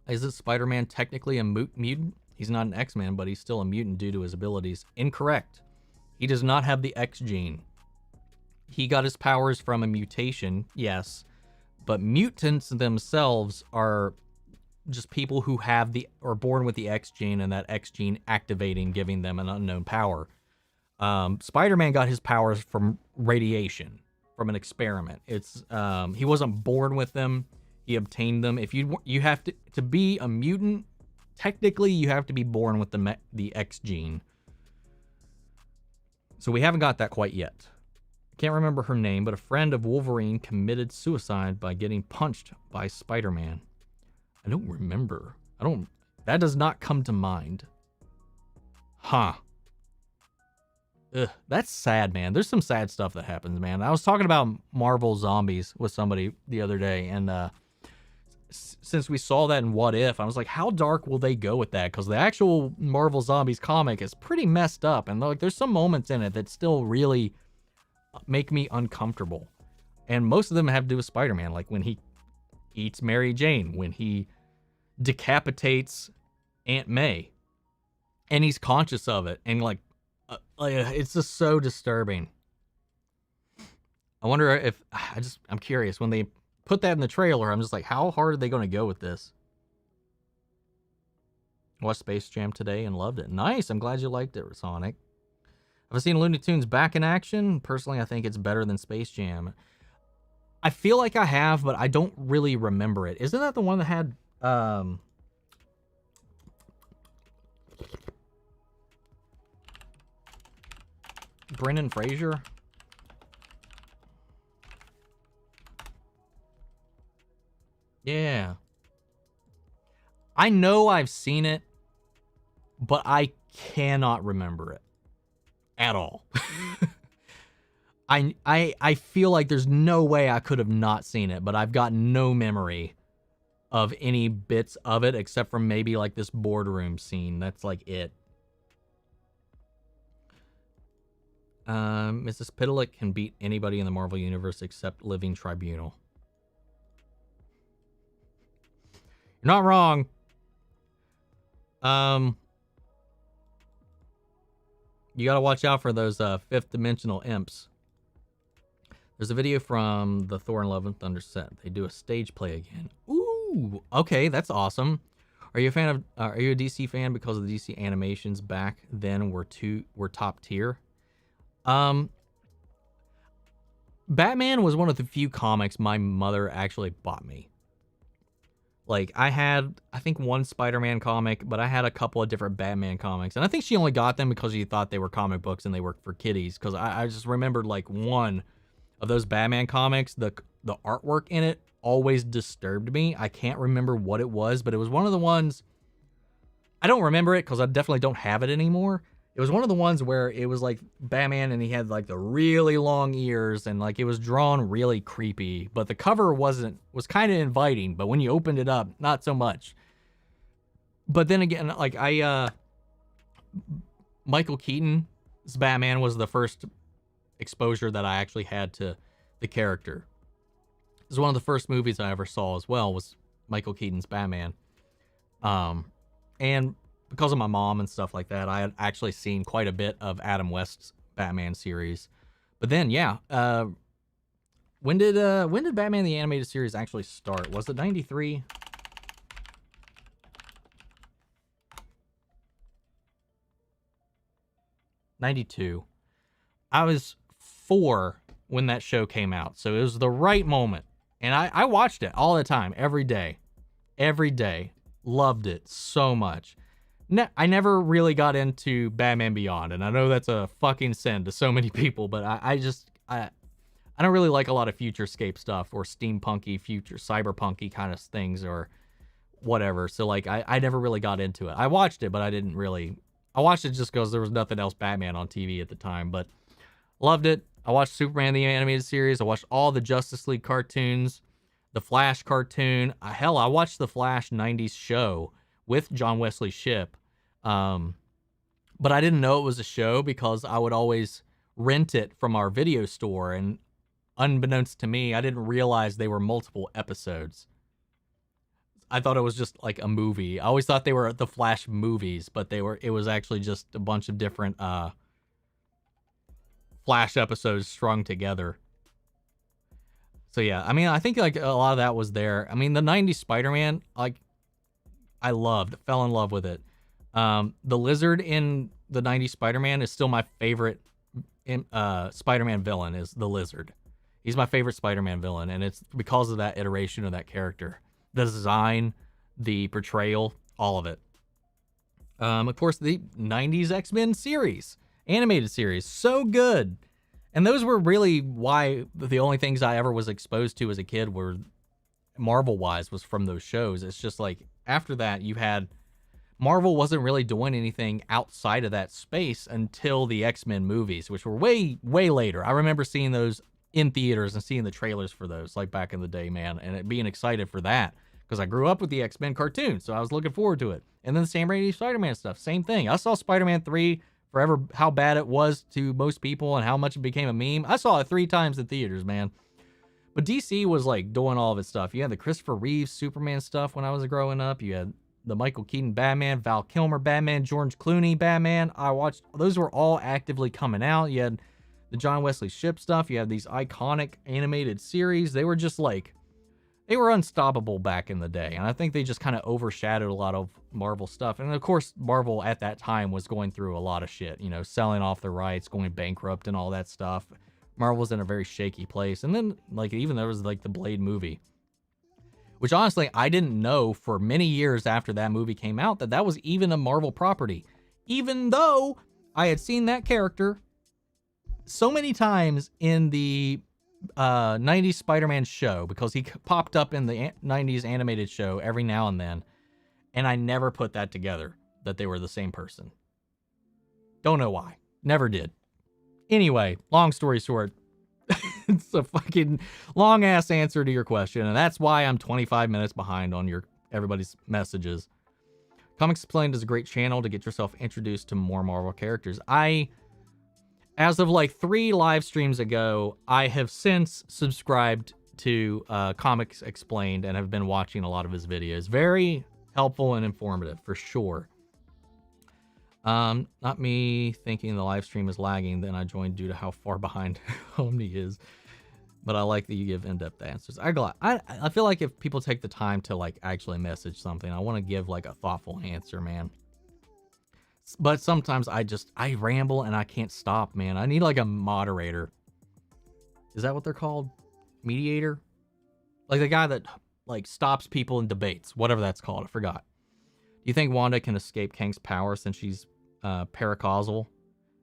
Is it Spider-Man technically a mutant? He's not an X-Man, but he's still a mutant due to his abilities. Incorrect. He does not have the X gene. He got his powers from a mutation, yes, but mutants themselves are just people who are born with the X gene, and that X gene activating, giving them an unknown power. Spider-Man got his powers from radiation, from an experiment. It's he wasn't born with them; he obtained them. If you have to be a mutant, technically you have to be born with the X gene. So we haven't got that quite yet. I can't remember her name, but a friend of Wolverine committed suicide by getting punched by Spider-Man. I don't remember. That does not come to mind. Huh. Ugh, that's sad, man. There's some sad stuff that happens, man. I was talking about Marvel Zombies with somebody the other day, and since we saw that in What If, I was like, how dark will they go with that? Because the actual Marvel Zombies comic is pretty messed up, and like, there's some moments in it that still really make me uncomfortable. And most of them have to do with Spider-Man, like when he eats Mary Jane, when he decapitates Aunt May, and he's conscious of it, and like it's just so disturbing. I wonder if I'm curious when they put that in the trailer. I'm just like, how hard are they going to go with this? I watched Space Jam today and loved it. Nice. I'm glad you liked it, Sonic. Have I seen Looney Tunes back in action? Personally, I think it's better than Space Jam. I feel like I have, but I don't really remember it. Isn't that the one that had Brendan Fraser? Yeah. I know I've seen it, but I cannot remember it at all. I feel like there's no way I could have not seen it, but I've got no memory of any bits of it except for maybe like this boardroom scene. That's like it. Mrs. Pitalik can beat anybody in the Marvel Universe except Living Tribunal. You're not wrong. You gotta watch out for those fifth dimensional imps. There's a video from the Thor and Love and Thunder set. They do a stage play again. Ooh, okay, that's awesome. Are you a fan of? Are you a DC fan because of the DC animations back then were top tier? Batman was one of the few comics my mother actually bought me. Like, I had, I think, one Spider-Man comic, but I had a couple of different Batman comics. And I think she only got them because she thought they were comic books and they worked for kiddies. Because I just remembered, like, one of those Batman comics, the artwork in it always disturbed me. I can't remember what it was, but it was one of the ones, I don't remember it because I definitely don't have it anymore. It was one of the ones where it was like Batman and he had like the really long ears and like it was drawn really creepy, but the cover was kind of inviting, but when you opened it up, not so much. But then again, like Michael Keaton's Batman was the first exposure that I actually had to the character. It was one of the first movies I ever saw as well, was Michael Keaton's Batman. And because of my mom and stuff like that, I had actually seen quite a bit of Adam West's Batman series. But then, yeah, when did Batman the Animated Series actually start? Was it 93? '92. I was 4 when that show came out, so it was the right moment. And I watched it all the time, every day. Every day. Loved it so much. I never really got into Batman Beyond, and I know that's a fucking sin to so many people, but I don't really like a lot of futurescape stuff or steampunky, cyberpunky kind of things or whatever. So like I never really got into it. I watched it, but I watched it just because there was nothing else Batman on TV at the time, but loved it. I watched Superman the Animated Series. I watched all the Justice League cartoons, the Flash cartoon. Hell, I watched the Flash 90s show with John Wesley Shipp. But I didn't know it was a show because I would always rent it from our video store, and unbeknownst to me, I didn't realize they were multiple episodes. I thought it was just like a movie. I always thought they were the Flash movies, but it was actually just a bunch of different Flash episodes strung together. So yeah, I mean, I think like a lot of that was there. I mean, the 90s Spider-Man, like, I fell in love with it. The Lizard in the 90s Spider-Man is still my favorite Spider-Man villain, is the Lizard. He's my favorite Spider-Man villain, and it's because of that iteration of that character. The design, the portrayal, all of it. Of course, the 90s X-Men series, animated series, so good. And those were really why the only things I ever was exposed to as a kid were Marvel-wise was from those shows. It's just like, after that, you had Marvel wasn't really doing anything outside of that space until the X-Men movies, which were way, way later. I remember seeing those in theaters and seeing the trailers for those, like back in the day, man, and being excited for that because I grew up with the X-Men cartoon, so I was looking forward to it. And then the Sam Raimi Spider-Man stuff, same thing. I saw Spider-Man 3 forever how bad it was to most people and how much it became a meme. I saw it 3 times in theaters, man. But DC was like doing all of its stuff. You had the Christopher Reeves Superman stuff when I was growing up. You had the Michael Keaton Batman, Val Kilmer Batman, George Clooney Batman. I watched, those were all actively coming out. You had the John Wesley Shipp stuff. You had these iconic animated series. They were just like, they were unstoppable back in the day. And I think they just kind of overshadowed a lot of Marvel stuff. And of course, Marvel at that time was going through a lot of shit, you know, selling off the rights, going bankrupt and all that stuff. Marvel was in a very shaky place. And then like, even there was like the Blade movie, which honestly, I didn't know for many years after that movie came out that that was even a Marvel property, even though I had seen that character so many times in the 90s Spider-Man show, because he popped up in the 90s animated show every now and then, and I never put that together, that they were the same person. Don't know why. Never did. Anyway, long story short, it's a fucking long-ass answer to your question, and that's why I'm 25 minutes behind on everybody's messages. Comics Explained is a great channel to get yourself introduced to more Marvel characters. As of like 3 live streams ago, I have since subscribed to Comics Explained and have been watching a lot of his videos. Very helpful and informative, for sure. Not me thinking the live stream is lagging, then I joined due to how far behind Omni is. But I like that you give in-depth answers. I feel like if people take the time to like actually message something, I want to give like a thoughtful answer, man. But sometimes I ramble and I can't stop, man. I need like a moderator. Is that what they're called? Mediator? Like the guy that like stops people in debates, whatever that's called. I forgot. Do you think Wanda can escape Kang's power since she's paracausal?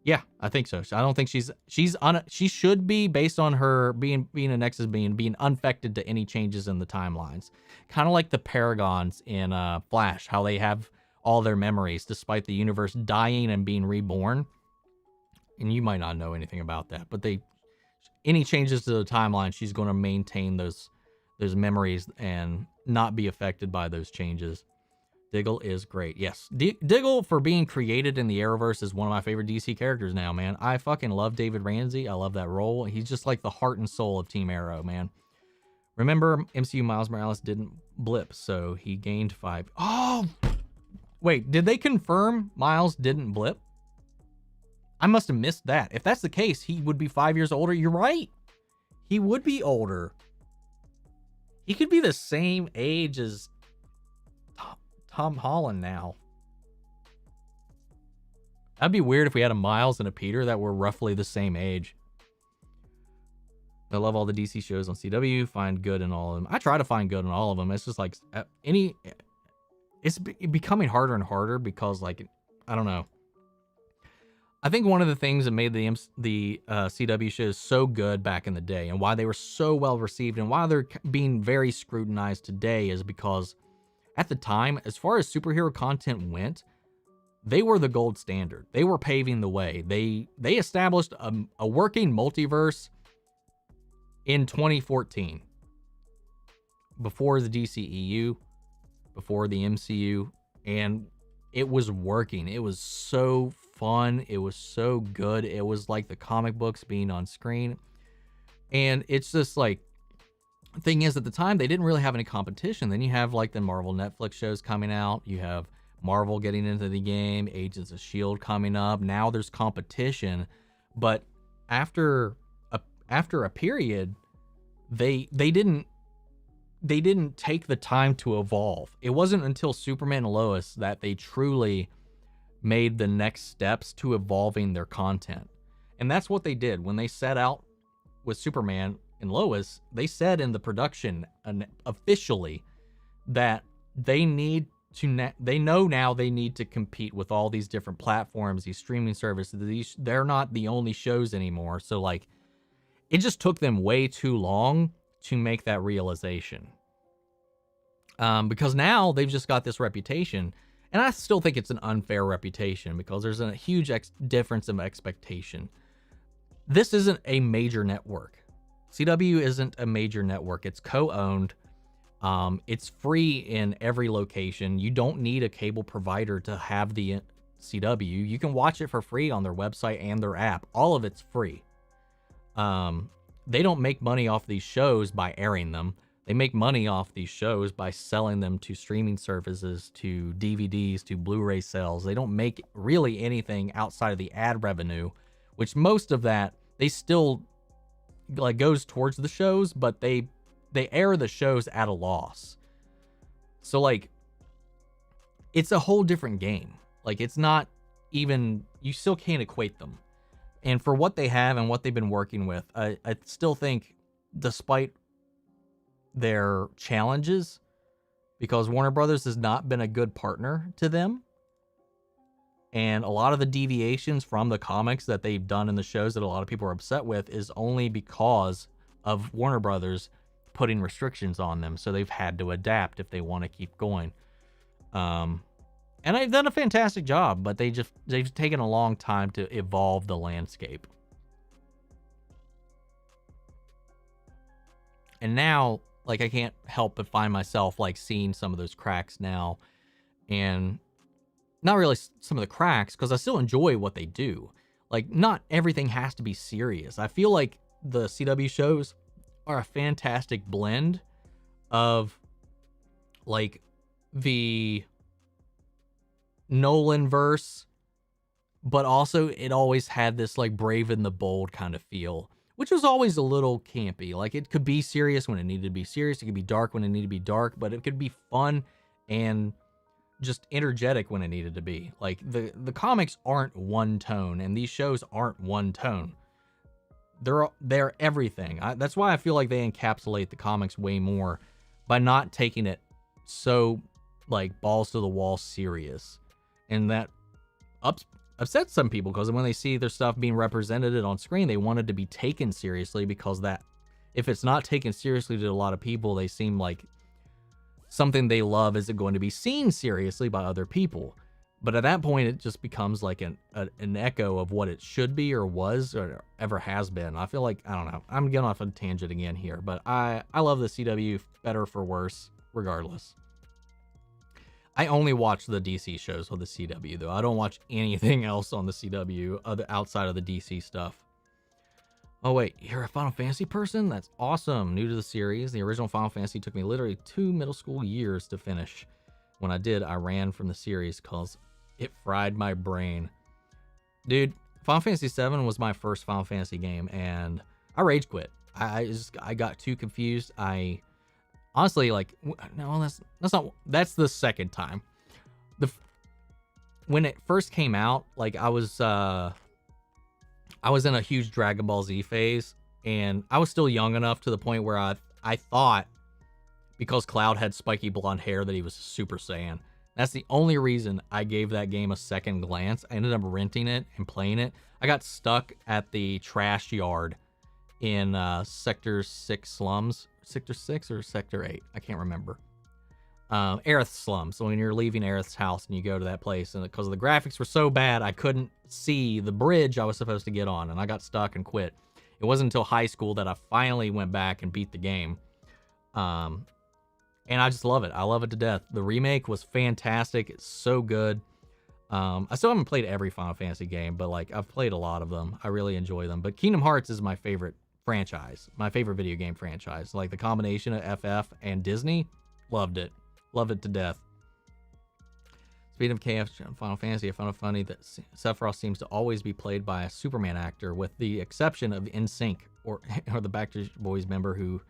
Yeah, I think so. I don't think she should be, based on her being a Nexus being unaffected to any changes in the timelines. Kind of like the Paragons in Flash, how they have all their memories despite the universe dying and being reborn. And you might not know anything about that, but any changes to the timeline, she's going to maintain those memories and not be affected by those changes. Diggle is great. Yes, Diggle, for being created in the Arrowverse, is one of my favorite DC characters now, man. I fucking love David Ramsey. I love that role. He's just like the heart and soul of Team Arrow, man. Remember, MCU Miles Morales didn't blip, so he gained 5. Oh, wait, did they confirm Miles didn't blip? I must have missed that. If that's the case, he would be 5 years older. You're right. He would be older. He could be the same age as Tom Holland now. That'd be weird if we had a Miles and a Peter that were roughly the same age. I love all the DC shows on CW. Find good in all of them. I try to find good in all of them. It's just like it's becoming harder and harder because, like, I don't know. I think one of the things that made the CW shows so good back in the day, and why they were so well received, and why they're being very scrutinized today, is because at the time, as far as superhero content went, they were the gold standard. They were paving the way. They established a working multiverse in 2014, before the DCEU, before the MCU, and it was working. It was so fun. It was so good. It was like the comic books being on screen. And it's just like, thing is, at the time, they didn't really have any competition. Then you have like the Marvel Netflix shows coming out. You have Marvel getting into the game, Agents of S.H.I.E.L.D. coming up. Now there's competition. But after a period, they didn't take the time to evolve. It wasn't until Superman and Lois that they truly made the next steps to evolving their content. And that's what they did when they set out with Superman and Lois. They said in the production officially that they know now they need to compete with all these different platforms, these streaming services. They're not the only shows anymore. So like, it just took them way too long to make that realization. Because now they've just got this reputation, and I still think it's an unfair reputation because there's a huge difference of expectation. This isn't a major network. CW isn't a major network. It's co-owned. It's free in every location. You don't need a cable provider to have CW, you can watch it for free on their website and their app. All of it's free. They don't make money off these shows by airing them. They make money off these shows by selling them to streaming services, to DVDs, to Blu-ray sales. They don't make really anything outside of the ad revenue, which most of that, they still like goes towards the shows, but they air the shows at a loss. So like, it's a whole different game. Like, it's not even, you still can't equate them. And for what they have and what they've been working with, I still think, despite their challenges, because Warner Brothers has not been a good partner to them, and a lot of the deviations from the comics that they've done in the shows that a lot of people are upset with is only because of Warner Brothers putting restrictions on them. So they've had to adapt if they want to keep going. And they've done a fantastic job, but they've taken a long time to evolve the landscape. And now, like, I can't help but find myself like seeing some of those cracks now, and not really some of the cracks, because I still enjoy what they do. Like, not everything has to be serious. I feel like the CW shows are a fantastic blend of like the Nolan verse, but also it always had this like Brave and the Bold kind of feel, which was always a little campy. Like, it could be serious when it needed to be serious. It could be dark when it needed to be dark, but it could be fun and just energetic when it needed to be. Like, the comics aren't one tone, and these shows aren't one tone. They're everything. That's why I feel like they encapsulate the comics way more by not taking it so like balls to the wall serious. And that upsets some people, because when they see their stuff being represented on screen, they want it to be taken seriously, because that, if it's not taken seriously to a lot of people, they seem like something they love isn't going to be seen seriously by other people. But at that point, it just becomes like an echo of what it should be or was or ever has been. I feel like, I don't know, I'm getting off on a tangent again here, but I love the CW, better for worse, regardless. I only watch the DC shows on the CW, though. I don't watch anything else on the CW outside of the DC stuff. Oh, wait, you're a Final Fantasy person? That's awesome. New to the series. The original Final Fantasy took me literally 2 middle school years to finish. When I did, I ran from the series because it fried my brain. Dude, Final Fantasy VII was my first Final Fantasy game, and I rage quit. I got too confused. Honestly, like, no, that's the second time. When it first came out, like, I was in a huge Dragon Ball Z phase, and I was still young enough to the point where I thought, because Cloud had spiky blonde hair, that he was Super Saiyan. That's the only reason I gave that game a second glance. I ended up renting it and playing it. I got stuck at the trash yard in Sector 6 slums. Sector 6 or Sector 8? I can't remember. Aerith slums. So when you're leaving Aerith's house and you go to that place, and because the graphics were so bad, I couldn't see the bridge I was supposed to get on, and I got stuck and quit. It wasn't until high school that I finally went back and beat the game. And I just love it. I love it to death. The remake was fantastic. It's so good. I still haven't played every Final Fantasy game, but like, I've played a lot of them. I really enjoy them. But Kingdom Hearts is my favorite franchise, my favorite video game franchise. Like, the combination of FF and Disney, loved it. Love it to death. Speaking of KF Final Fantasy, I found it funny that Sephiroth seems to always be played by a Superman actor, with the exception of NSYNC or the Backstreet Boys member who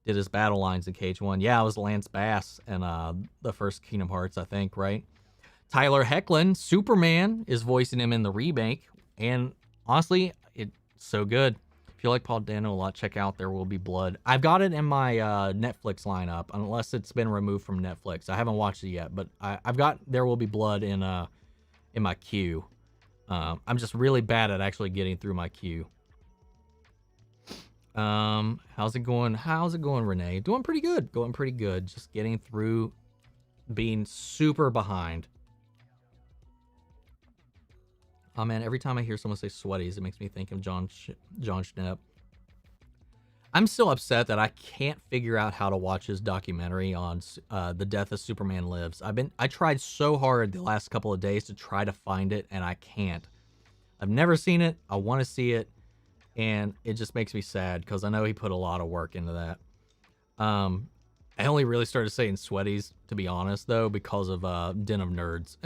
did his battle lines in KH1. Yeah, it was Lance Bass in the first Kingdom Hearts, I think, right? Tyler Hoechlin, Superman, is voicing him in the remake, and honestly, it's so good. If you like Paul Dano a lot, check out There Will Be Blood. I've got it in my Netflix lineup, unless it's been removed from Netflix. I haven't watched it yet, but I've got There Will Be Blood in my queue. I'm just really bad at actually getting through my queue. How's it going? Renee? Doing pretty good. Going pretty good. Just getting through being super behind. Oh man, every time I hear someone say sweaties, it makes me think of John Schnapp. I'm still upset that I can't figure out how to watch his documentary on the death of Superman Lives. I tried so hard the last couple of days to try to find it, and I can't. I've never seen it. I want to see it, and it just makes me sad because I know he put a lot of work into that. I only really started saying sweaties, to be honest, though, because of Den of Nerds,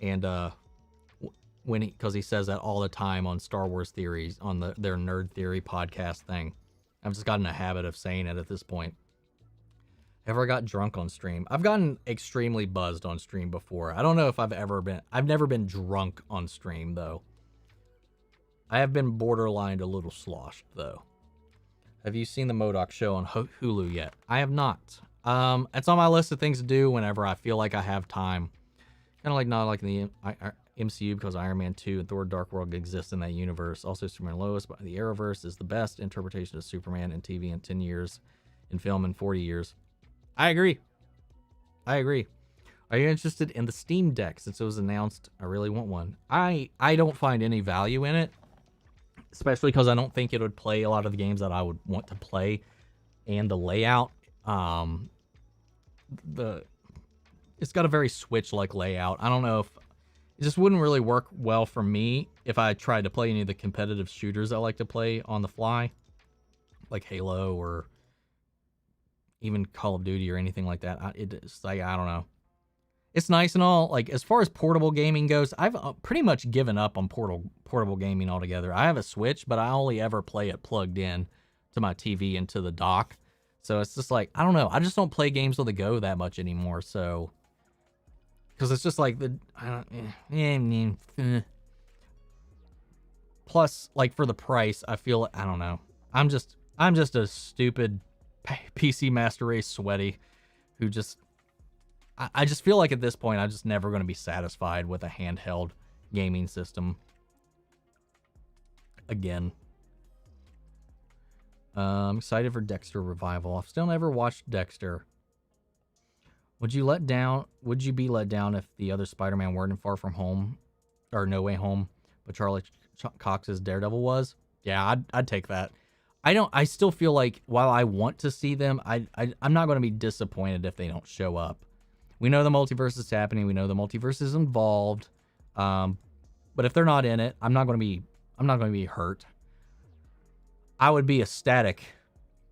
and because he says that all the time on Star Wars theories on their Nerd Theory podcast thing. I've just gotten a habit of saying it at this point. Ever got drunk on stream? I've gotten extremely buzzed on stream before. I don't know if I've never been drunk on stream, though. I have been borderline a little sloshed, though. Have you seen the MODOK show on Hulu yet? I have not. It's on my list of things to do whenever I feel like I have time. Kind of like not like the MCU because Iron Man 2 and Thor Dark World exist in that universe. Also, Superman Lois, but the Arrowverse is the best interpretation of Superman in TV in 10 years, in film in 40 years. I agree. Are you interested in the Steam Deck since it was announced? I really want one. I don't find any value in it, especially because I don't think it would play a lot of the games that I would want to play, and the layout. It's got a very Switch-like layout. I don't know if it just wouldn't really work well for me if I tried to play any of the competitive shooters I like to play on the fly, like Halo or even Call of Duty or anything like that. It's like, I don't know. It's nice and all. Like, as far as portable gaming goes, I've pretty much given up on portable gaming altogether. I have a Switch, but I only ever play it plugged in to my TV and to the dock. So it's just like, I don't know. I just don't play games on the go that much anymore. So, because it's just like plus, like, for the price, I feel, I don't know. I'm just a stupid PC Master Race sweaty who just, I just feel like at this point I'm just never going to be satisfied with a handheld gaming system again. I'm excited for Dexter revival. I've still never watched Dexter. Would you be let down if the other Spider-Man weren't in Far From Home or No Way Home, but Charlie Cox's Daredevil was? Yeah, I'd take that. I still feel like while I want to see them, I'm not going to be disappointed if they don't show up. We know the multiverse is happening. We know the multiverse is involved. But if they're not in it, I'm not going to be hurt. I would be ecstatic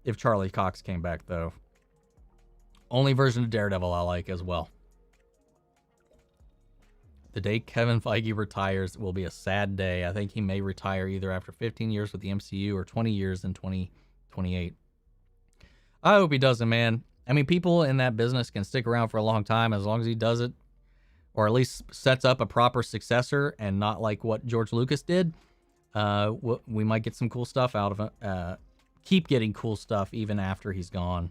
if Charlie Cox came back, though. Only version of Daredevil I like as well. The day Kevin Feige retires will be a sad day. I think he may retire either after 15 years with the MCU or 20 years in 2028. I hope he doesn't, man. I mean, people in that business can stick around for a long time as long as he does it, or at least sets up a proper successor and not like what George Lucas did. We might get some cool stuff out of it. Keep getting cool stuff even after he's gone.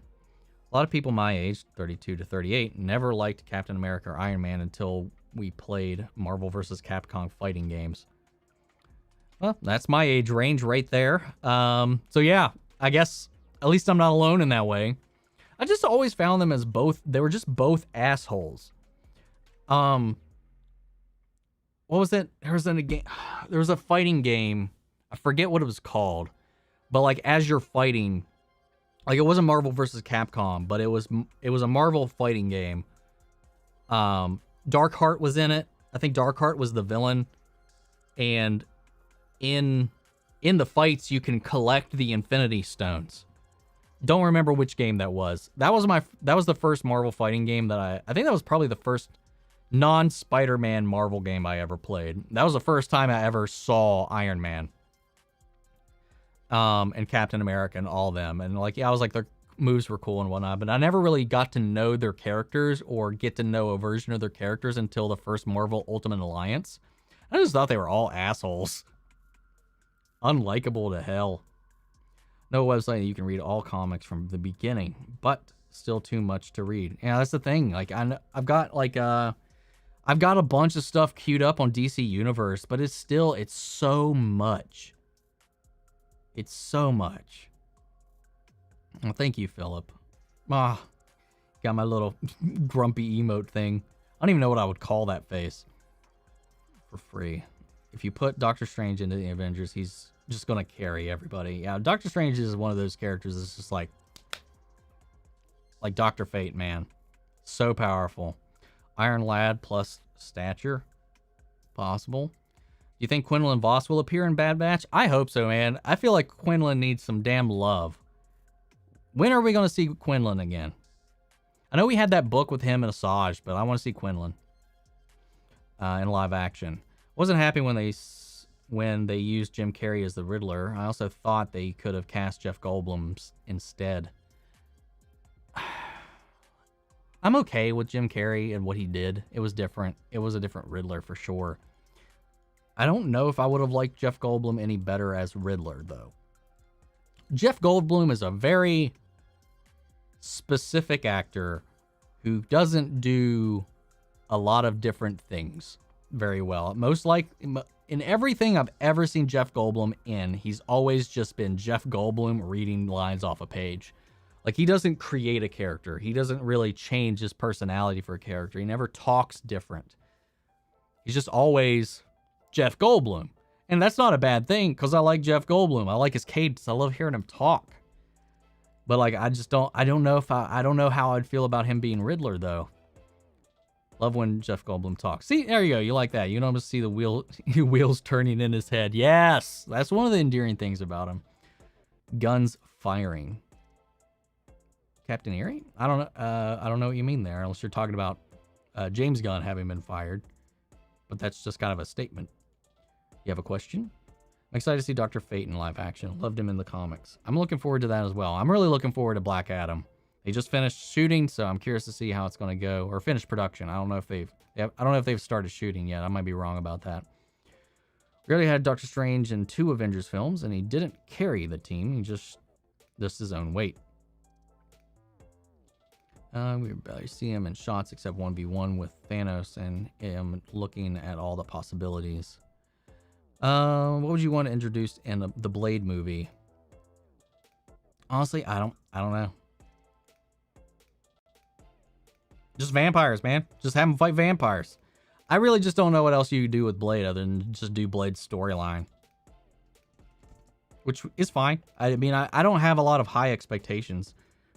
A lot of people my age, 32 to 38, never liked Captain America or Iron Man until we played Marvel vs. Capcom fighting games. Well, that's my age range right there. So yeah, I guess at least I'm not alone in that way. I just always found them as they were just both assholes. What was it? There was a fighting game. I forget what it was called. But like as you're fighting, like it wasn't Marvel vs. Capcom, but it was a Marvel fighting game. Darkheart was in it. I think Darkheart was the villain. And in the fights you can collect the Infinity Stones. Don't remember which game that was. That was the first Marvel fighting game that I think that was probably the first non-Spider-Man Marvel game I ever played. That was the first time I ever saw Iron Man. And Captain America and all them. And like, yeah, I was like, their moves were cool and whatnot, but I never really got to know their characters or get to know a version of their characters until the first Marvel Ultimate Alliance. I just thought they were all assholes. Unlikable to hell. No website you can read all comics from the beginning, but still too much to read. Yeah, that's the thing. Like I've got a bunch of stuff queued up on DC Universe, but it's so much. It's so much. Well, thank you, Philip. Got my little grumpy emote thing. I don't even know what I would call that face. For free. if you put Doctor Strange into the Avengers, he's just going to carry everybody. Yeah, Doctor Strange is one of those characters that's just like Dr. Fate, man. So powerful. Iron Lad plus stature. Possible. Do you think Quinlan Voss will appear in Bad Batch? I hope so, man. I feel like Quinlan needs some damn love. When are we going to see Quinlan again? I know we had that book with him and Asajj, but I want to see Quinlan in live action. Wasn't happy when they used Jim Carrey as the Riddler. I also thought they could have cast Jeff Goldblum instead. I'm okay with Jim Carrey and what he did. It was different. It was a different Riddler for sure. I don't know if I would have liked Jeff Goldblum any better as Riddler, though. Jeff Goldblum is a very specific actor who doesn't do a lot of different things very well. In everything I've ever seen Jeff Goldblum in, he's always just been Jeff Goldblum reading lines off a page. Like, he doesn't create a character. He doesn't really change his personality for a character. He never talks different. He's just always Jeff Goldblum. And that's not a bad thing, because I like Jeff Goldblum. I like his cadence. I love hearing him talk. But, like, I don't know how I'd feel about him being Riddler, though. Love when Jeff Goldblum talks. See, there you go. You like that. You don't just see the wheels turning in his head. Yes! That's one of the endearing things about him. Guns firing. Captain Eerie? I don't know what you mean there, unless you're talking about James Gunn having been fired. But that's just kind of a statement. You have a question? I'm excited to see Dr. Fate in live action. Loved him in the comics. I'm looking forward to that as well. I'm really looking forward to Black Adam. They just finished shooting, so I'm curious to see how it's going to go, or finished production. I don't know if they've started shooting yet. I might be wrong about that. We already had Doctor Strange in 2 Avengers films, and he didn't carry the team. He just his own weight. We barely see him in shots except 1v1 with Thanos and him looking at all the possibilities. What would you want to introduce in the Blade movie? Honestly, I don't know. Just vampires, man. Just have them fight vampires. I really just don't know what else you could do with Blade other than just do Blade's storyline. Which is fine. I mean, I don't have a lot of high expectations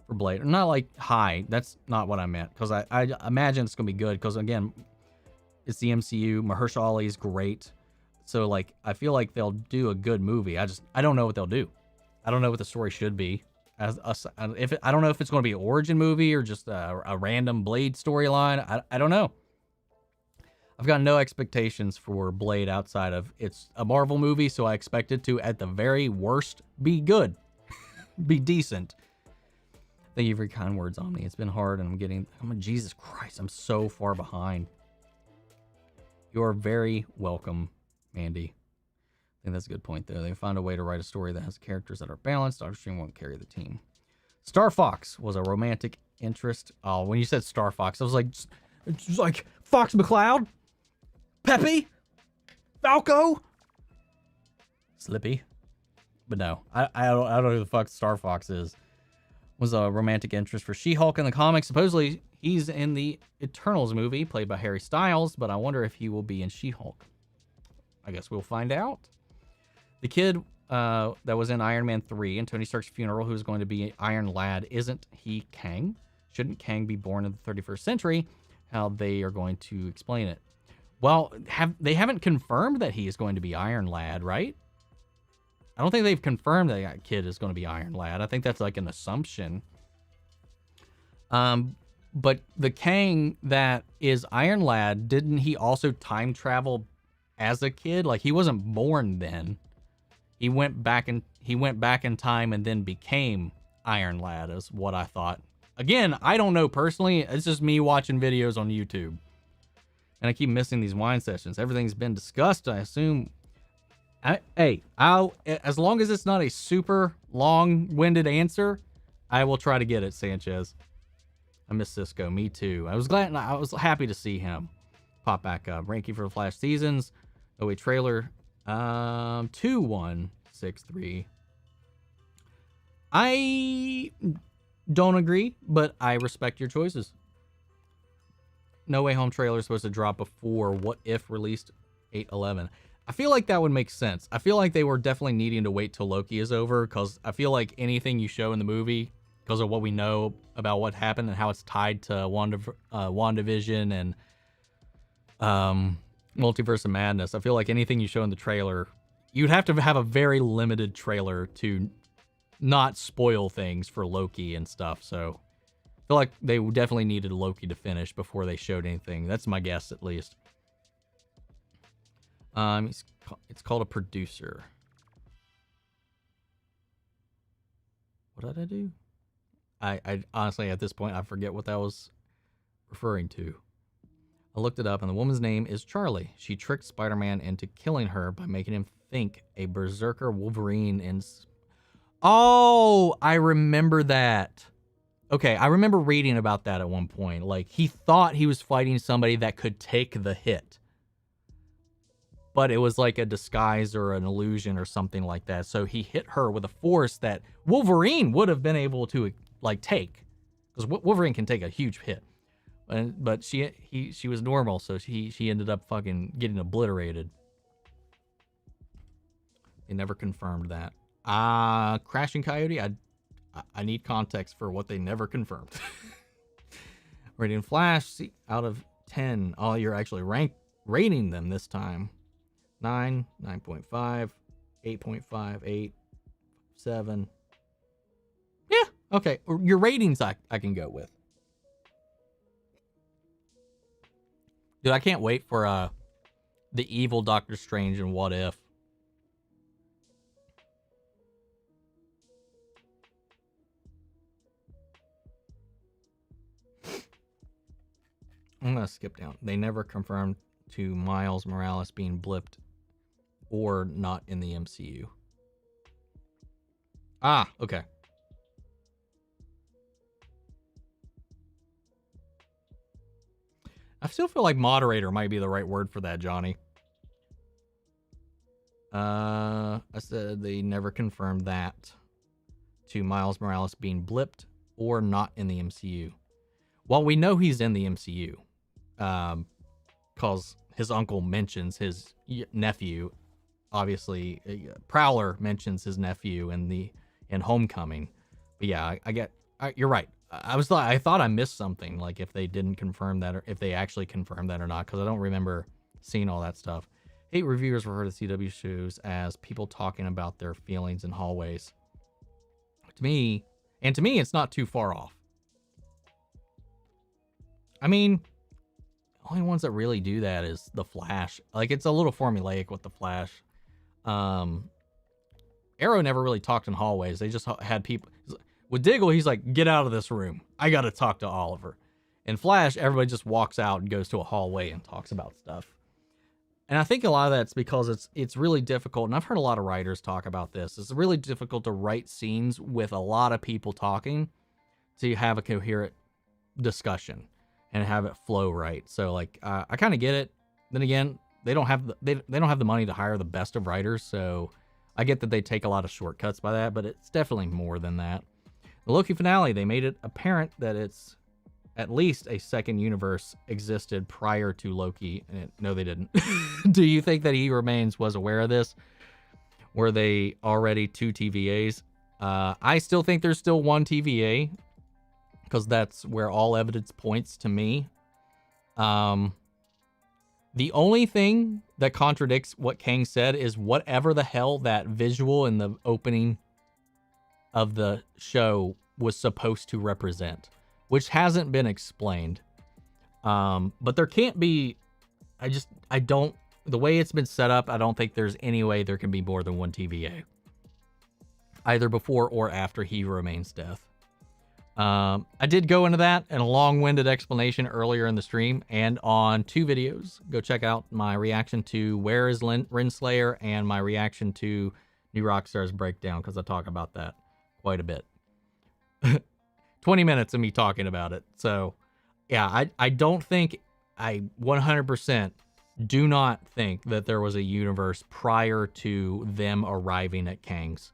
for Blade. Not like high. That's not what I meant. Because I imagine it's going to be good. Because, again, it's the MCU. Mahershala Ali is great. So, like, I feel like they'll do a good movie. I don't know what they'll do. I don't know what the story should be. I don't know if it's going to be an origin movie or just a random Blade storyline. I don't know. I've got no expectations for Blade outside of it's a Marvel movie, so I expect it to, at the very worst, be good. Be decent. Thank you for your kind words on me. It's been hard, and Jesus Christ, I'm so far behind. You're very welcome, Mandy. I think that's a good point, though. They found a way to write a story that has characters that are balanced. Doctor Strange won't carry the team. Star Fox was a romantic interest. Oh, when you said Star Fox, I was like, it's like Fox McCloud, Peppy, Falco, Slippy. But no, I don't know who the fuck Star Fox is. Was a romantic interest for She-Hulk in the comics. Supposedly, he's in the Eternals movie, played by Harry Styles, but I wonder if he will be in She-Hulk. I guess we'll find out. The kid that was in Iron Man 3 and Tony Stark's funeral, who's going to be Iron Lad, isn't he Kang? Shouldn't Kang be born in the 31st century? How they are going to explain it. Well, they haven't confirmed that he is going to be Iron Lad, right? I don't think they've confirmed that kid is going to be Iron Lad. I think that's like an assumption. But the Kang that is Iron Lad, didn't he also time travel as a kid? Like, he wasn't born then. He went back in time and then became Iron Lad, is what I thought. Again, I don't know personally. It's just me watching videos on YouTube. And I keep missing these wine sessions. Everything's been discussed, I assume. As long as it's not a super long-winded answer, I will try to get it, Sanchez. I miss Cisco. Me too. I was happy to see him pop back up. Ranking for the Flash seasons. Oh, a trailer. 2163. I don't agree, but I respect your choices. No Way Home trailer is supposed to drop before What If released 8/11. I feel like that would make sense. I feel like they were definitely needing to wait till Loki is over, because I feel like anything you show in the movie, because of what we know about what happened and how it's tied to WandaVision and Multiverse of Madness, I feel like anything you show in the trailer, you'd have to have a very limited trailer to not spoil things for Loki and stuff. So I feel like they definitely needed Loki to finish before they showed anything. That's my guess, at least. It's called a producer. What did I do? I honestly, at this point, I forget what that was referring to. I looked it up, and the woman's name is Charlie. She tricked Spider-Man into killing her by making him think a berserker Wolverine and... Oh, I remember that. Okay, I remember reading about that at one point. Like, he thought he was fighting somebody that could take the hit, but it was like a disguise or an illusion or something like that. So he hit her with a force that Wolverine would have been able to, like, take, because Wolverine can take a huge hit. But she was normal, so she ended up fucking getting obliterated. They never confirmed that. Crashing Coyote, I need context for what they never confirmed. Rating Flash, see, out of 10. Oh, you're actually rating them this time. 9, 9.5, 8.5, 8, 7. Yeah, okay. Your ratings I can go with. Dude, I can't wait for the evil Doctor Strange and What If. I'm gonna skip down. They never confirmed to Miles Morales being blipped or not in the MCU. Ah, okay. I still feel like moderator might be the right word for that, Johnny. I said they never confirmed that to Miles Morales being blipped or not in the MCU. Well, we know he's in the MCU, because his uncle mentions his nephew. Obviously, Prowler mentions his nephew in Homecoming. But yeah, you're right. I thought I missed something, like if they didn't confirm that, or if they actually confirmed that or not, because I don't remember seeing all that stuff. Hate reviewers refer to CW shows as people talking about their feelings in hallways. To me, it's not too far off. I mean, the only ones that really do that is the Flash. Like, it's a little formulaic with the Flash. Arrow never really talked in hallways. They just had people. With Diggle, he's like, get out of this room. I got to talk to Oliver. In Flash, everybody just walks out and goes to a hallway and talks about stuff. And I think a lot of that's because it's really difficult. And I've heard a lot of writers talk about this. It's really difficult to write scenes with a lot of people talking to have a coherent discussion and have it flow right. So, like, I kind of get it. Then again, they don't have the money to hire the best of writers, so I get that they take a lot of shortcuts by that, but it's definitely more than that. The Loki finale, they made it apparent that it's at least a second universe existed prior to Loki. And no, they didn't. Do you think that He Remains was aware of this? Were they already 2 TVAs? I still think there's still 1 TVA, because that's where all evidence points to me. The only thing that contradicts what Kang said is whatever the hell that visual in the opening of the show was supposed to represent, which hasn't been explained. But there can't be, the way it's been set up, I don't think there's any way there can be more than 1 TVA, either before or after He Remains death. I did go into that in a long-winded explanation earlier in the stream and on 2 videos. Go check out my reaction to Where is Renslayer and my reaction to New Rockstar's Breakdown, because I talk about that quite a bit. 20 minutes of me talking about it. So, yeah, I don't think, I 100% do not think that there was a universe prior to them arriving at Kangs.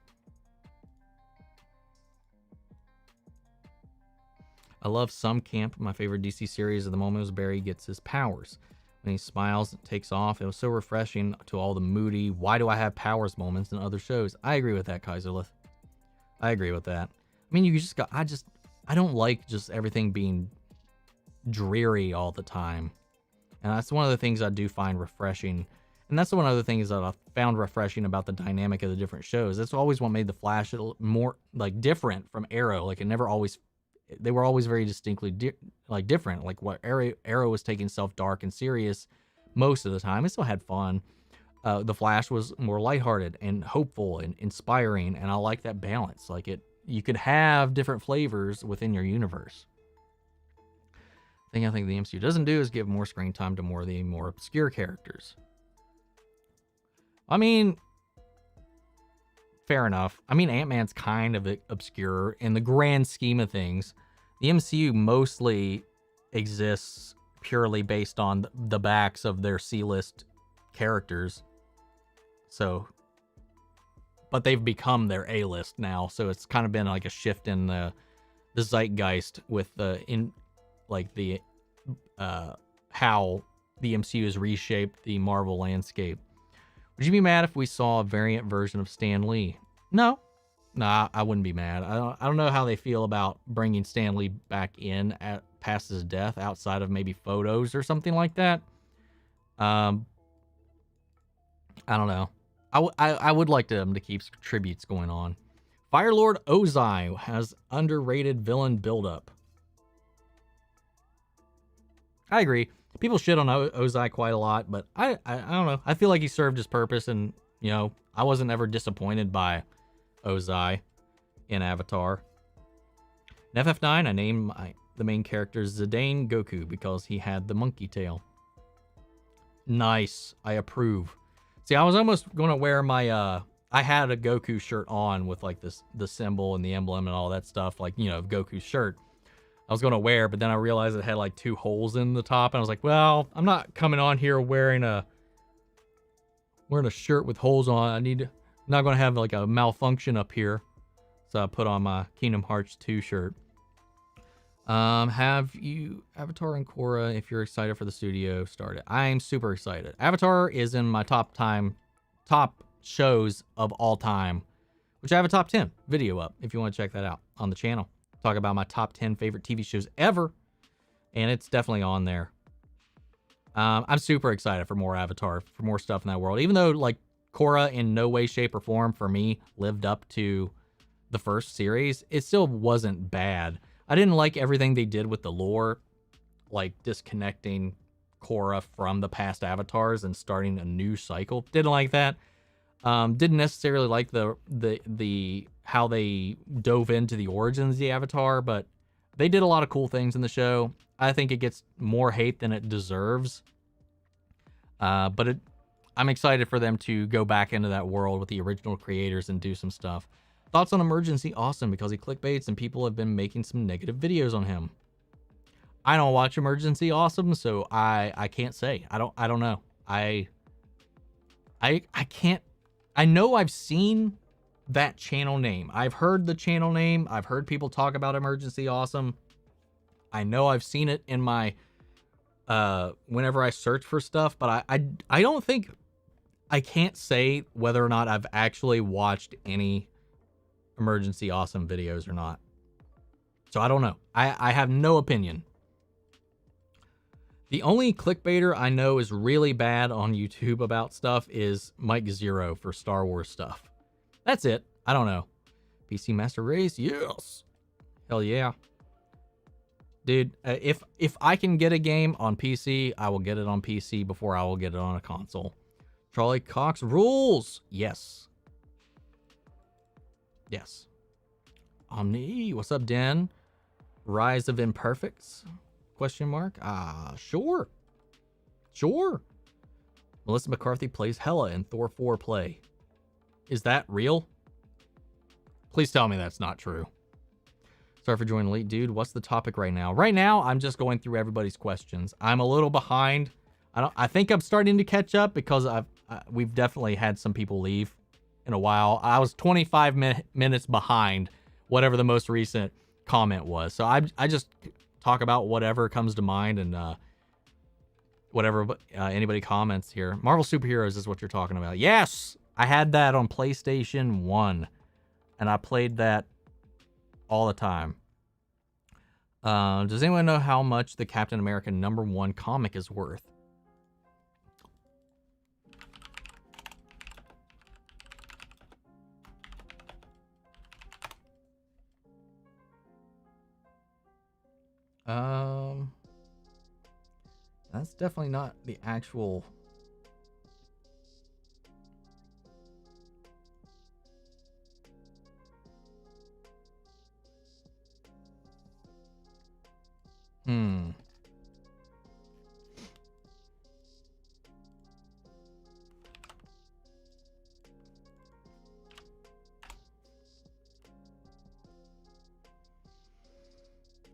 I love Some Camp. My favorite DC series at the moment is Barry Gets His Powers. When he smiles and takes off, it was so refreshing to all the moody, why do I have powers moments in other shows. I agree with that, Kaiserlith. I agree with that. I mean, you just got, I don't like just everything being dreary all the time. And that's one of the things I do find refreshing. And that's one of the things that I found refreshing about the dynamic of the different shows. That's always what made the Flash more like different from Arrow. Like it never always, they were always very distinctly different. Like what Arrow was taking self dark and serious most of the time. It still had fun. The Flash was more lighthearted and hopeful and inspiring, and I like that balance. Like you could have different flavors within your universe. The thing I think the MCU doesn't do is give more screen time to more of the more obscure characters. I mean, fair enough. I mean, Ant-Man's kind of obscure in the grand scheme of things. The MCU mostly exists purely based on the backs of their C-list characters. So, but they've become their A-list now. So it's kind of been like a shift in the zeitgeist with how the MCU has reshaped the Marvel landscape. Would you be mad if we saw a variant version of Stan Lee? No. Nah, I wouldn't be mad. I don't know how they feel about bringing Stan Lee back in past his death outside of maybe photos or something like that. I don't know. I would like them to keep tributes going on. Firelord Ozai has underrated villain buildup. I agree. People shit on Ozai quite a lot, but I don't know. I feel like he served his purpose, and you know, I wasn't ever disappointed by Ozai in Avatar. In FF9, I named the main character Zidane Goku because he had the monkey tail. Nice. I approve. See, I was almost going to wear my I had a Goku shirt on with like the symbol and the emblem and all that stuff, like, you know, Goku's shirt. I was going to wear, but then I realized it had like 2 holes in the top, and I was like, well, I'm not coming on here wearing a shirt with holes on. I'm not going to have like a malfunction up here. So I put on my Kingdom Hearts 2 shirt. Have you Avatar and Korra, if you're excited for the studio, started? I'm super excited. Avatar is in my top shows of all time, which I have a top 10 video up if you want to check that out on the channel. Talk about my top 10 favorite TV shows ever, and it's definitely on there. I'm super excited for more Avatar, for more stuff in that world. Even though like Korra in no way, shape, or form for me lived up to the first series, it still wasn't bad. I didn't like everything they did with the lore, like disconnecting Korra from the past Avatars and starting a new cycle. Didn't like that. Didn't necessarily like the how they dove into the origins of the Avatar, but they did a lot of cool things in the show. I think it gets more hate than it deserves. But I'm excited for them to go back into that world with the original creators and do some stuff. Thoughts on Emergency Awesome because he clickbaits and people have been making some negative videos on him. I don't watch Emergency Awesome, so I can't say. I don't know. I can't. I know I've seen that channel name. I've heard the channel name. I've heard people talk about Emergency Awesome. I know I've seen it in my whenever I search for stuff, but I don't think, I can't say whether or not I've actually watched any Emergency Awesome videos or not. So I don't know. I have no opinion. The only clickbaiter I know is really bad on YouTube about stuff is Mike Zero for Star Wars stuff. That's it. I don't know. PC Master Race? Yes. Hell yeah. Dude, if I can get a game on PC, I will get it on PC before I will get it on a console. Charlie Cox rules. Yes. Yes. Omni, what's up, Den? Rise of Imperfects? Question mark? Sure. Sure. Melissa McCarthy plays Hela in Thor 4 play. Is that real? Please tell me that's not true. Sorry for joining late, dude. What's the topic right now? Right now, I'm just going through everybody's questions. I'm a little behind. I think I'm starting to catch up because we've definitely had some people leave in a while. I was 25 minutes behind whatever the most recent comment was. So I just talk about whatever comes to mind, and whatever anybody comments here. Marvel Superheroes is what you're talking about. Yes, I had that on PlayStation 1, and I played that all the time. Does anyone know how much the Captain America #1 comic is worth? That's definitely not the actual.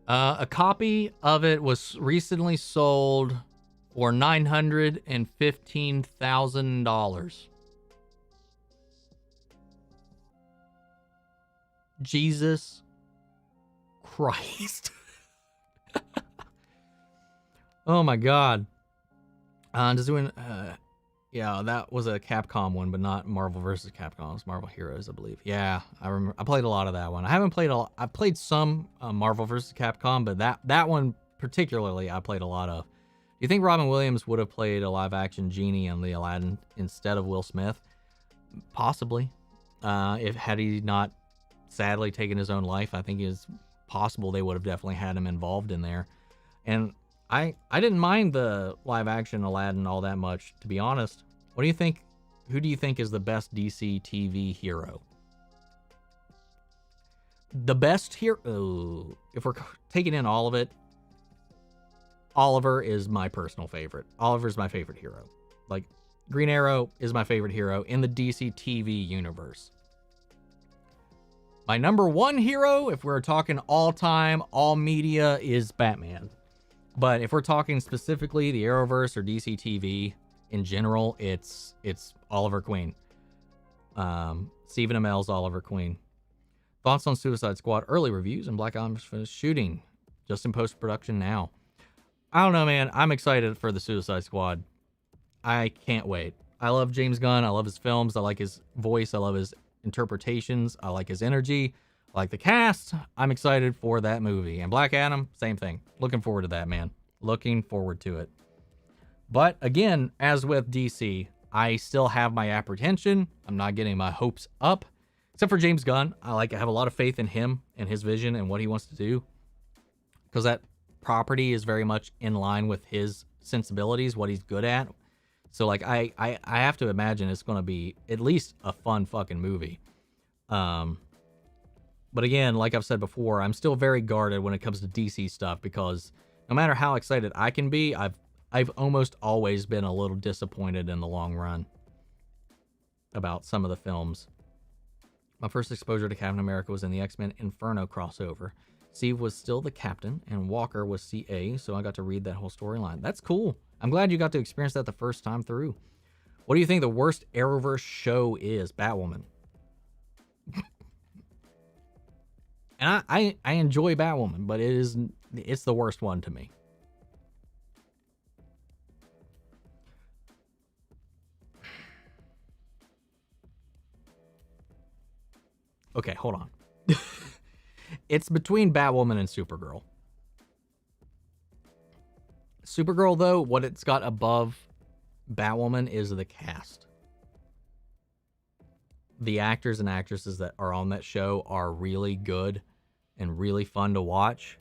A copy of it was recently sold for $915,000. Jesus Christ. Oh my God. Yeah, that was a Capcom one, but not Marvel vs. Capcom. It was Marvel Heroes, I believe. Yeah, I remember. I played a lot of that one. I played some Marvel vs. Capcom, but that one particularly I played a lot of. Do you think Robin Williams would have played a live-action genie in the Aladdin instead of Will Smith? Possibly. Had he not sadly taken his own life, I think it's possible they would have definitely had him involved in there. And I didn't mind the live-action Aladdin all that much, to be honest. What do you think? Who do you think is the best DC TV hero? The best hero, if we're taking in all of it, Oliver is my personal favorite. Oliver's my favorite hero. Like, Green Arrow is my favorite hero in the DC TV universe. My #1 hero, if we're talking all-time, all media, is Batman. But if we're talking specifically the Arrowverse or DC TV in general, it's Oliver Queen. Stephen Amell's Oliver Queen. Thoughts on Suicide Squad early reviews and Black Adam's finished shooting. Just in post-production now. I don't know, man. I'm excited for the Suicide Squad. I can't wait. I love James Gunn. I love his films. I like his voice. I love his interpretations. I like his energy. I like the cast. I'm excited for that movie. And Black Adam, same thing. Looking forward to that, man. Looking forward to it. But again, as with DC, I still have my apprehension. I'm not getting my hopes up. Except for James Gunn. I have a lot of faith in him and his vision and what he wants to do. Because that property is very much in line with his sensibilities, what he's good at. So like I have to imagine it's going to be at least a fun fucking movie. But again, like I've said before, I'm still very guarded when it comes to DC stuff because no matter how excited I can be, I've almost always been a little disappointed in the long run about some of the films. My first exposure to Captain America was in the X-Men Inferno crossover. Steve was still the captain, and Walker was CA, so I got to read that whole storyline. That's cool. I'm glad you got to experience that the first time through. What do you think the worst Arrowverse show is? Batwoman. And I enjoy Batwoman, but it's the worst one to me. Okay, hold on. It's between Batwoman and Supergirl. Supergirl, though, what it's got above Batwoman is the cast. The actors and actresses that are on that show are really good and really fun to watch.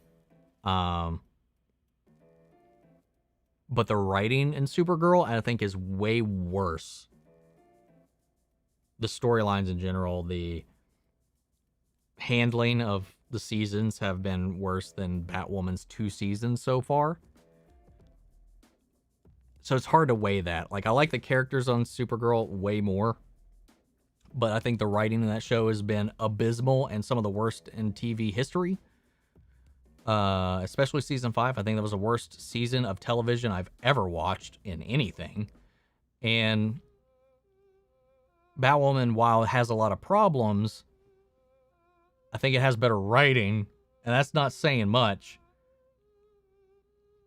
But the writing in Supergirl, I think, is way worse. The storylines in general, the handling of the seasons have been worse than Batwoman's 2 seasons so far. So it's hard to weigh that. Like, I like the characters on Supergirl way more, but I think the writing in that show has been abysmal and some of the worst in TV history. Especially season 5. I think that was the worst season of television I've ever watched in anything. And Batwoman, while it has a lot of problems, I think it has better writing, and that's not saying much.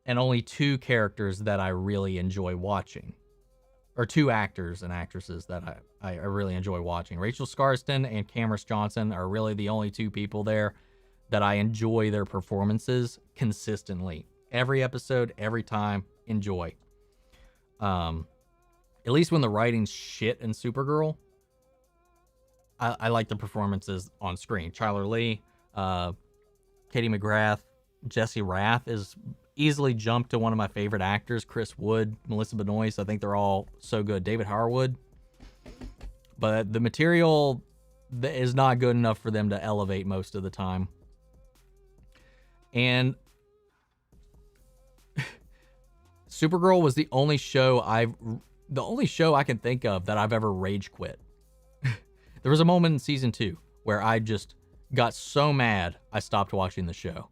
and only 2 characters that I really enjoy watching. Or 2 actors and actresses that I really enjoy watching. Rachel Scarston and Cameron Johnson are really the only 2 people there that I enjoy their performances consistently. Every episode, every time, enjoy. At least when the writing's shit in Supergirl, I like the performances on screen. Chyler Lee, Katie McGrath, Jesse Rath is easily jumped to one of my favorite actors. Chris Wood, Melissa Benoist. I think they're all so good. David Harwood. But the material is not good enough for them to elevate most of the time. And Supergirl was the only show I can think of that I've ever rage quit. There was a moment in season 2 where I just got so mad I stopped watching the show.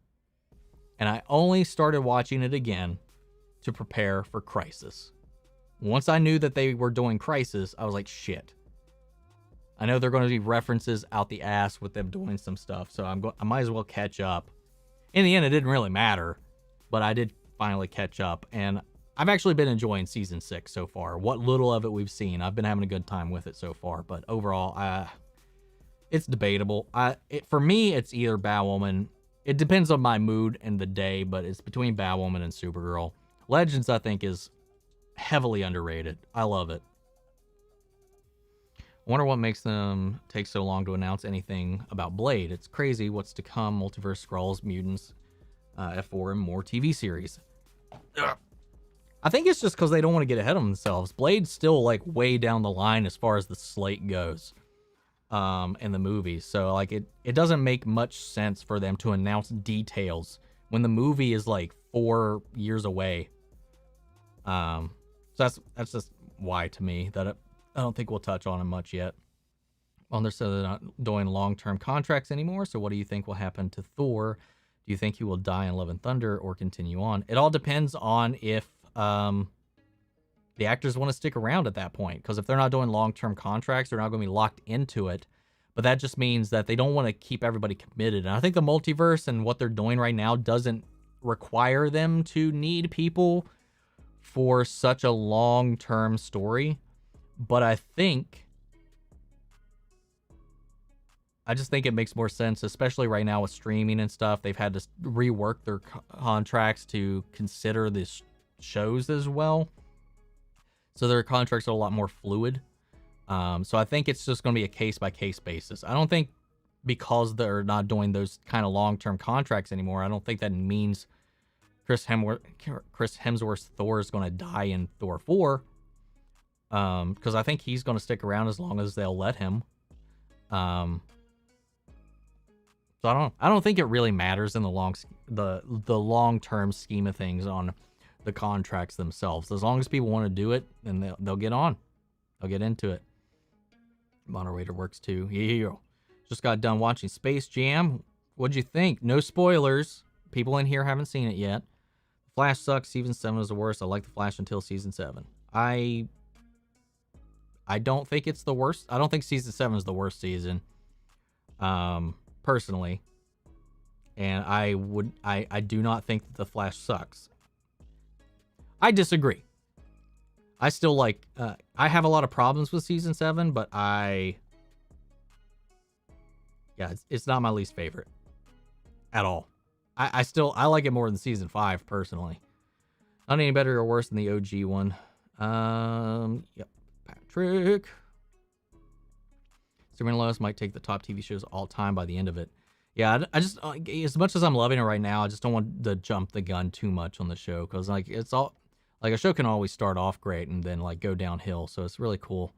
And I only started watching it again to prepare for Crisis. Once I knew that they were doing Crisis, I was like, shit. I know they're going to be references out the ass with them doing some stuff, so I might as well catch up. In the end, it didn't really matter, but I did finally catch up, and I've actually been enjoying season 6 so far. What little of it we've seen, I've been having a good time with it so far, but overall, it's debatable. For me, it's either Batwoman. It depends on my mood and the day, but it's between Batwoman and Supergirl. Legends, I think, is heavily underrated. I love it. I wonder what makes them take so long to announce anything about Blade. It's crazy what's to come. Multiverse, Skrulls, Mutants, F4, and more TV series. Ugh. I think it's just because they don't want to get ahead of themselves. Blade's still like way down the line as far as the slate goes in the movies. So like it doesn't make much sense for them to announce details when the movie is like 4 years away. So that's just why to me that I don't think we'll touch on it much yet. Well, they're so they're not doing long-term contracts anymore. So what do you think will happen to Thor? Do you think he will die in Love and Thunder or continue on? It all depends on if the actors want to stick around at that point. Because if they're not doing long-term contracts, they're not going to be locked into it. But that just means that they don't want to keep everybody committed. And I think the multiverse and what they're doing right now doesn't require them to need people for such a long-term story. But I just think it makes more sense, especially right now with streaming and stuff. They've had to rework their contracts to consider these shows as well. So their contracts are a lot more fluid. So I think it's just going to be a case-by-case basis. I don't think because they're not doing those kind of long-term contracts anymore, I don't think that means Chris Hemsworth's Thor is going to die in Thor 4. Because I think he's going to stick around as long as they'll let him. So I don't think it really matters in the long-term scheme of things on the contracts themselves. As long as people want to do it, then they'll get on. They'll get into it. Moderator works too. Yeah. Just got done watching Space Jam. What'd you think? No spoilers. People in here haven't seen it yet. Flash sucks. Season 7 is the worst. I like the Flash until season 7. I don't think it's the worst. I don't think season 7 is the worst season. Personally. And I do not think that the Flash sucks. I disagree. I still like, I have a lot of problems with season 7, but it's not my least favorite at all. I like it more than season 5 personally. Not any better or worse than the OG one. Yep. Patrick. Superman and Lois might take the top TV shows all time by the end of it. Yeah, I just, as much as I'm loving it right now, I just don't want to jump the gun too much on the show. Because, like, it's all, like, a show can always start off great and then, like, go downhill. So it's really cool.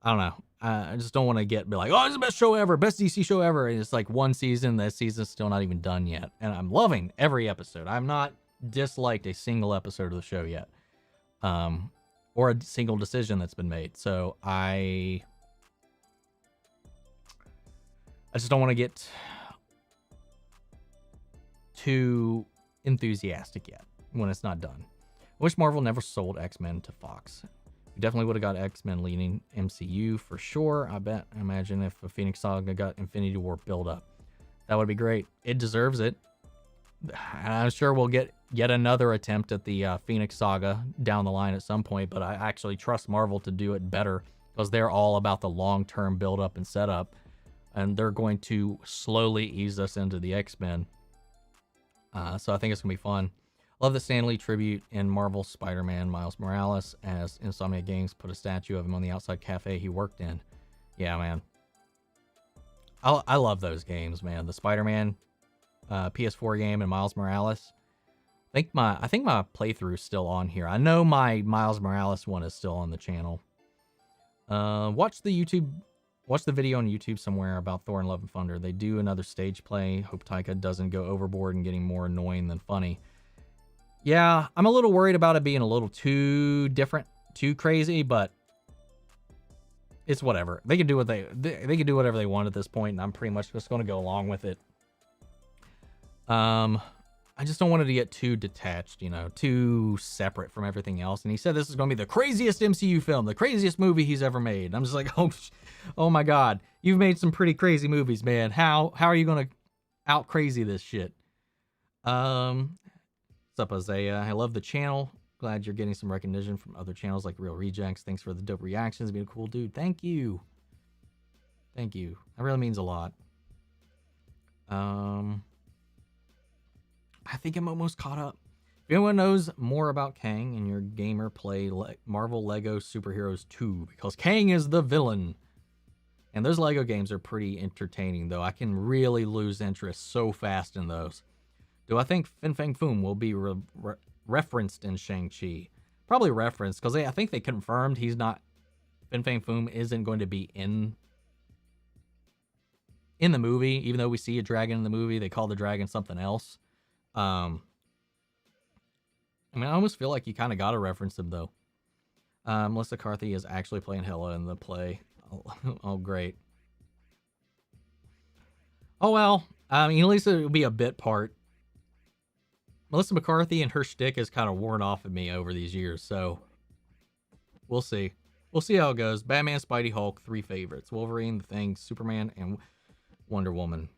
I don't know. I just don't want to be like, oh, it's the best show ever, best DC show ever. And it's like one season, that season's still not even done yet. And I'm loving every episode. I'm not disliked a single episode of the show yet. Or a single decision that's been made. So I just don't want to get too enthusiastic yet when it's not done. I wish Marvel never sold X-Men to Fox. We definitely would have got X-Men leading MCU for sure. I imagine if a Phoenix Saga got Infinity War build up, that would be great. It deserves it. I'm sure we'll get yet another attempt at the Phoenix Saga down the line at some point, but I actually trust Marvel to do it better because they're all about the long-term build-up and setup, and they're going to slowly ease us into the X-Men. So I think it's going to be fun. Love the Stan Lee tribute in Marvel Spider-Man Miles Morales, as Insomniac Games put a statue of him on the outside cafe he worked in. Yeah, man. I love those games, man. The Spider-Man PS4 game and Miles Morales. I think my playthrough's still on here. I know my Miles Morales one is still on the channel. Watch the video on YouTube somewhere about Thor and Love and Thunder. They do another stage play. Hope Taika doesn't go overboard and getting more annoying than funny. Yeah, I'm a little worried about it being a little too different, too crazy, but it's whatever. They can do what they can do whatever they want at this point, and I'm pretty much just going to go along with it. I just don't want it to get too detached, you know, too separate from everything else. And he said this is going to be the craziest MCU film, the craziest movie he's ever made. And I'm just like, oh my God, you've made some pretty crazy movies, man. How are you going to out crazy this shit? What's up, Isaiah? I love the channel. Glad you're getting some recognition from other channels like Real Rejects. Thanks for the dope reactions. Being a cool dude. Thank you. Thank you. That really means a lot. I think I'm almost caught up. If anyone knows more about Kang and your gamer, play Marvel Lego Superheroes 2, because Kang is the villain. And those Lego games are pretty entertaining, though. I can really lose interest so fast in those. Do I think Fin Fang Foom will be referenced in Shang-Chi? Probably referenced, because I think they confirmed he's not... Fin Fang Foom isn't going to be in the movie, even though we see a dragon in the movie. They call the dragon something else. I mean, I almost feel like you kind of got to reference him, though. Melissa Carthy is actually playing Hela in the play. Oh, great. Oh, well. I mean, at least it'll be a bit part. Melissa McCarthy and her shtick has kind of worn off of me over these years, so we'll see. We'll see how it goes. Batman, Spidey, Hulk, 3 favorites. Wolverine, The Thing, Superman, and Wonder Woman.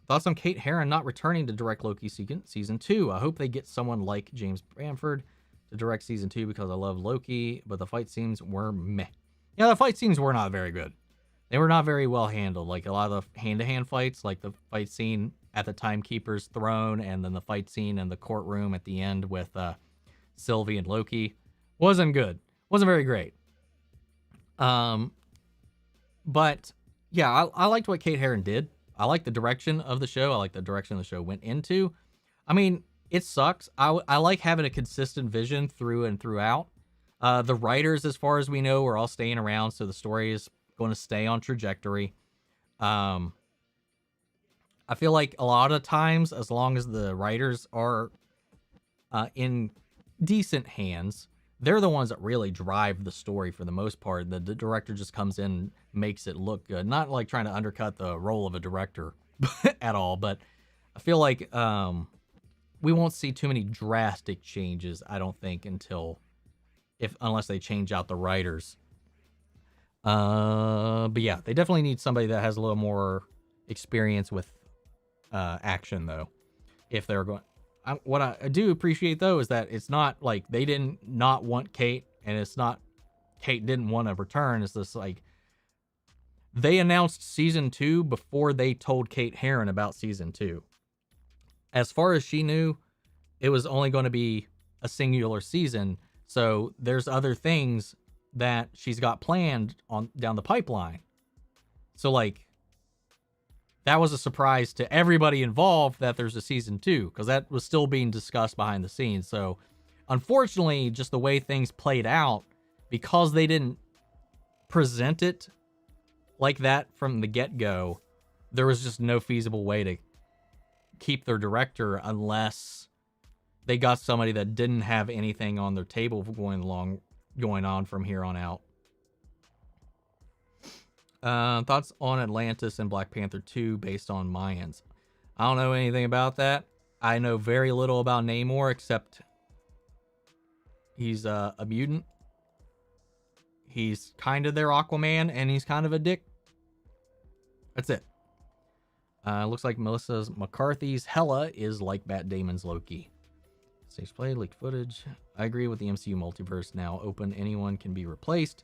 Thoughts on Kate Herron not returning to direct Loki season 2? I hope they get someone like James Bamford to direct season 2 because I love Loki, but the fight scenes were meh. Yeah, the fight scenes were not very good. They were not very well handled. Like a lot of the hand-to-hand fights, like the fight scene at the Timekeeper's throne, and then the fight scene in the courtroom at the end with Sylvie and Loki, wasn't good. Wasn't very great. But yeah, I liked what Kate Herron did. I like the direction of the show. I like the direction the show went into. I mean, it sucks. I like having a consistent vision through and throughout. The writers, as far as we know, are all staying around, so the story is going to stay on trajectory. I feel like a lot of times, as long as the writers are in decent hands, they're the ones that really drive the story for the most part. The director just comes in and makes it look good. Not like trying to undercut the role of a director at all, but I feel like we won't see too many drastic changes, I don't think, unless they change out the writers. But yeah, they definitely need somebody that has a little more experience with action, though, if they're going... What I do appreciate, though, is that it's not like they didn't not want Kate, and it's not Kate didn't want to return. It's just like they announced season 2 before they told Kate Herron about season 2. As far as she knew, it was only going to be a singular season. So there's other things that she's got planned on down the pipeline. So like, that was a surprise to everybody involved that there's a season 2, because that was still being discussed behind the scenes. So unfortunately, just the way things played out, because they didn't present it like that from the get-go, there was just no feasible way to keep their director unless they got somebody that didn't have anything on their table going on from here on out. Thoughts on Atlantis and Black Panther 2 based on Mayans? I don't know anything about that. I know very little about Namor, except he's a mutant. He's kind of their Aquaman, and he's kind of a dick. That's it. Looks like Melissa McCarthy's Hela is like Matt Damon's Loki. Stage play, leaked footage. I agree with the MCU multiverse now open. Anyone can be replaced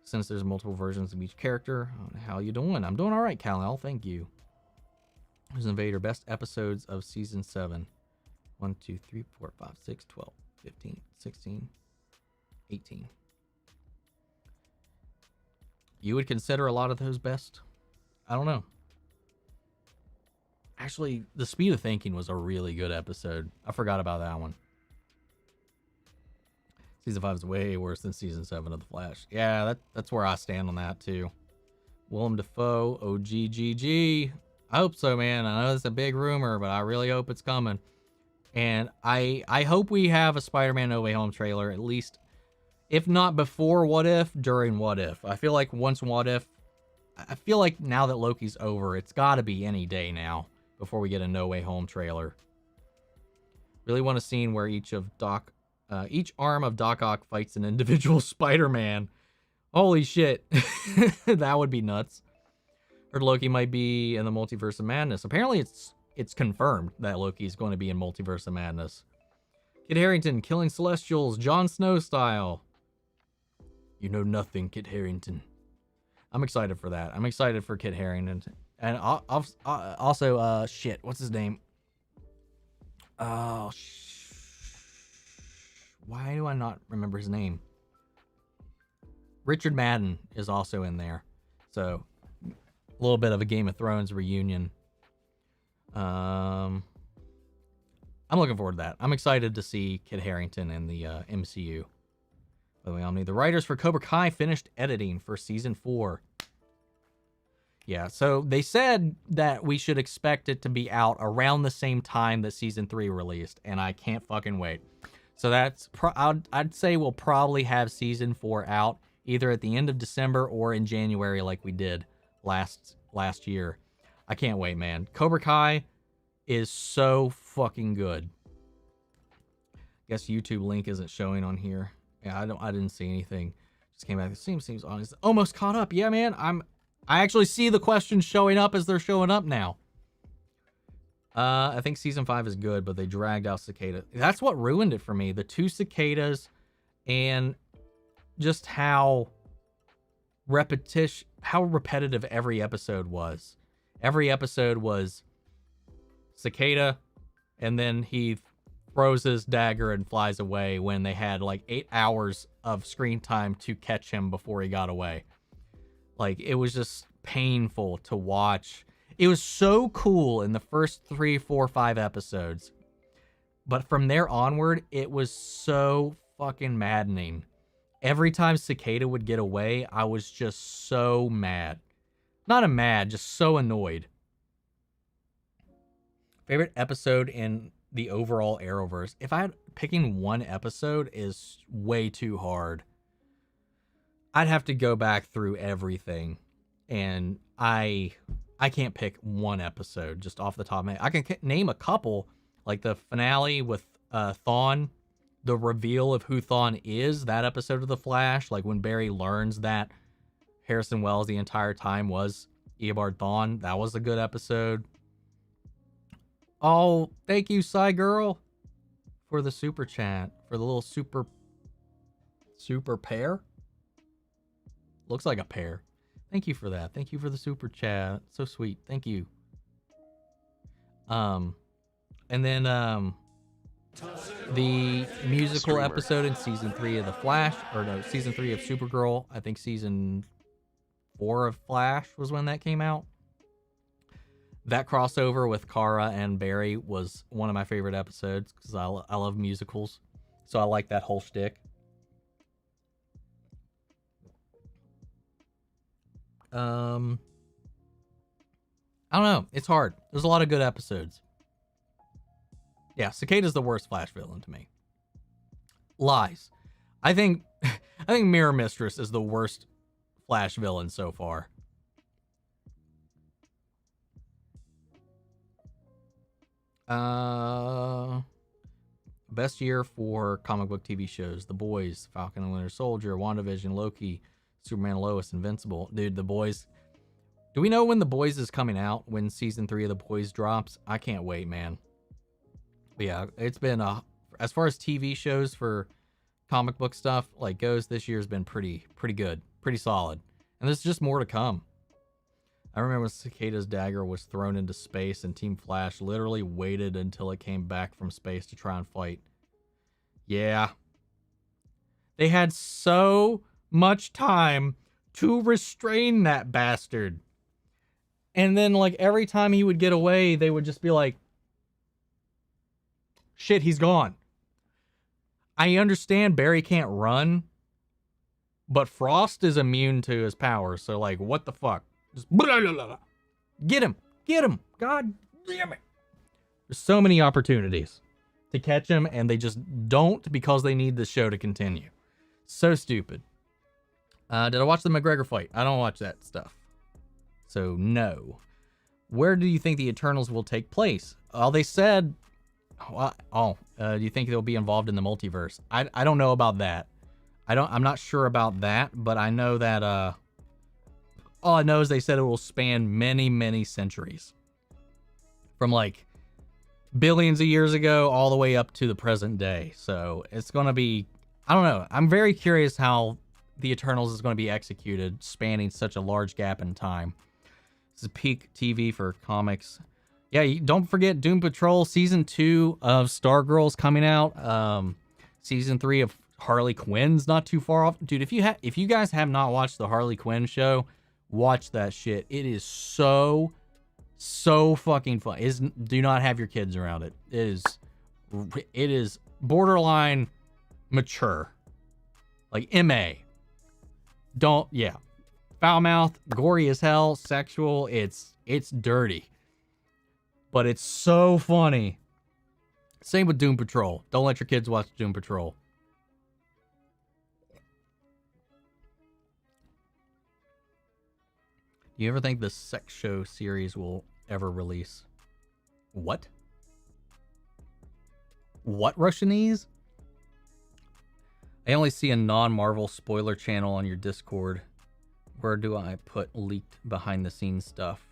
since there's multiple versions of each character. How you doing? I'm doing all right, Kal-El. Thank you. Who's Invader? Best episodes of season 7. 1, 2, 3, 4, 5, 6, 12, 15, 16, 18. You would consider a lot of those best? I don't know. Actually, The Speed of Thinking was a really good episode. I forgot about that one. Season 5 is way worse than Season 7 of The Flash. Yeah, that's where I stand on that, too. Willem Dafoe, OGGG. I hope so, man. I know it's a big rumor, but I really hope it's coming. And I hope we have a Spider-Man No Way Home trailer, at least, if not before What If, during What If. I feel like once What If, I feel like now that Loki's over, it's got to be any day now before we get a No Way Home trailer. Really want a scene where each arm of Doc Ock fights an individual Spider-Man. Holy shit. That would be nuts. Heard Loki might be in the Multiverse of Madness. Apparently it's confirmed that Loki is going to be in Multiverse of Madness. Kit Harington killing Celestials, Jon Snow style. You know nothing, Kit Harington. I'm excited for that. I'm excited for Kit Harington. And also, shit, what's his name? Oh, why do I not remember his name? Richard Madden is also in there. So, a little bit of a Game of Thrones reunion. I'm looking forward to that. I'm excited to see Kit Harington in the MCU. By the way, Omni, the writers for Cobra Kai finished editing for season 4. Yeah, so they said that we should expect it to be out around the same time that season 3 released, and I can't fucking wait. So that's I'd say we'll probably have season 4 out either at the end of December or in January, like we did last year. I can't wait, man. Cobra Kai is so fucking good. Guess YouTube link isn't showing on here. Yeah, I didn't see anything. Just came back. The seems honest. Almost caught up. Yeah, man. I actually see the questions showing up as they're showing up now. I think season 5 is good, but they dragged out Cicada. That's what ruined it for me. The 2 cicadas and just how repetitive every episode was. Every episode was Cicada, and then he throws his dagger and flies away when they had like 8 hours of screen time to catch him before he got away. Like, it was just painful to watch. It was so cool in the first 3, 4, 5 episodes. But from there onward, it was so fucking maddening. Every time Cicada would get away, I was just so mad. Not mad, just so annoyed. Favorite episode in the overall Arrowverse? If I had picking one episode is way too hard. I'd have to go back through everything, and I can't pick one episode just off the top of my head. I can name a couple, like the finale with Thawne, the reveal of who Thawne is, that episode of The Flash, like when Barry learns that Harrison Wells the entire time was Eobard Thawne. That was a good episode. Oh, thank you, Psy Girl, for the super chat, for the little super pear. Looks like a pear. Thank you for that. Thank you for the super chat. So sweet. Thank you. And then the musical episode in season 3 of The Flash, or no, season 3 of Supergirl. I think season 4 of Flash was when that came out. That crossover with Kara and Barry was one of my favorite episodes because I love musicals. So I like that whole shtick. I don't know. It's hard. There's a lot of good episodes. Yeah, Cicada's the worst Flash villain to me. Lies. I think Mirror Mistress is the worst Flash villain so far. Best year for comic book TV shows: The Boys, Falcon and Winter Soldier, WandaVision, Loki, Superman, Lois, Invincible. Dude, The Boys. Do we know when The Boys is coming out? When season 3 of The Boys drops? I can't wait, man. But yeah, it's been as far as TV shows for comic book stuff like goes, this year's been pretty good, pretty solid, and there's just more to come. I remember Cicada's dagger was thrown into space, and Team Flash literally waited until it came back from space to try and fight. Yeah, they had so much time to restrain that bastard. And then, like, every time he would get away, they would just be like, shit, he's gone. I understand Barry can't run, but Frost is immune to his powers. So, like, what the fuck? Just blah, blah, blah. Get him. God damn it. There's so many opportunities to catch him, and they just don't because they need the show to continue. So stupid. Did I watch the McGregor fight? I don't watch that stuff. So, no. Where do you think the Eternals will take place? They said... do you think they'll be involved in the multiverse? I don't know about that. I'm not sure about that, but I know that... all I know is they said it will span many, many centuries. From, like, billions of years ago all the way up to the present day. So, it's going to be... I don't know. I'm very curious how the Eternals is going to be executed, spanning such a large gap in time. This is peak TV for comics. Yeah, don't forget Doom Patrol season 2 of Stargirl's coming out. Season 3 of Harley Quinn's not too far off. Dude, if you guys have not watched the Harley Quinn show, watch that shit. It is so fucking fun. Do not have your kids around it. It is borderline mature. Like MA. Foul mouth, gory as hell, sexual. It's dirty. But it's so funny. Same with Doom Patrol. Don't let your kids watch Doom Patrol. Do you ever think the sex show series will ever release? What? What, Russianese? I only see a non-Marvel spoiler channel on your Discord. Where do I put leaked behind the scenes stuff?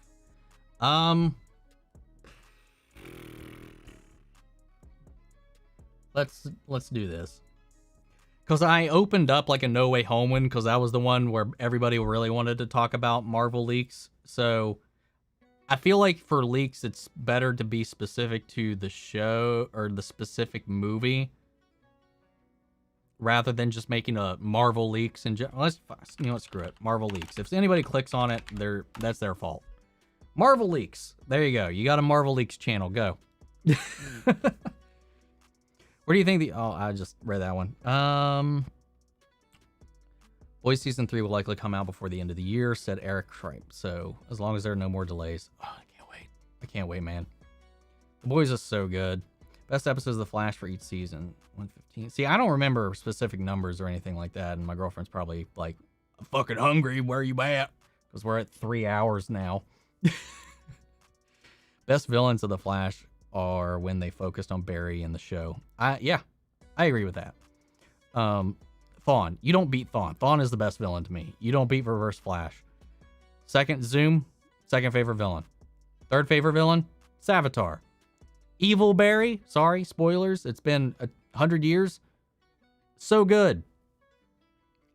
Let's do this. Because I opened up like a No Way Home one, because that was the one where everybody really wanted to talk about Marvel leaks. So I feel like for leaks, it's better to be specific to the show or the specific movie, rather than just making a Marvel leaks and screw it. Marvel leaks. If anybody clicks on it, that's their fault. Marvel leaks. There you go. You got a Marvel leaks channel. Go. Where do you think I just read that one. Boys season 3 will likely come out before the end of the year, said Eric Tripe. So as long as there are no more delays. Oh, I can't wait, man. The Boys are so good. Best episodes of The Flash for each season. 115. See, I don't remember specific numbers or anything like that, and my girlfriend's probably like, I'm fucking hungry. Where are you at? Because we're at 3 hours now. Best villains of The Flash are when they focused on Barry in the show. I agree with that. Thawne. You don't beat Thawne. Thawne is the best villain to me. You don't beat Reverse Flash. Second, Zoom. Second favorite villain. Third favorite villain, Savitar. Evil Barry. Sorry, spoilers. It's been 100 years. So good.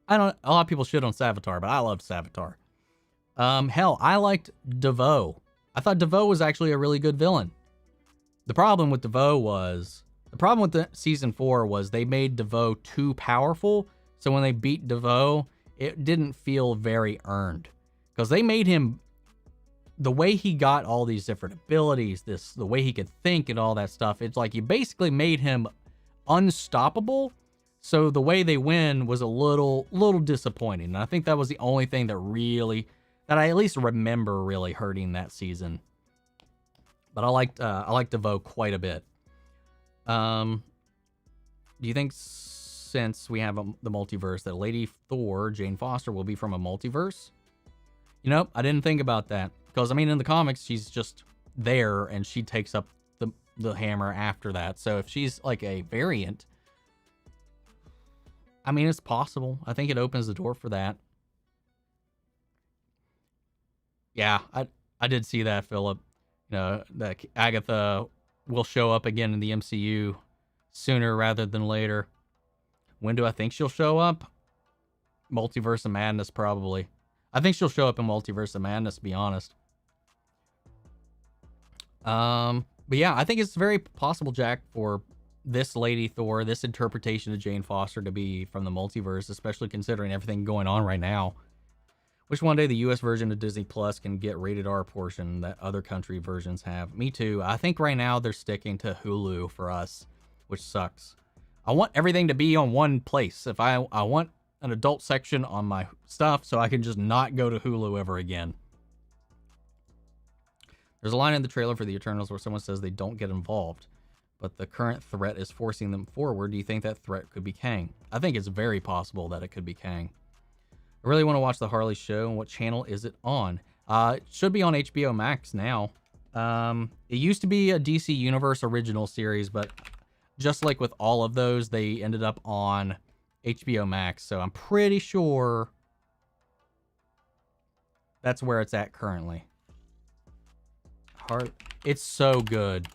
A lot of people shit on Savitar, but I loved Savitar. Hell, I liked DeVoe. I thought DeVoe was actually a really good villain. The problem with the season 4 was they made DeVoe too powerful. So when they beat DeVoe, it didn't feel very earned. Because they made him, the way he got all these different abilities, the way he could think and all that stuff, it's like you basically made him unstoppable. So the way they win was a little disappointing. And I think that was the only thing that I at least remember really hurting that season. But I liked DeVoe quite a bit. Do you think since we have the multiverse that Lady Thor, Jane Foster, will be from a multiverse? You know, I didn't think about that. Because, I mean, in the comics, she's just there and she takes up the hammer after that. So if she's like a variant, I mean, it's possible. I think it opens the door for that. Yeah, I did see that, Philip. You know, that Agatha will show up again in the MCU sooner rather than later. When do I think she'll show up? Multiverse of Madness, probably. I think she'll show up in Multiverse of Madness, to be honest. But yeah, I think it's very possible, Jack, for this Lady Thor, this interpretation of Jane Foster to be from the multiverse, especially considering everything going on right now. Wish one day the US version of Disney Plus can get rated R portion that other country versions have. Me too. I think right now they're sticking to Hulu for us, which sucks. I want everything to be on one place. If I want an adult section on my stuff so I can just not go to Hulu ever again. There's a line in the trailer for the Eternals where someone says they don't get involved, but the current threat is forcing them forward. Do you think that threat could be Kang? I think it's very possible that it could be Kang. I really want to watch the Harley show. And what channel is it on? It should be on HBO Max now. It used to be a DC Universe original series, but just like with all of those, they ended up on HBO Max. So I'm pretty sure that's where it's at currently. It's so good.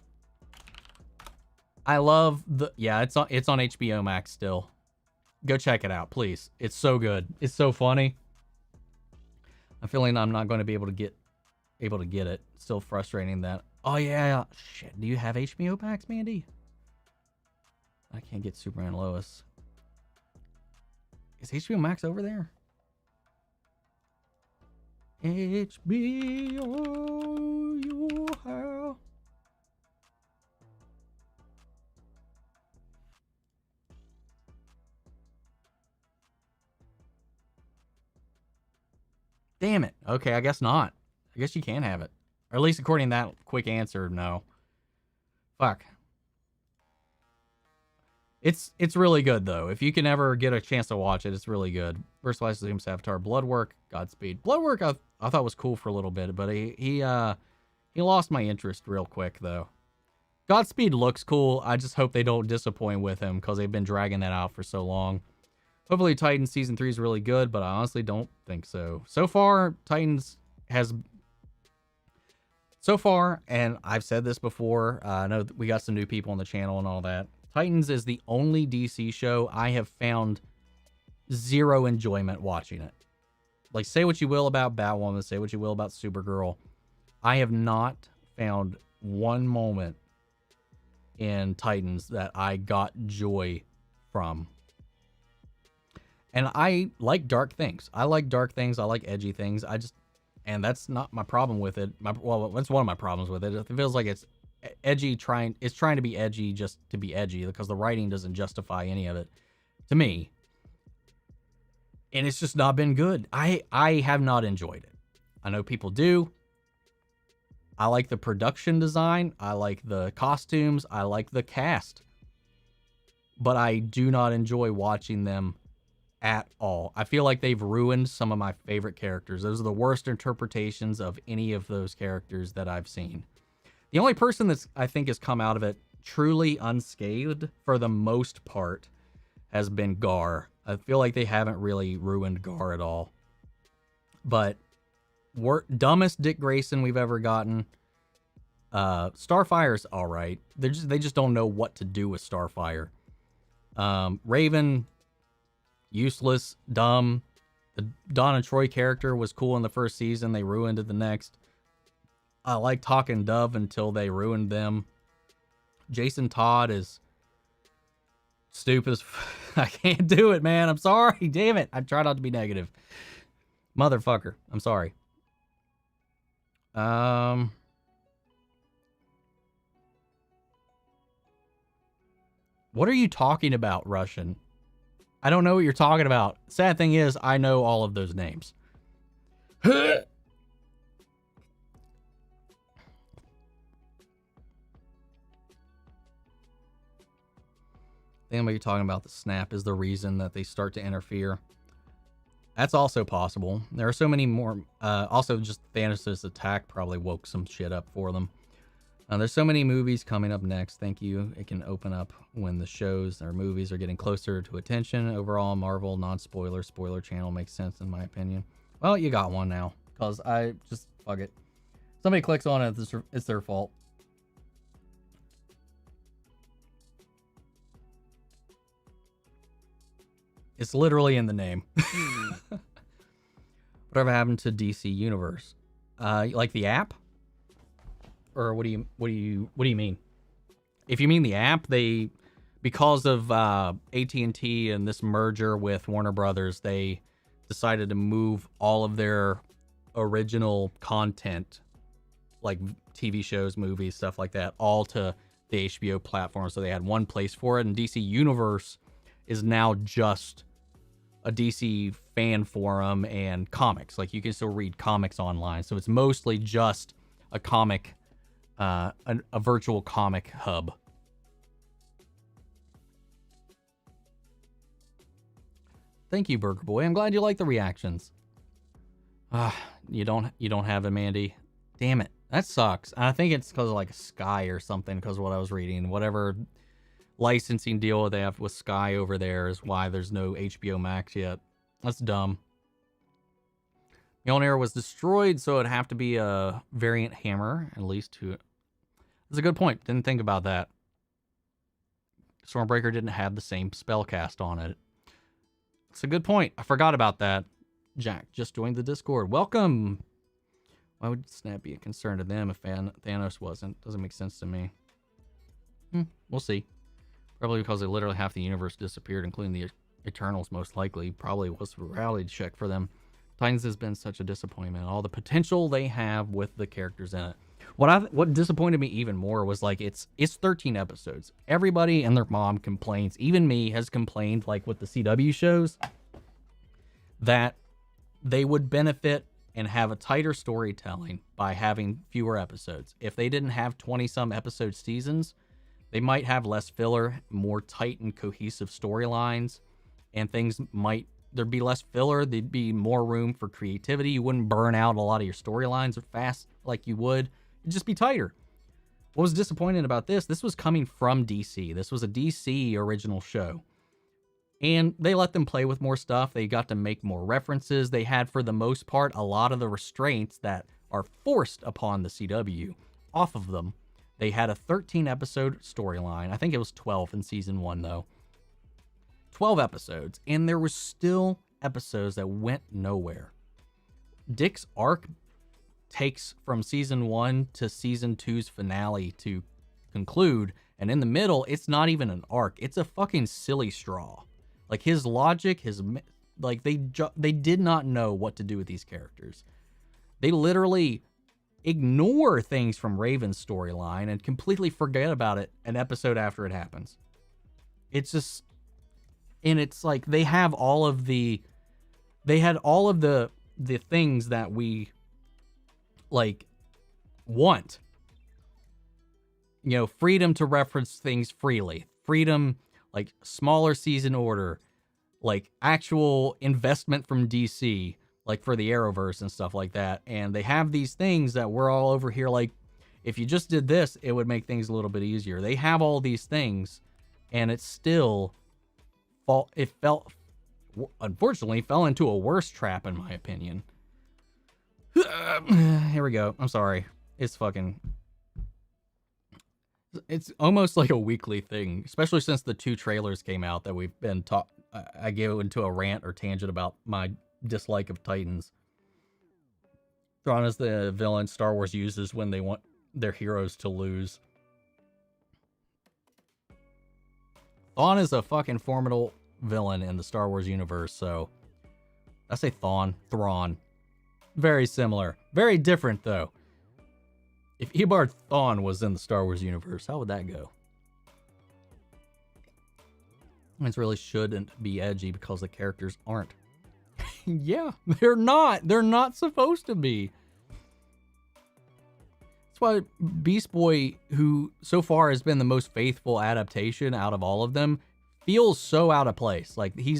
I love the, yeah, it's on HBO Max still. Go check it out, please. It's so good. It's so funny. I'm feeling I'm not going to be able to get it. Still frustrating that. Oh yeah, shit. Do you have HBO Max, Mandy? I can't get Superman and Lois. Is HBO Max over there? HBO, you have. Damn it. Okay, I guess not. I guess you can have it. Or at least according to that quick answer, no. Fuck. It's really good, though. If you can ever get a chance to watch it, it's really good. First License Seems Avatar, Bloodwork, Godspeed. Bloodwork I thought was cool for a little bit, but he lost my interest real quick, though. Godspeed looks cool. I just hope they don't disappoint with him, because they've been dragging that out for so long. Hopefully Titans Season 3 is really good, but I honestly don't think so. So far, Titans has... So far, and I've said this before, I know we got some new people on the channel and all that. Titans is the only DC show I have found zero enjoyment watching it. Like, say what you will about Batwoman, say what you will about Supergirl. I have not found one moment in Titans that I got joy from. And I like dark things. I like dark things. I like edgy things. And that's not my problem with it. Well, that's one of my problems with it. It feels like it's edgy, it's trying to be edgy just to be edgy, because the writing doesn't justify any of it to me. And it's just not been good. I have not enjoyed it. I know people do. I like the production design. I like the costumes. I like the cast. But I do not enjoy watching them at all. I feel like they've ruined some of my favorite characters. Those are the worst interpretations of any of those characters that I've seen. The only person that's, I think, has come out of it truly unscathed, for the most part, has been Gar. I feel like they haven't really ruined Gar at all. But dumbest Dick Grayson we've ever gotten. Starfire's all right. They just don't know what to do with Starfire. Raven, useless, dumb. The Dawn and Troy character was cool in the first season. They ruined it the next. I liked Hawk and Dove until they ruined them. Jason Todd is stupid as I can't do it, man. I'm sorry. Damn it. I try not to be negative. Motherfucker. I'm sorry. What are you talking about, Russian? I don't know what you're talking about. Sad thing is, I know all of those names. I think what you're talking about, the snap is the reason that they start to interfere. That's also possible. There are so many more. Also, just Thanos' attack probably woke some shit up for them. There's so many movies coming up next. Thank you. It can open up when the shows or movies are getting closer to attention. Overall, Marvel non-spoiler spoiler channel makes sense in my opinion. Well, you got one now, because I just fuck it. Somebody clicks on it, it's their fault. It's literally in the name. Whatever happened to DC Universe? Like the app? Or what do you mean? If you mean the app, because of AT&T and this merger with Warner Brothers, they decided to move all of their original content, like TV shows, movies, stuff like that, all to the HBO platform. So they had one place for it, and DC Universe is now just a DC fan forum and comics. Like, you can still read comics online. So it's mostly just a comic, a virtual comic hub. Thank you, Burger Boy. I'm glad you like the reactions. You don't have them, Andy. Damn it. That sucks. I think it's because of like Sky or something, because of what I was reading. Whatever licensing deal they have with Sky over there is why there's no HBO Max yet. That's dumb. Mjolnir was destroyed, so it'd have to be a variant hammer, at least to it. That's a good point. Didn't think about that. Stormbreaker didn't have the same spell cast on it. It's a good point. I forgot about that. Jack just joined the Discord. Welcome. Why would Snap be a concern to them if Thanos wasn't? Doesn't make sense to me. We'll see. Probably because they literally half the universe disappeared, including the Eternals, most likely. Probably was a reality check for them. Titans has been such a disappointment. All the potential they have with the characters in it. What disappointed me even more was, like, it's 13 episodes. Everybody and their mom complains. Even me has complained, like with the CW shows, that they would benefit and have a tighter storytelling by having fewer episodes. If they didn't have 20-some episode seasons, they might have less filler, more tight and cohesive storylines, and there'd be less filler. There'd be more room for creativity. You wouldn't burn out a lot of your storylines fast like you would. It'd just be tighter. What was disappointing about this was coming from DC. This was a DC original show. And they let them play with more stuff. They got to make more references. They had, for the most part, a lot of the restraints that are forced upon the CW off of them. They had a 13-episode storyline. I think it was 12 in season 1, though. 12 episodes. And there were still episodes that went nowhere. Dick's arc takes from season 1 to season 2's finale to conclude. And in the middle, it's not even an arc. It's a fucking silly straw. Like, his logic, they did not know what to do with these characters. They literally ignore things from Raven's storyline and completely forget about it an episode after it happens. It's just, and it's like they had all of the things that we like want. You know, freedom to reference things freely, freedom, like smaller season order, like actual investment from DC, like for the Arrowverse and stuff like that. And they have these things that we're all over here like, if you just did this, it would make things a little bit easier. They have all these things, and it still unfortunately fell into a worse trap, in my opinion. Here we go. I'm sorry. It's almost like a weekly thing, especially since the 2 trailers came out that we've been I go into a rant or tangent about my dislike of Titans. Thrawn is the villain Star Wars uses when they want their heroes to lose. Thrawn is a fucking formidable villain in the Star Wars universe, so I say Thrawn. Very similar. Very different, though. If Eobard Thawne was in the Star Wars universe, how would that go? It really shouldn't be edgy because the characters aren't. Yeah, they're not. They're not supposed to be. That's why Beast Boy, who so far has been the most faithful adaptation out of all of them, feels so out of place. Like, he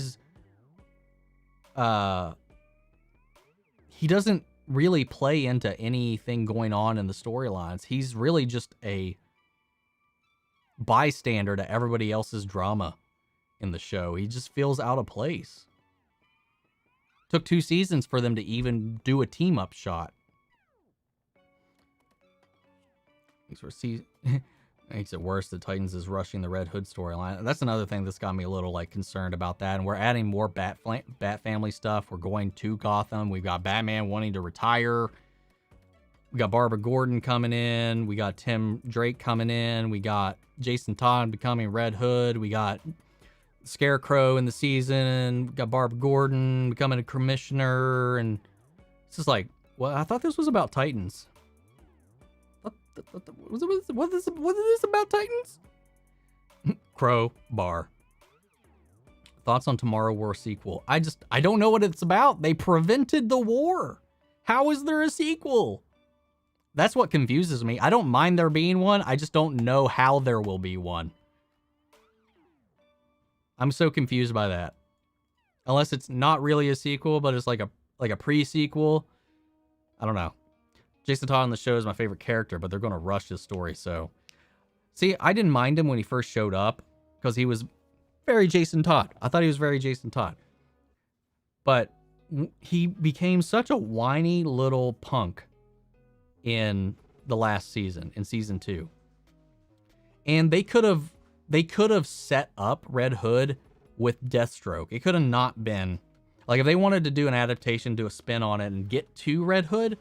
doesn't really play into anything going on in the storylines. He's really just a bystander to everybody else's drama in the show. He just feels out of place. Took 2 seasons for them to even do a team-up shot. Thanks for Makes it worse that Titans is rushing the Red Hood storyline. That's another thing that's got me a little like concerned about that. And we're adding more Bat family stuff. We're going to Gotham. We've got Batman wanting to retire. We got Barbara Gordon coming in. We got Tim Drake coming in. We got Jason Todd becoming Red Hood. We got Scarecrow in the season. We got Barbara Gordon becoming a commissioner. And it's just like, well, I thought this was about Titans. What is this about Titans? Crowbar. Thoughts on Tomorrow War sequel? I don't know what it's about. They prevented the war. How is there a sequel? That's what confuses me. I don't mind there being one. I just don't know how there will be one. I'm so confused by that. Unless it's not really a sequel, but it's like a pre-sequel. I don't know. Jason Todd on the show is my favorite character, but they're going to rush his story, so... See, I didn't mind him when he first showed up, because he was very Jason Todd. I thought he was very Jason Todd. But he became such a whiny little punk in the last season, in season 2. And they could have set up Red Hood with Deathstroke. It could have not been... Like, if they wanted to do an adaptation, do a spin on it, and get to Red Hood...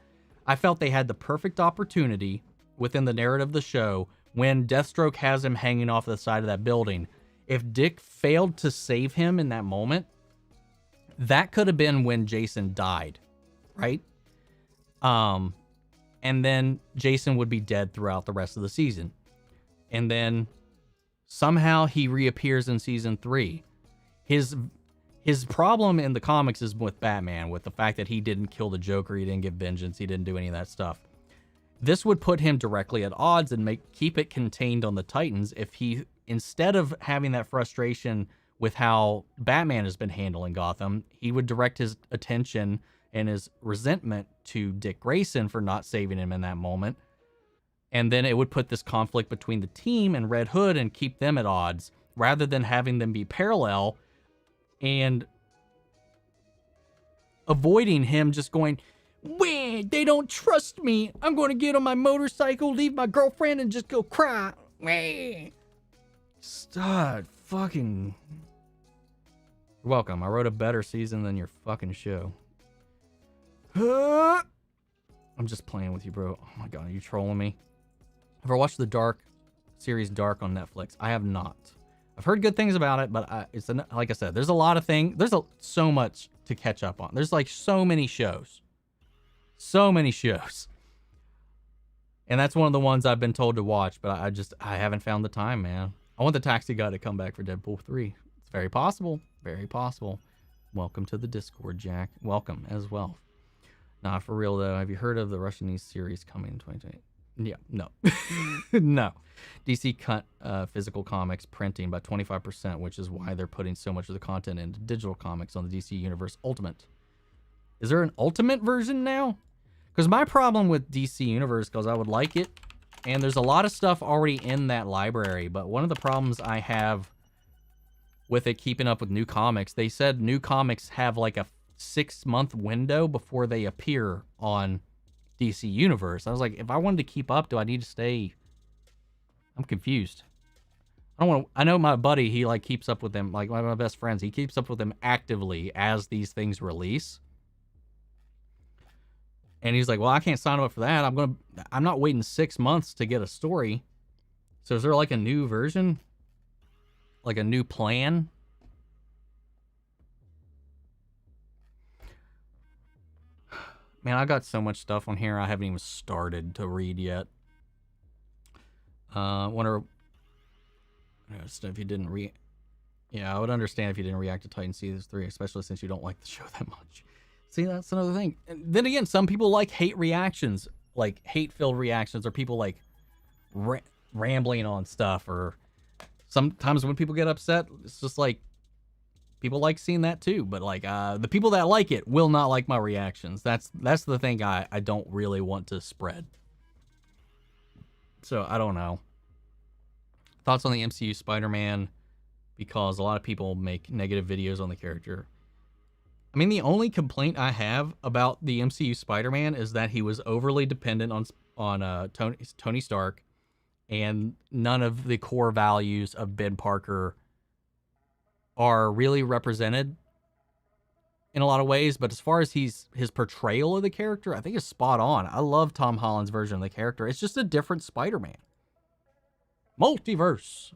I felt they had the perfect opportunity within the narrative of the show when Deathstroke has him hanging off the side of that building. If Dick failed to save him in that moment, that could have been when Jason died, right? And then Jason would be dead throughout the rest of the season. And then somehow he reappears in season 3. His problem in the comics is with Batman, with the fact that he didn't kill the Joker, he didn't get vengeance, he didn't do any of that stuff. This would put him directly at odds and keep it contained on the Titans if he, instead of having that frustration with how Batman has been handling Gotham, he would direct his attention and his resentment to Dick Grayson for not saving him in that moment. And then it would put this conflict between the team and Red Hood and keep them at odds, rather than having them be parallel and avoiding him just going, "Wah, they don't trust me. I'm going to get on my motorcycle, leave my girlfriend, and just go cry." Wah. Stop fucking... You're welcome. I wrote a better season than your fucking show. I'm just playing with you, bro. Oh my god, are you trolling me? Have I watched the Dark series Dark on Netflix? I have not. I've heard good things about it, but like I said, there's a lot of things. There's so much to catch up on. There's like so many shows. So many shows. And that's one of the ones I've been told to watch, but I haven't found the time, man. I want the taxi guy to come back for Deadpool 3. It's very possible. Very possible. Welcome to the Discord, Jack. Welcome as well. Nah, for real though, have you heard of the Russianese series coming in 2020? Yeah, no. No. DC cut physical comics printing by 25%, which is why they're putting so much of the content into digital comics on the DC Universe Ultimate. Is there an Ultimate version now? Because my problem with DC Universe, because I would like it, and there's a lot of stuff already in that library, but one of the problems I have with it keeping up with new comics, they said new comics have like a 6-month window before they appear on DC Universe. I was like, if I wanted to keep up, do I need to stay? I'm confused. I know my buddy, he like keeps up with them, like one of my best friends, he keeps up with them actively as these things release. And he's like, well, I can't sign up for that. I'm not waiting 6 months to get a story. So is there like a new version? Like a new plan? Man, I got so much stuff on here I haven't even started to read yet. Wonder if you didn't Yeah, I would understand if you didn't react to Titan Season 3, especially since you don't like the show that much. See, that's another thing. And then again, some people like hate reactions, like hate-filled reactions, or people like rambling on stuff, or sometimes when people get upset, it's just like, people like seeing that too. But like, the people that like it will not like my reactions. That's the thing I don't really want to spread. So, I don't know. Thoughts on the MCU Spider-Man, because a lot of people make negative videos on the character. I mean, the only complaint I have about the MCU Spider-Man is that he was overly dependent on Tony Stark, and none of the core values of Ben Parker are really represented in a lot of ways. But as far as his portrayal of the character, I think is spot on. I love Tom Holland's version of the character. It's just a different Spider-Man. Multiverse.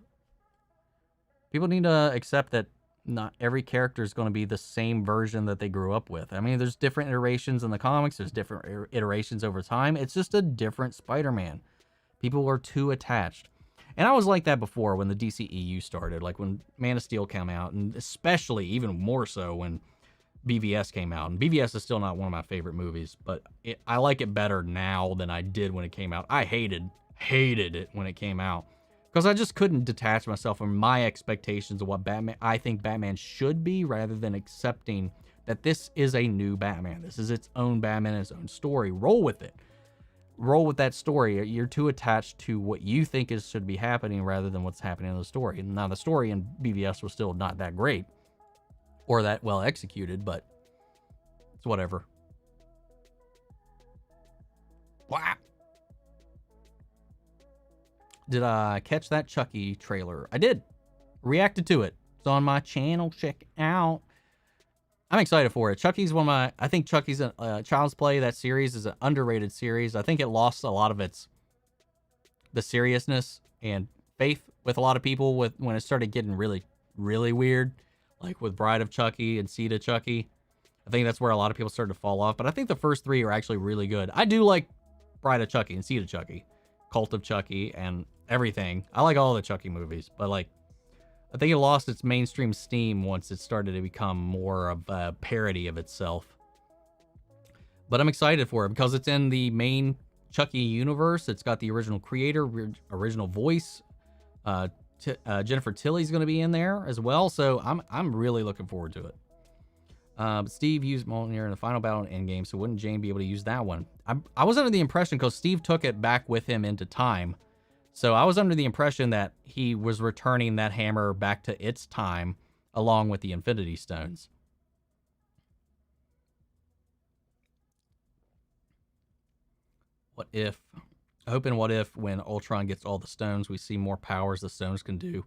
People need to accept that not every character is going to be the same version that they grew up with. I mean, there's different iterations in the comics. There's different iterations over time. It's just a different Spider-Man. People are too attached. And I was like that before when the DCEU started, like when Man of Steel came out, and especially even more so when BVS came out. And BVS is still not one of my favorite movies, but I like it better now than I did when it came out. I hated it when it came out because I just couldn't detach myself from my expectations of what I think Batman should be, rather than accepting that this is a new Batman. This is its own Batman, its own story. Roll with it. Roll with that story. You're too attached to what you think should be happening rather than what's happening in the story. Now, the story in BVS was still not that great or that well executed, but it's whatever. Wow. Did I catch that Chucky trailer? I did. Reacted to it. It's on my channel. Check it out. I'm excited for it. Chucky's one of my... I think Chucky's a Child's Play. That series is an underrated series. I think it lost a lot of the seriousness and faith with a lot of people when it started getting really, really weird. Like with Bride of Chucky and Seed of Chucky. I think that's where a lot of people started to fall off. But I think the first three are actually really good. I do like Bride of Chucky and Seed of Chucky. Cult of Chucky and everything. I like all the Chucky movies. But like, I think it lost its mainstream steam once it started to become more of a parody of itself. But I'm excited for it because it's in the main Chucky universe. It's got the original creator, original voice. Jennifer Tilly's going to be in there as well. So I'm really looking forward to it. Steve used Mjolnir in the final battle in Endgame, so wouldn't Jane be able to use that one? I was under the impression, because Steve took it back with him into time, so I was under the impression that he was returning that hammer back to its time along with the Infinity Stones. What if, hoping what if when Ultron gets all the stones, we see more powers the stones can do.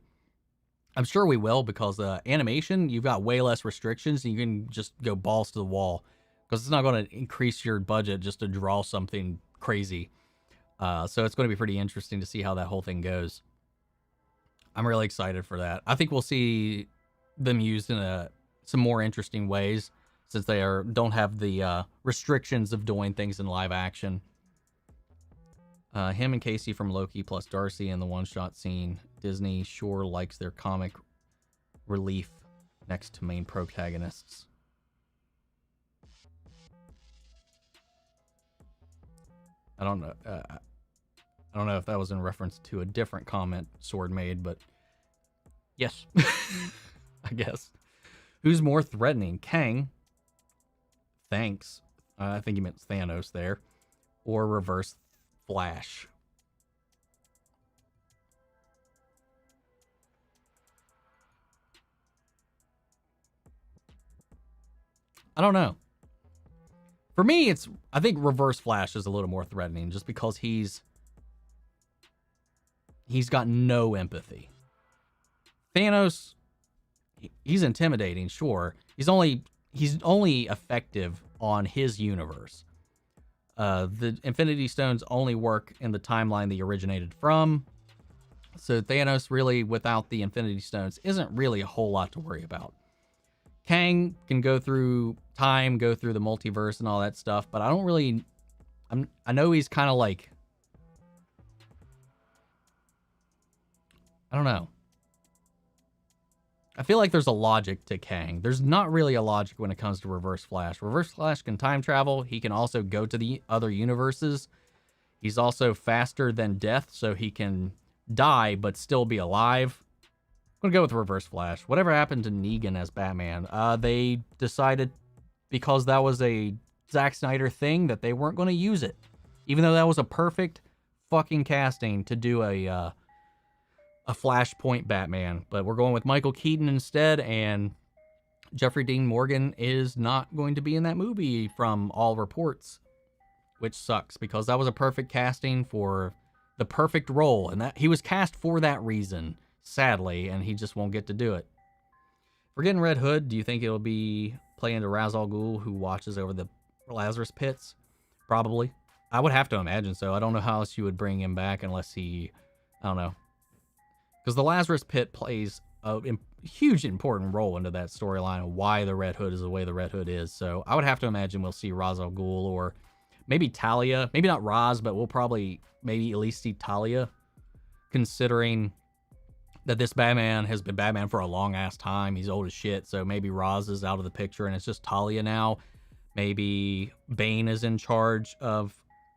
I'm sure we will, because animation, you've got way less restrictions, and you can just go balls to the wall, because it's not going to increase your budget just to draw something crazy. So it's going to be pretty interesting to see how that whole thing goes. I'm really excited for that. I think we'll see them used in some more interesting ways, since they don't have the restrictions of doing things in live action. Him and Casey from Loki plus Darcy in the one-shot scene. Disney sure likes their comic relief next to main protagonists. I don't know if that was in reference to a different comment Sword made, but yes, I guess. Who's more threatening, Kang? Thanks. I think he meant Thanos there, or Reverse Flash. I don't know. For me, I think Reverse Flash is a little more threatening, just because he's got no empathy. Thanos, he's intimidating, sure. He's only effective on his universe. The Infinity Stones only work in the timeline they originated from. So Thanos, really, without the Infinity Stones, isn't really a whole lot to worry about. Kang can go through time, go through the multiverse and all that stuff, but I don't really... I know he's kind of like... I don't know. I feel like there's a logic to Kang. There's not really a logic when it comes to Reverse Flash. Reverse Flash can time travel. He can also go to the other universes. He's also faster than death, so he can die but still be alive. I'm going to go with Reverse Flash. Whatever happened to Negan as Batman? They decided, because that was a Zack Snyder thing, that they weren't going to use it. Even though that was a perfect fucking casting to do a Flashpoint Batman. But we're going with Michael Keaton instead, and Jeffrey Dean Morgan is not going to be in that movie from all reports, which sucks, because that was a perfect casting for the perfect role, and that he was cast for that reason, sadly, and he just won't get to do it. If we're getting Red Hood, do you think it'll be playing to Ra's al Ghul, who watches over the Lazarus pits? Probably. I would have to imagine so. I don't know how else you would bring him back unless he, I don't know. Because the Lazarus pit plays a huge important role into that storyline of why the Red Hood is the way the Red Hood is. So I would have to imagine we'll see Ra's al Ghul, or maybe Talia. Maybe not Ra's, but we'll probably maybe at least see Talia, considering that this Batman has been Batman for a long ass time. He's old as shit, so maybe Ra's is out of the picture and it's just Talia now. Maybe Bane is in charge of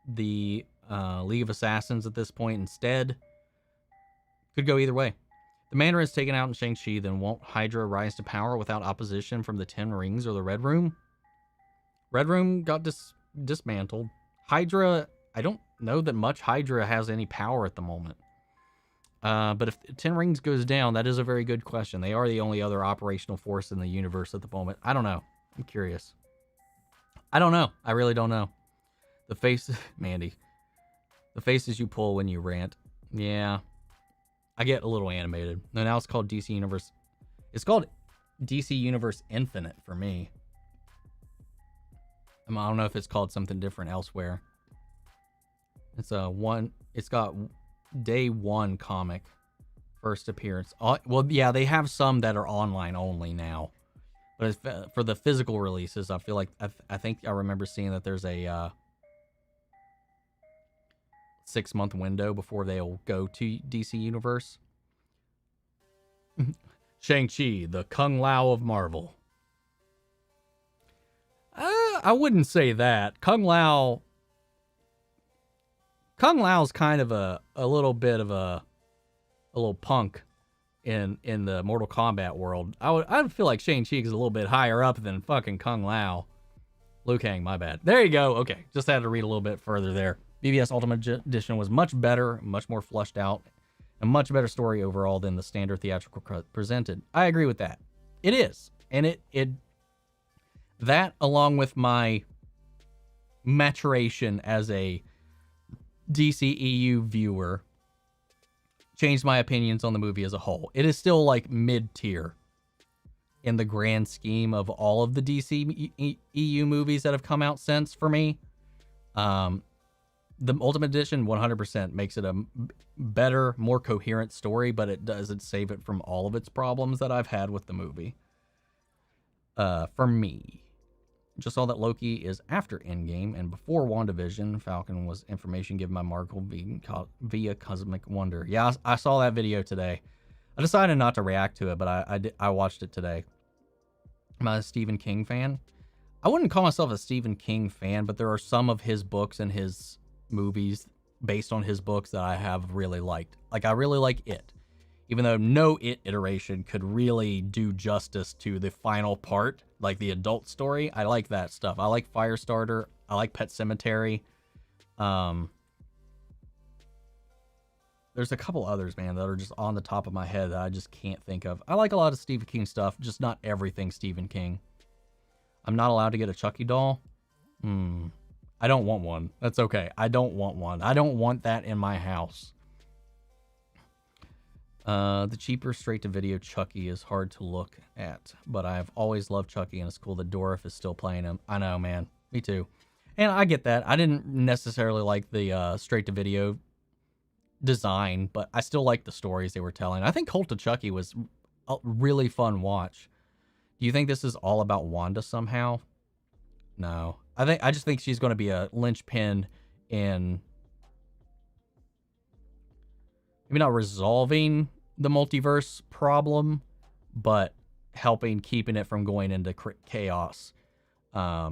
the League of Assassins at this point instead. Could go either way. The Mandarin is taken out in Shang-Chi, then won't Hydra rise to power without opposition from the Ten Rings or the Red Room? Red Room got dismantled. Hydra, I don't know that much Hydra has any power at the moment. But if Ten Rings goes down, that is a very good question. They are the only other operational force in the universe at the moment. I don't know. I'm curious. I don't know. I really don't know. The face, Mandy. The faces you pull when you rant. Yeah. I get a little animated. No, now it's called DC Universe. It's called DC Universe Infinite for me. I don't know if it's called something different elsewhere. It's got Day 1 comic. First appearance. Well, yeah, they have some that are online only now. But for the physical releases, I feel like I think I remember seeing that there's a 6-month window before they'll go to DC Universe. Shang-Chi, the Kung Lao of Marvel. I wouldn't say that. Kung Lao's kind of a little bit of a little punk in the Mortal Kombat world. I would feel like Shang-Chi is a little bit higher up than fucking Kung Lao. Liu Kang, my bad. There you go. Okay, just had to read a little bit further there. BVS Ultimate Edition was much better, much more fleshed out, a much better story overall than the standard theatrical cut presented. I agree with that. It is. And it that, along with my maturation as a DCEU viewer, changed my opinions on the movie as a whole. It is still like mid-tier in the grand scheme of all of the DCEU movies that have come out since for me. The Ultimate Edition 100% makes it a better, more coherent story, but it doesn't save it from all of its problems that I've had with the movie. For me, just saw that Loki is after Endgame and before WandaVision. Falcon was information given by Marvel via Cosmic Wonder. Yeah, I saw that video today. I decided not to react to it, but I watched it today. I'm a Stephen King fan. I wouldn't call myself a Stephen King fan, but there are some of his books and his movies based on his books that I have really liked. Like, I really like It. Even though no It iteration could really do justice to the final part, like the adult story, I like that stuff. I like Firestarter. I like Pet Sematary. There's a couple others, man, that are just on the top of my head that I just can't think of. I like a lot of Stephen King stuff, just not everything Stephen King. I'm not allowed to get a Chucky doll. I don't want one. That's okay. I don't want one. I don't want that in my house. The cheaper straight-to-video Chucky is hard to look at, but I've always loved Chucky, and it's cool that Dorif is still playing him. I know, man. Me too. And I get that. I didn't necessarily like the straight-to-video design, but I still like the stories they were telling. I think Cult of Chucky was a really fun watch. Do you think this is all about Wanda somehow? No. I just think she's going to be a linchpin in maybe not resolving the multiverse problem, but helping keeping it from going into chaos. I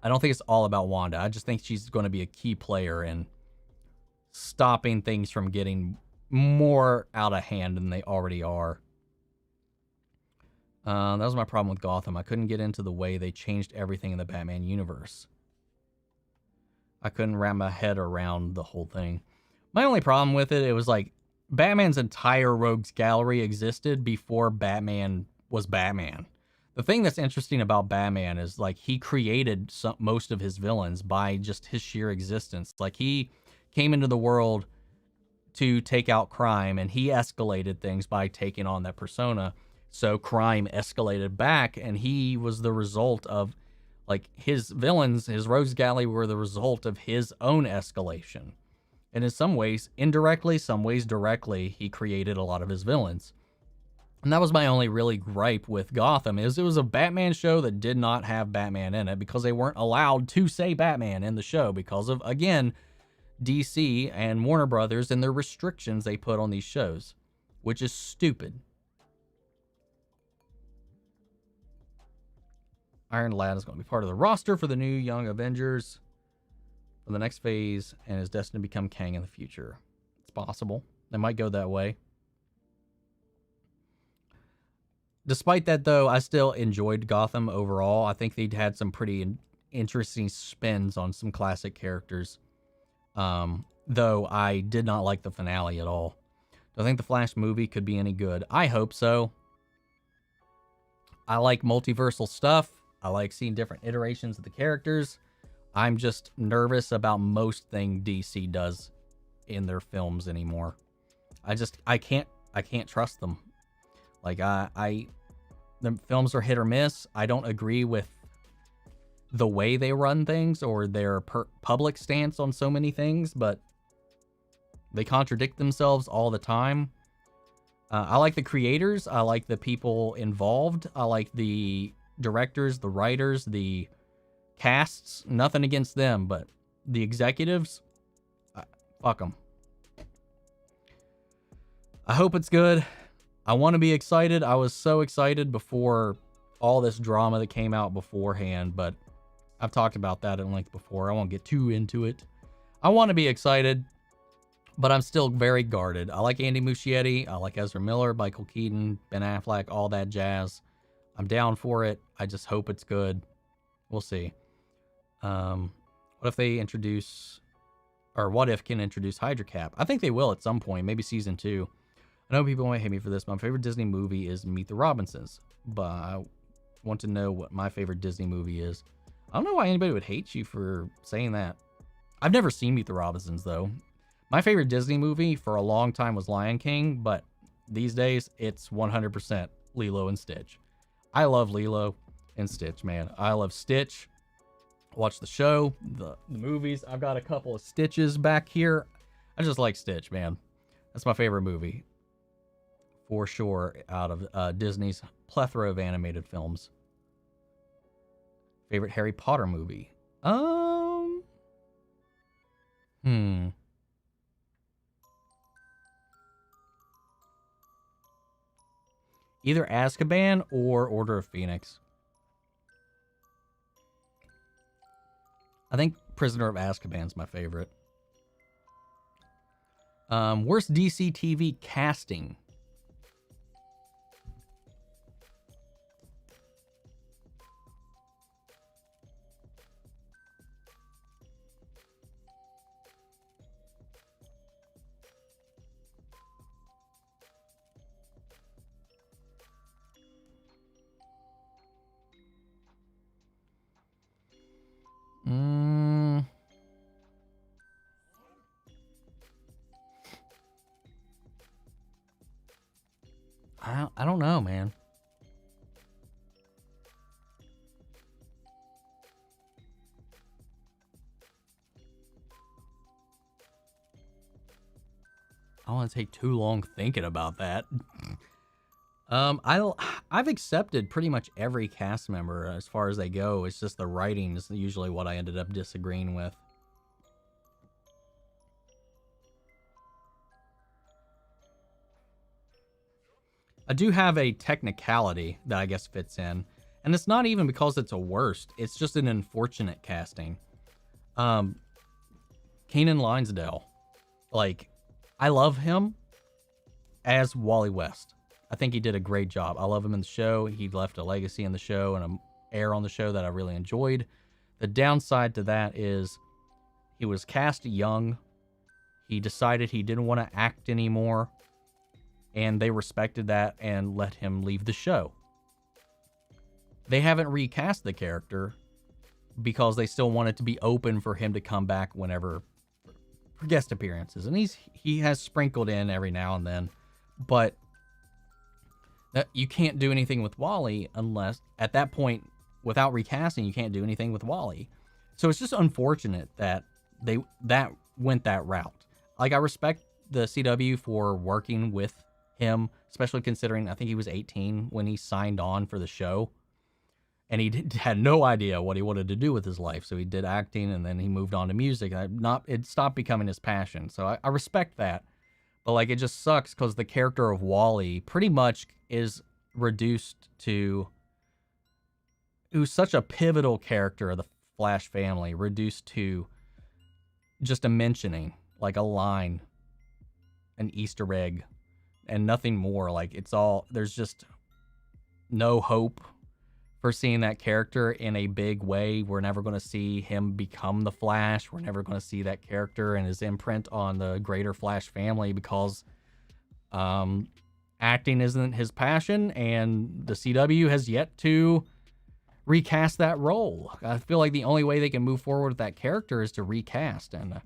don't think it's all about Wanda. I just think she's going to be a key player in stopping things from getting more out of hand than they already are. That was my problem with Gotham. I couldn't get into the way they changed everything in the Batman universe. I couldn't wrap my head around the whole thing. My only problem with it was like Batman's entire rogues gallery existed before Batman was Batman. The thing that's interesting about Batman is like he created most of his villains by just his sheer existence. Like he came into the world to take out crime, and he escalated things by taking on that persona. So crime escalated back, and he was the result of, like, his villains, his rogues gallery were the result of his own escalation. And in some ways, indirectly, some ways directly, he created a lot of his villains. And that was my only really gripe with Gotham, is it was a Batman show that did not have Batman in it because they weren't allowed to say Batman in the show because of, again, DC and Warner Brothers and their restrictions they put on these shows, which is stupid. Iron Lad is going to be part of the roster for the new Young Avengers for the next phase and is destined to become Kang in the future. It's possible. They might go that way. Despite that, though, I still enjoyed Gotham overall. I think they'd had some pretty interesting spins on some classic characters. Though I did not like the finale at all. Do I think the Flash movie could be any good? I hope so. I like multiversal stuff. I like seeing different iterations of the characters. I'm just nervous about most thing DC does in their films anymore. I can't trust them. Like the films are hit or miss. I don't agree with the way they run things or their public stance on so many things, but they contradict themselves all the time. I like the creators. I like the people involved. I like the directors, the writers, the casts. Nothing against them, but the executives, fuck them. I hope it's good. I want to be excited. I was so excited before all this drama that came out beforehand, but I've talked about that at length before. I won't get too into it. I want to be excited, but I'm still very guarded. I like Andy Muschietti. I like Ezra Miller, Michael Keaton, Ben Affleck, all that jazz. I'm down for it. I just hope it's good. We'll see. What if they introduce, or what if can introduce Hydra Cap? I think they will at some point, maybe season 2. I know people might hate me for this, but my favorite Disney movie is Meet the Robinsons. But I want to know what my favorite Disney movie is. I don't know why anybody would hate you for saying that. I've never seen Meet the Robinsons, though. My favorite Disney movie for a long time was Lion King, but these days it's 100% Lilo and Stitch. I love Lilo and Stitch, man. I love Stitch. Watch the show, the movies. I've got a couple of Stitches back here. I just like Stitch, man. That's my favorite movie. For sure, out of Disney's plethora of animated films. Favorite Harry Potter movie? Either Azkaban or Order of Phoenix. I think Prisoner of Azkaban's my favorite. Worst DC TV casting? I don't know, man. I don't want to take too long thinking about that. I've accepted pretty much every cast member as far as they go. It's just the writing is usually what I ended up disagreeing with. I do have a technicality that I guess fits in, and it's not even because it's a worst. It's just an unfortunate casting. Kanan Linsdale, like, I love him as Wally West. I think he did a great job. I love him in the show. He left a legacy in the show and an air on the show that I really enjoyed. The downside to that is he was cast young. He decided he didn't want to act anymore, and they respected that and let him leave the show. They haven't recast the character because they still want it to be open for him to come back whenever for guest appearances, and he has sprinkled in every now and then, but you can't do anything with Wally unless at that point, without recasting, you can't do anything with Wally. So it's just unfortunate that they went that route. Like, I respect the CW for working with him, especially considering I think he was 18 when he signed on for the show, and he had no idea what he wanted to do with his life. So he did acting, and then he moved on to music. It stopped becoming his passion. So I respect that. But like, it just sucks because the character of Wally pretty much is reduced to, who's such a pivotal character of the Flash family, reduced to just a mentioning, like a line, an Easter egg, and nothing more. Like, it's all, there's just no hope for seeing that character in a big way. We're never going to see him become the Flash. We're never going to see that character and his imprint on the greater Flash family because acting isn't his passion, and the CW has yet to recast that role. I feel like the only way they can move forward with that character is to recast, and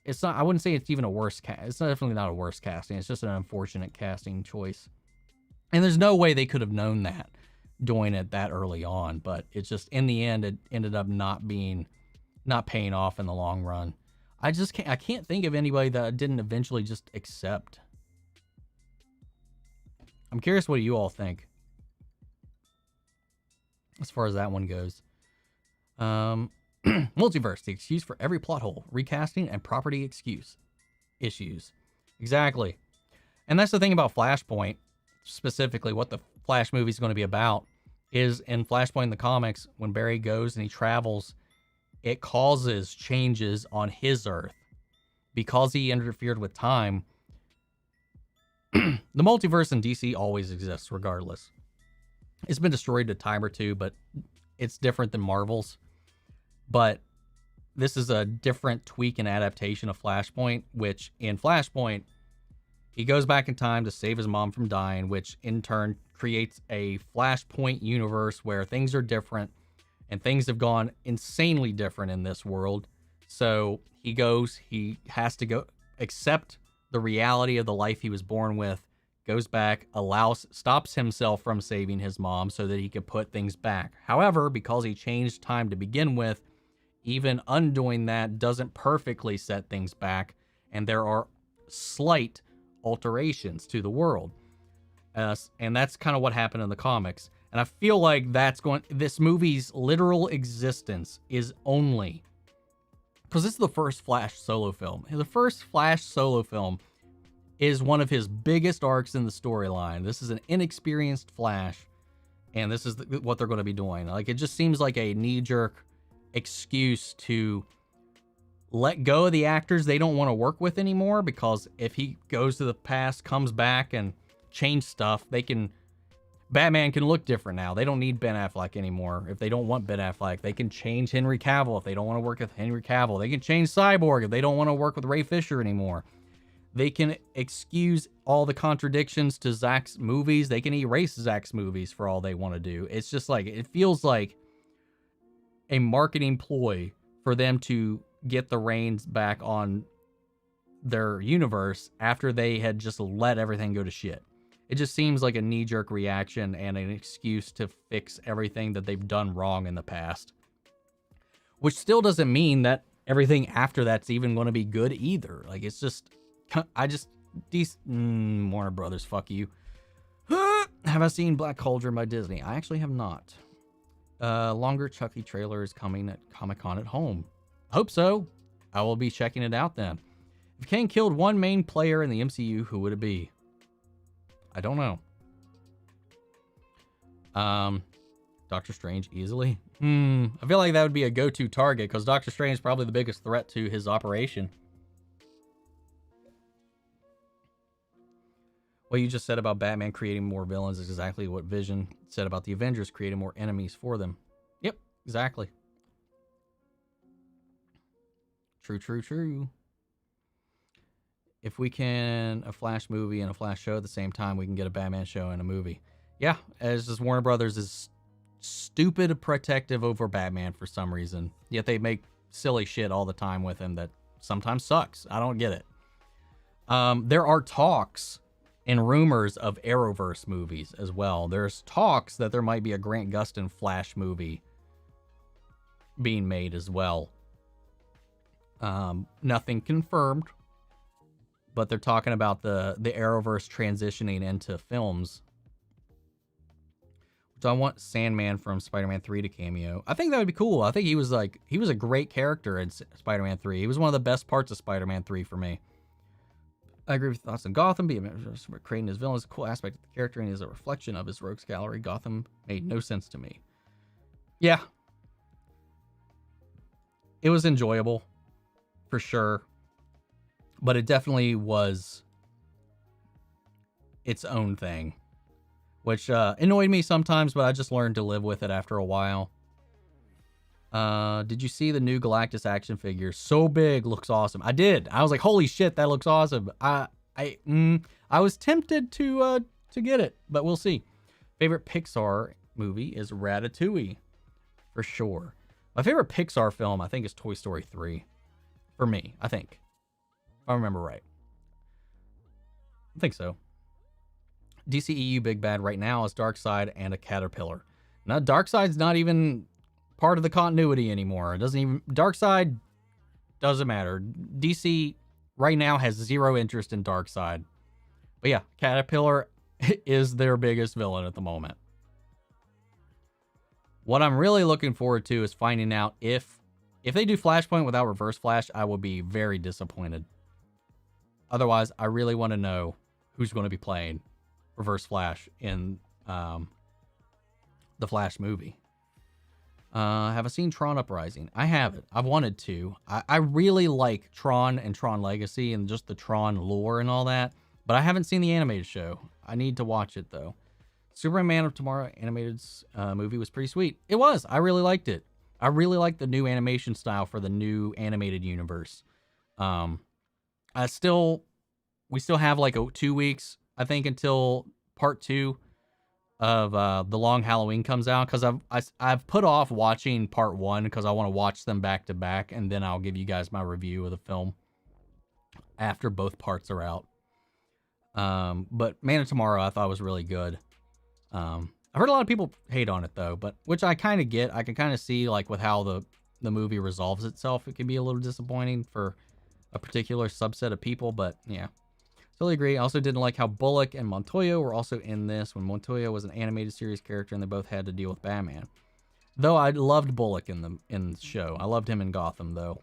it's not, I wouldn't say it's even a worse cast. It's definitely not a worse casting. It's just an unfortunate casting choice. And there's no way they could have known that doing it that early on, but it's just, in the end, it ended up not paying off in the long run. I can't think of anybody that didn't eventually just accept. I'm curious what you all think as far as that one goes. Multiverse, the excuse for every plot hole, recasting, and property issues. Exactly. And that's the thing about Flashpoint, specifically what the Flash movie is going to be about, is in Flashpoint in the comics, when Barry goes and he travels, it causes changes on his Earth. Because he interfered with time, the multiverse in DC always exists regardless. It's been destroyed a time or two, but it's different than Marvel's. But this is a different tweak and adaptation of Flashpoint, which in Flashpoint, he goes back in time to save his mom from dying, which in turn creates a Flashpoint universe where things are different and things have gone insanely different in this world. So he has to go accept the reality of the life he was born with, goes back, stops himself from saving his mom so that he could put things back. However, because he changed time to begin with, even undoing that doesn't perfectly set things back, and there are slight alterations to the world. And that's kind of what happened in the comics. And I feel like this movie's literal existence is only, because this is the first Flash solo film. The first Flash solo film is one of his biggest arcs in the storyline. This is an inexperienced Flash, and this is what they're going to be doing. Like, it just seems like a knee-jerk excuse to let go of the actors they don't want to work with anymore, because if he goes to the past, comes back, and change stuff, Batman can look different now. They don't need Ben Affleck anymore. If they don't want Ben Affleck, they can change Henry Cavill if they don't want to work with Henry Cavill. They can change Cyborg if they don't want to work with Ray Fisher anymore. They can excuse all the contradictions to Zack's movies. They can erase Zack's movies for all they want to do. It's just like, it feels like a marketing ploy for them to get the reins back on their universe after they had just let everything go to shit. It just seems like a knee-jerk reaction and an excuse to fix everything that they've done wrong in the past. Which still doesn't mean that everything after that's even going to be good either. Like, it's just, Warner Brothers, fuck you. Have I seen Black Cauldron by Disney? I actually have not. Longer Chucky trailer is coming at Comic-Con at home. I hope so. I will be checking it out then. If Kang killed one main player in the MCU, who would it be? I don't know. Doctor Strange easily. I feel like that would be a go-to target because Doctor Strange is probably the biggest threat to his operation. What you just said about Batman creating more villains is exactly what Vision said about the Avengers creating more enemies for them. Yep, exactly. True, true, true. If we can a Flash movie and a Flash show at the same time, we can get a Batman show and a movie. Yeah, it's just Warner Brothers is stupid protective over Batman for some reason. Yet they make silly shit all the time with him that sometimes sucks. I don't get it. There are talks and rumors of Arrowverse movies as well. There's talks that there might be a Grant Gustin Flash movie being made as well. Nothing confirmed, but they're talking about the Arrowverse transitioning into films. So I want Sandman from Spider-Man 3 to cameo. I think that would be cool. I think he was a great character in Spider-Man 3. He was one of the best parts of Spider-Man 3 for me. I agree with thoughts on Gotham. Creating his villain is a cool aspect of the character and is a reflection of his rogues gallery. Gotham made no sense to me. Yeah. It was enjoyable, for sure. But it definitely was its own thing, which annoyed me sometimes, but I just learned to live with it after a while. Did you see the new Galactus action figure? So big, looks awesome. I did. I was like, holy shit, that looks awesome. I was tempted to get it, but we'll see. Favorite Pixar movie is Ratatouille, for sure. My favorite Pixar film, I think, is Toy Story 3. For me, I think. If I remember right. I think so. DCEU Big Bad right now is Darkseid and a Caterpillar. Now, Darkseid's not even part of the continuity anymore. It doesn't even... Darkseid doesn't matter. DC right now has zero interest in Darkseid. But yeah, Caterpillar is their biggest villain at the moment. What I'm really looking forward to is finding out if they do Flashpoint without Reverse Flash, I will be very disappointed. Otherwise, I really want to know who's going to be playing Reverse Flash in the Flash movie. Have I seen Tron Uprising? I haven't. I've wanted to. I really like Tron and Tron Legacy and just the Tron lore and all that, but I haven't seen the animated show. I need to watch it, though. Superman Man of Tomorrow animated movie was pretty sweet. It was. I really liked it. I really like the new animation style for the new animated universe. We still have like 2 weeks, I think, until part 2 of The Long Halloween comes out, because I've put off watching part 1 because I want to watch them back to back, and then I'll give you guys my review of the film after both parts are out. But Man of Tomorrow I thought was really good. I've heard a lot of people hate on it though, but which I kind of get. I can kind of see, like, with how the movie resolves itself, it can be a little disappointing for a particular subset of people, but yeah. Totally agree. I also didn't like how Bullock and Montoya were also in this, when Montoya was an animated series character and they both had to deal with Batman. Though I loved Bullock in the show. I loved him in Gotham though.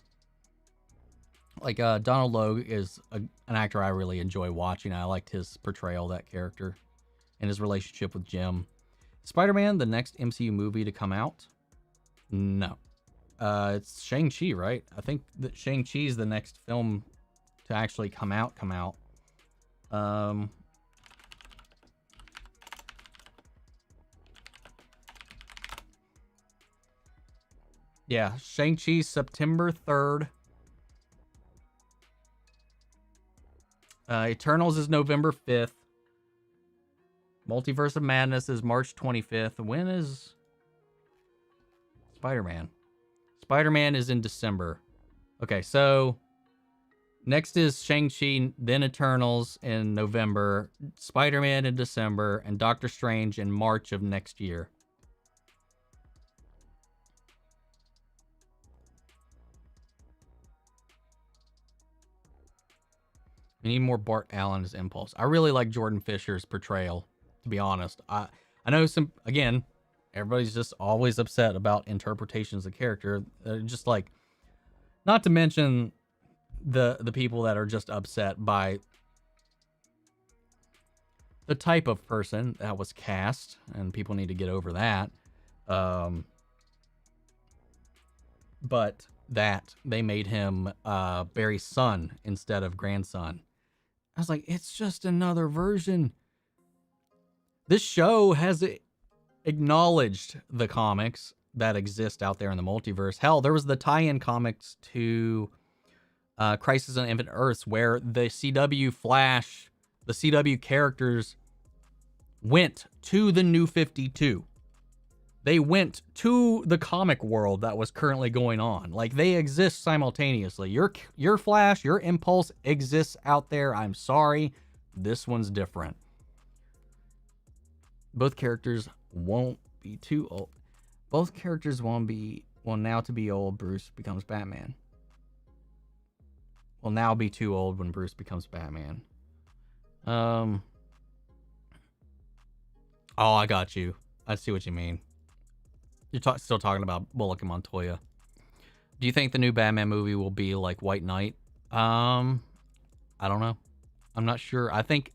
Like Donald Logue is an actor I really enjoy watching. I liked his portrayal of that character and his relationship with Jim. Spider-Man, the next MCU movie to come out? No. It's Shang-Chi, right? I think that Shang-Chi is the next film to actually come out. Yeah, Shang-Chi September 3rd. Eternals is November 5th. Multiverse of Madness is March 25th. When is Spider-Man? Spider-Man is in December. Okay, so next is Shang-Chi, then Eternals in November, Spider-Man in December, and Doctor Strange in March of next year. We need more Bart Allen as Impulse. I really like Jordan Fisher's portrayal, to be honest. I know again, everybody's just always upset about interpretations of character. Just like, not to mention the people that are just upset by the type of person that was cast, and people need to get over that. But that they made him Barry's son instead of grandson. I was like, it's just another version. This show has acknowledged the comics that exist out there in the multiverse. Hell, there was the tie-in comics to Crisis on Infinite Earths, where the CW Flash, the CW characters went to the New 52. They went to the comic world that was currently going on. Like, they exist simultaneously. Your Flash, your Impulse exists out there. I'm sorry. This one's different. Both characters won't be too old. Both characters will now to be old. Bruce becomes Batman. Will now be too old when Bruce becomes Batman. Oh, I got you. I see what you mean. You're still talking about Bullock and Montoya. Do you think the new Batman movie will be like White Knight? I don't know. I'm not sure. I think,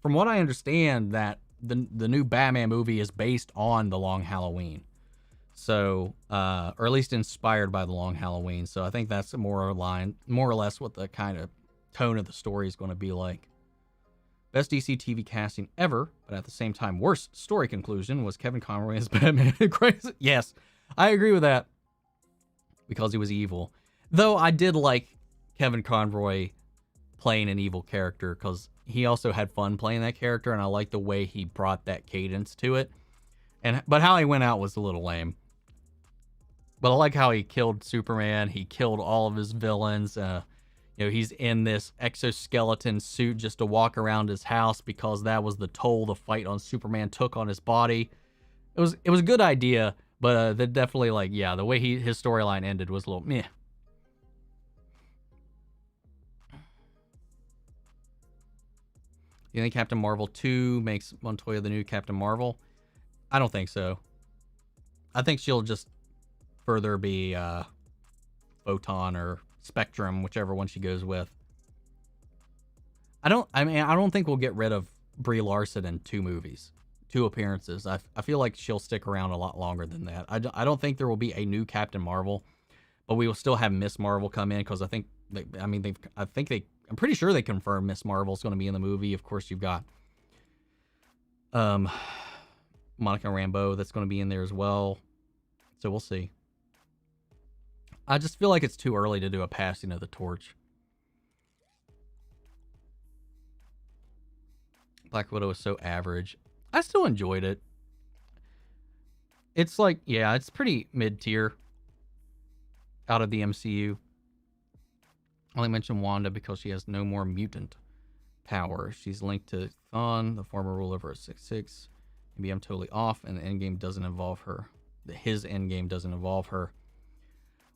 from what I understand, that the new Batman movie is based on The Long Halloween. So, or at least inspired by The Long Halloween. So I think that's more or less what the kind of tone of the story is going to be like. Best DC TV casting ever, but at the same time, worst story conclusion was Kevin Conroy as Batman. Crazy. Yes, I agree with that. Because he was evil. Though I did like Kevin Conroy playing an evil character, because he also had fun playing that character, and I like the way he brought that cadence to it. But how he went out was a little lame. But I like how he killed Superman. He killed all of his villains. He's in this exoskeleton suit just to walk around his house because that was the toll the fight on Superman took on his body. It was a good idea, but that definitely, the way his storyline ended was a little meh. You think Captain Marvel 2 makes Montoya the new Captain Marvel? I don't think so. I think she'll just further be Photon or Spectrum, whichever one she goes with. I don't think we'll get rid of Brie Larson in 2 appearances. I feel like she'll stick around a lot longer than that. I don't think there will be a new Captain Marvel, but we will still have Miss Marvel come in, because I'm pretty sure they confirmed Miss Marvel is going to be in the movie. Of course, you've got Monica Rambeau that's going to be in there as well. So we'll see. I just feel like it's too early to do a passing of the torch. Black Widow is so average. I still enjoyed it. It's it's pretty mid-tier out of the MCU. I only mention Wanda because she has no more mutant power. She's linked to Thawne, the former ruler of Earth 66. Maybe I'm totally off, and the endgame doesn't involve her. His endgame doesn't involve her.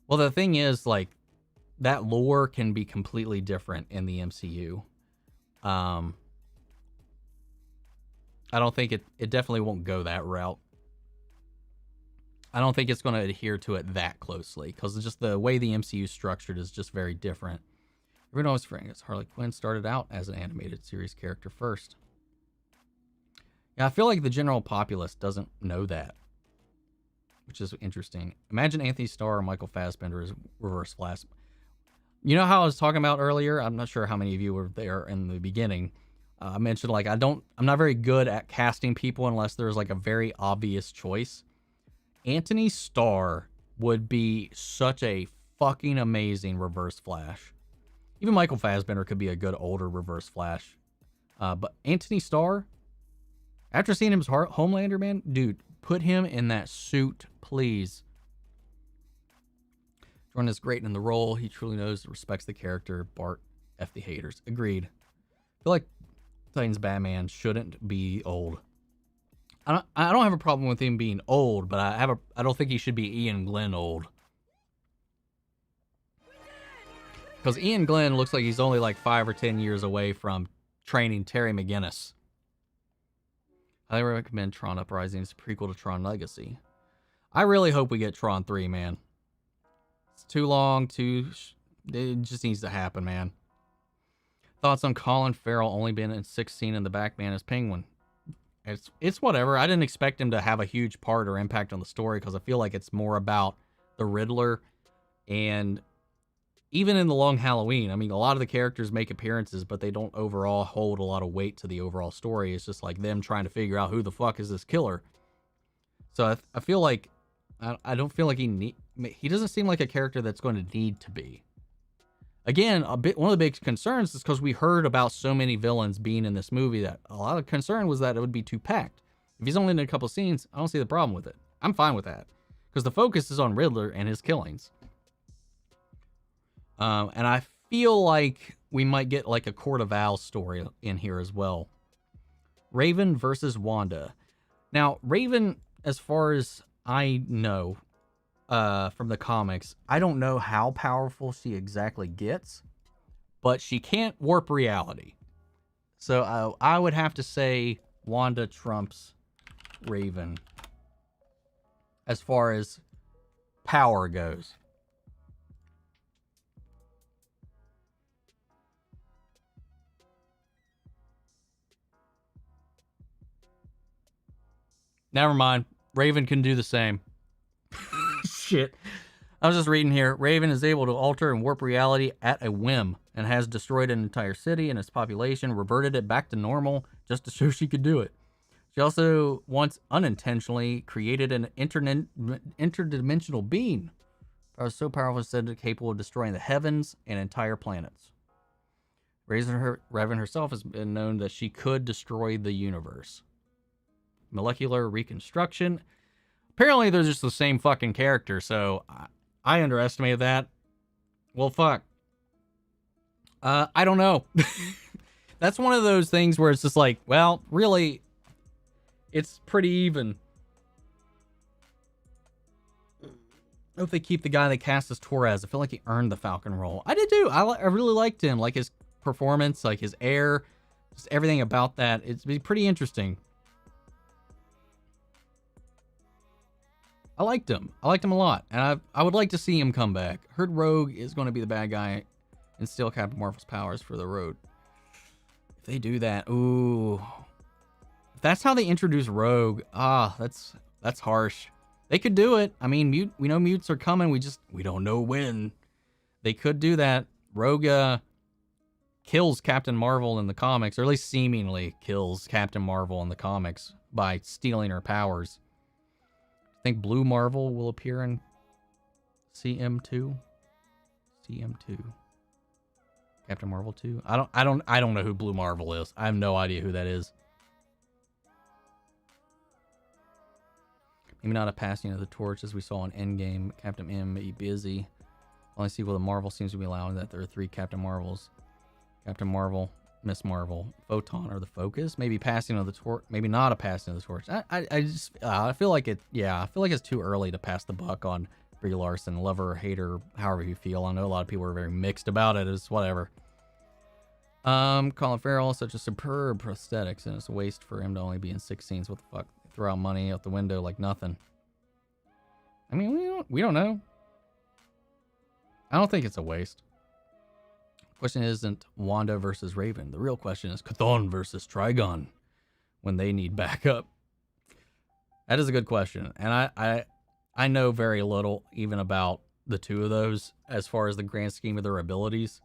Well, the thing is, that lore can be completely different in the MCU. I don't think it definitely won't go that route. I don't think it's going to adhere to it that closely, because just the way the MCU is structured is just very different. Everyone knows Harley Quinn started out as an animated series character first. Yeah, I feel like the general populace doesn't know that, which is interesting. Imagine Anthony Starr or Michael Fassbender as Reverse Flash. You know how I was talking about earlier? I'm not sure how many of you were there in the beginning. I mentioned I'm not very good at casting people unless there's a very obvious choice. Anthony Starr would be such a fucking amazing Reverse Flash. Even Michael Fassbender could be a good older Reverse Flash. But Anthony Starr, after seeing him as Homelander, man, dude, put him in that suit, please. Jordan is great in the role. He truly respects the character. Bart, F the haters. Agreed. I feel like Titans Batman shouldn't be old. I don't have a problem with him being old, but I don't think he should be Ian Glenn old. Because Ian Glenn looks like he's only 5 or 10 years away from training Terry McGinnis. I recommend Tron Uprising. It's a prequel to Tron Legacy. I really hope we get Tron 3, man. It's too long, it just needs to happen, man. Thoughts on Colin Farrell only being in 6 scenes in the Batman as Penguin? It's whatever. I didn't expect him to have a huge part or impact on the story, because I feel like it's more about the Riddler. And even in The Long Halloween, a lot of the characters make appearances, but they don't overall hold a lot of weight to the overall story. It's just them trying to figure out who the fuck is this killer. So I feel like I don't feel like he doesn't seem like a character that's going to need to be. Again, one of the big concerns is because we heard about so many villains being in this movie that a lot of concern was that it would be too packed. If he's only in a couple scenes, I don't see the problem with it. I'm fine with that because the focus is on Riddler and his killings. And I feel like we might get like a Court of Owls story in here as well. Raven versus Wanda. Now, Raven, as far as I know from the comics, I don't know how powerful she exactly gets, but she can't warp reality. So I would have to say Wanda trumps Raven as far as power goes. Never mind. Raven can do the same. Shit. I was just reading here. Raven is able to alter and warp reality at a whim and has destroyed an entire city and its population, reverted it back to normal just to show she could do it. She also once unintentionally created an interdimensional being that was so powerful it said capable of destroying the heavens and entire planets. Raven herself has been known that she could destroy the universe. Molecular reconstruction. Apparently they're just the same fucking character, so I underestimated that. Well, fuck. I don't know. That's one of those things where it's just like, well, really, it's pretty even. I hope they keep the guy they cast as Torres. I feel like he earned the Falcon role. I did too. I really liked him. Like his performance, like his air, just everything about that. It's pretty interesting. I liked him. I liked him a lot. And I would like to see him come back. Heard Rogue is going to be the bad guy and steal Captain Marvel's powers for the road. If they do that, ooh. If that's how they introduce Rogue, that's harsh. They could do it. I mean, we know mutes are coming. We don't know when. They could do that. Rogue kills Captain Marvel in the comics, or at least seemingly kills Captain Marvel in the comics by stealing her powers. I think Blue Marvel will appear in CM2. Captain Marvel 2. I don't know who Blue Marvel is. I have no idea who that is. Maybe not a passing of the torch as we saw in Endgame. Captain M may be busy. Only sequel to Marvel seems to be allowing that there are 3 Captain Marvels. Captain Marvel, Miss Marvel, Photon are the focus. Maybe passing of the torch. Maybe not a passing of the torch. I feel like it. Yeah, I feel like it's too early to pass the buck on Brie Larson. Lover or hater, however you feel. I know a lot of people are very mixed about it. It's whatever. Colin Farrell is such a superb prosthetics, and it's a waste for him to only be in 6 scenes. What the fuck? They throw out money out the window like nothing. I mean, we don't know. I don't think it's a waste. Question isn't Wanda versus Raven. The real question is Chthon versus Trigon when they need backup. That is a good question. And I know very little even about the two of those as far as the grand scheme of their abilities.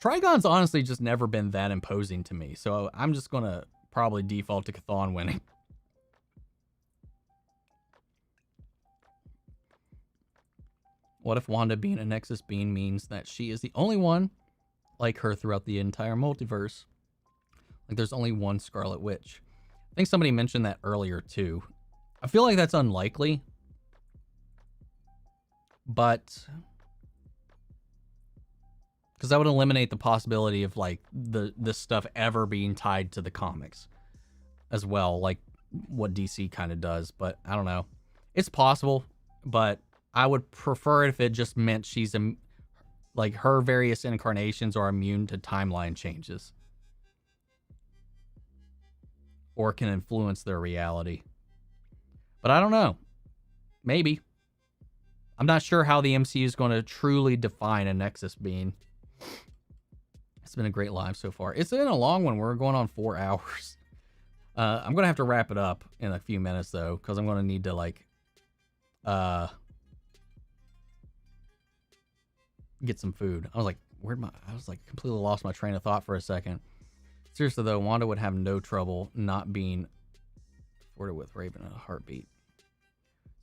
Trigon's honestly just never been that imposing to me. So I'm just going to probably default to Chthon winning. What if Wanda being a Nexus being means that she is the only one like her throughout the entire multiverse? Like there's only one Scarlet Witch. I think somebody mentioned that earlier too. I feel like that's unlikely. But because that would eliminate the possibility of like this stuff ever being tied to the comics as well, like what DC kind of does. But I don't know. It's possible, but I would prefer it if it just meant she's like her various incarnations are immune to timeline changes or can influence their reality. But I don't know. Maybe. I'm not sure how the MCU is going to truly define a Nexus being. It's been a great live so far. It's been a long one. We're going on 4 hours. I'm going to have to wrap it up in a few minutes though, because I'm going to need to like get some food. I was like, I was like completely lost my train of thought for a second. Seriously though, Wanda would have no trouble not being afforded with Raven in a heartbeat.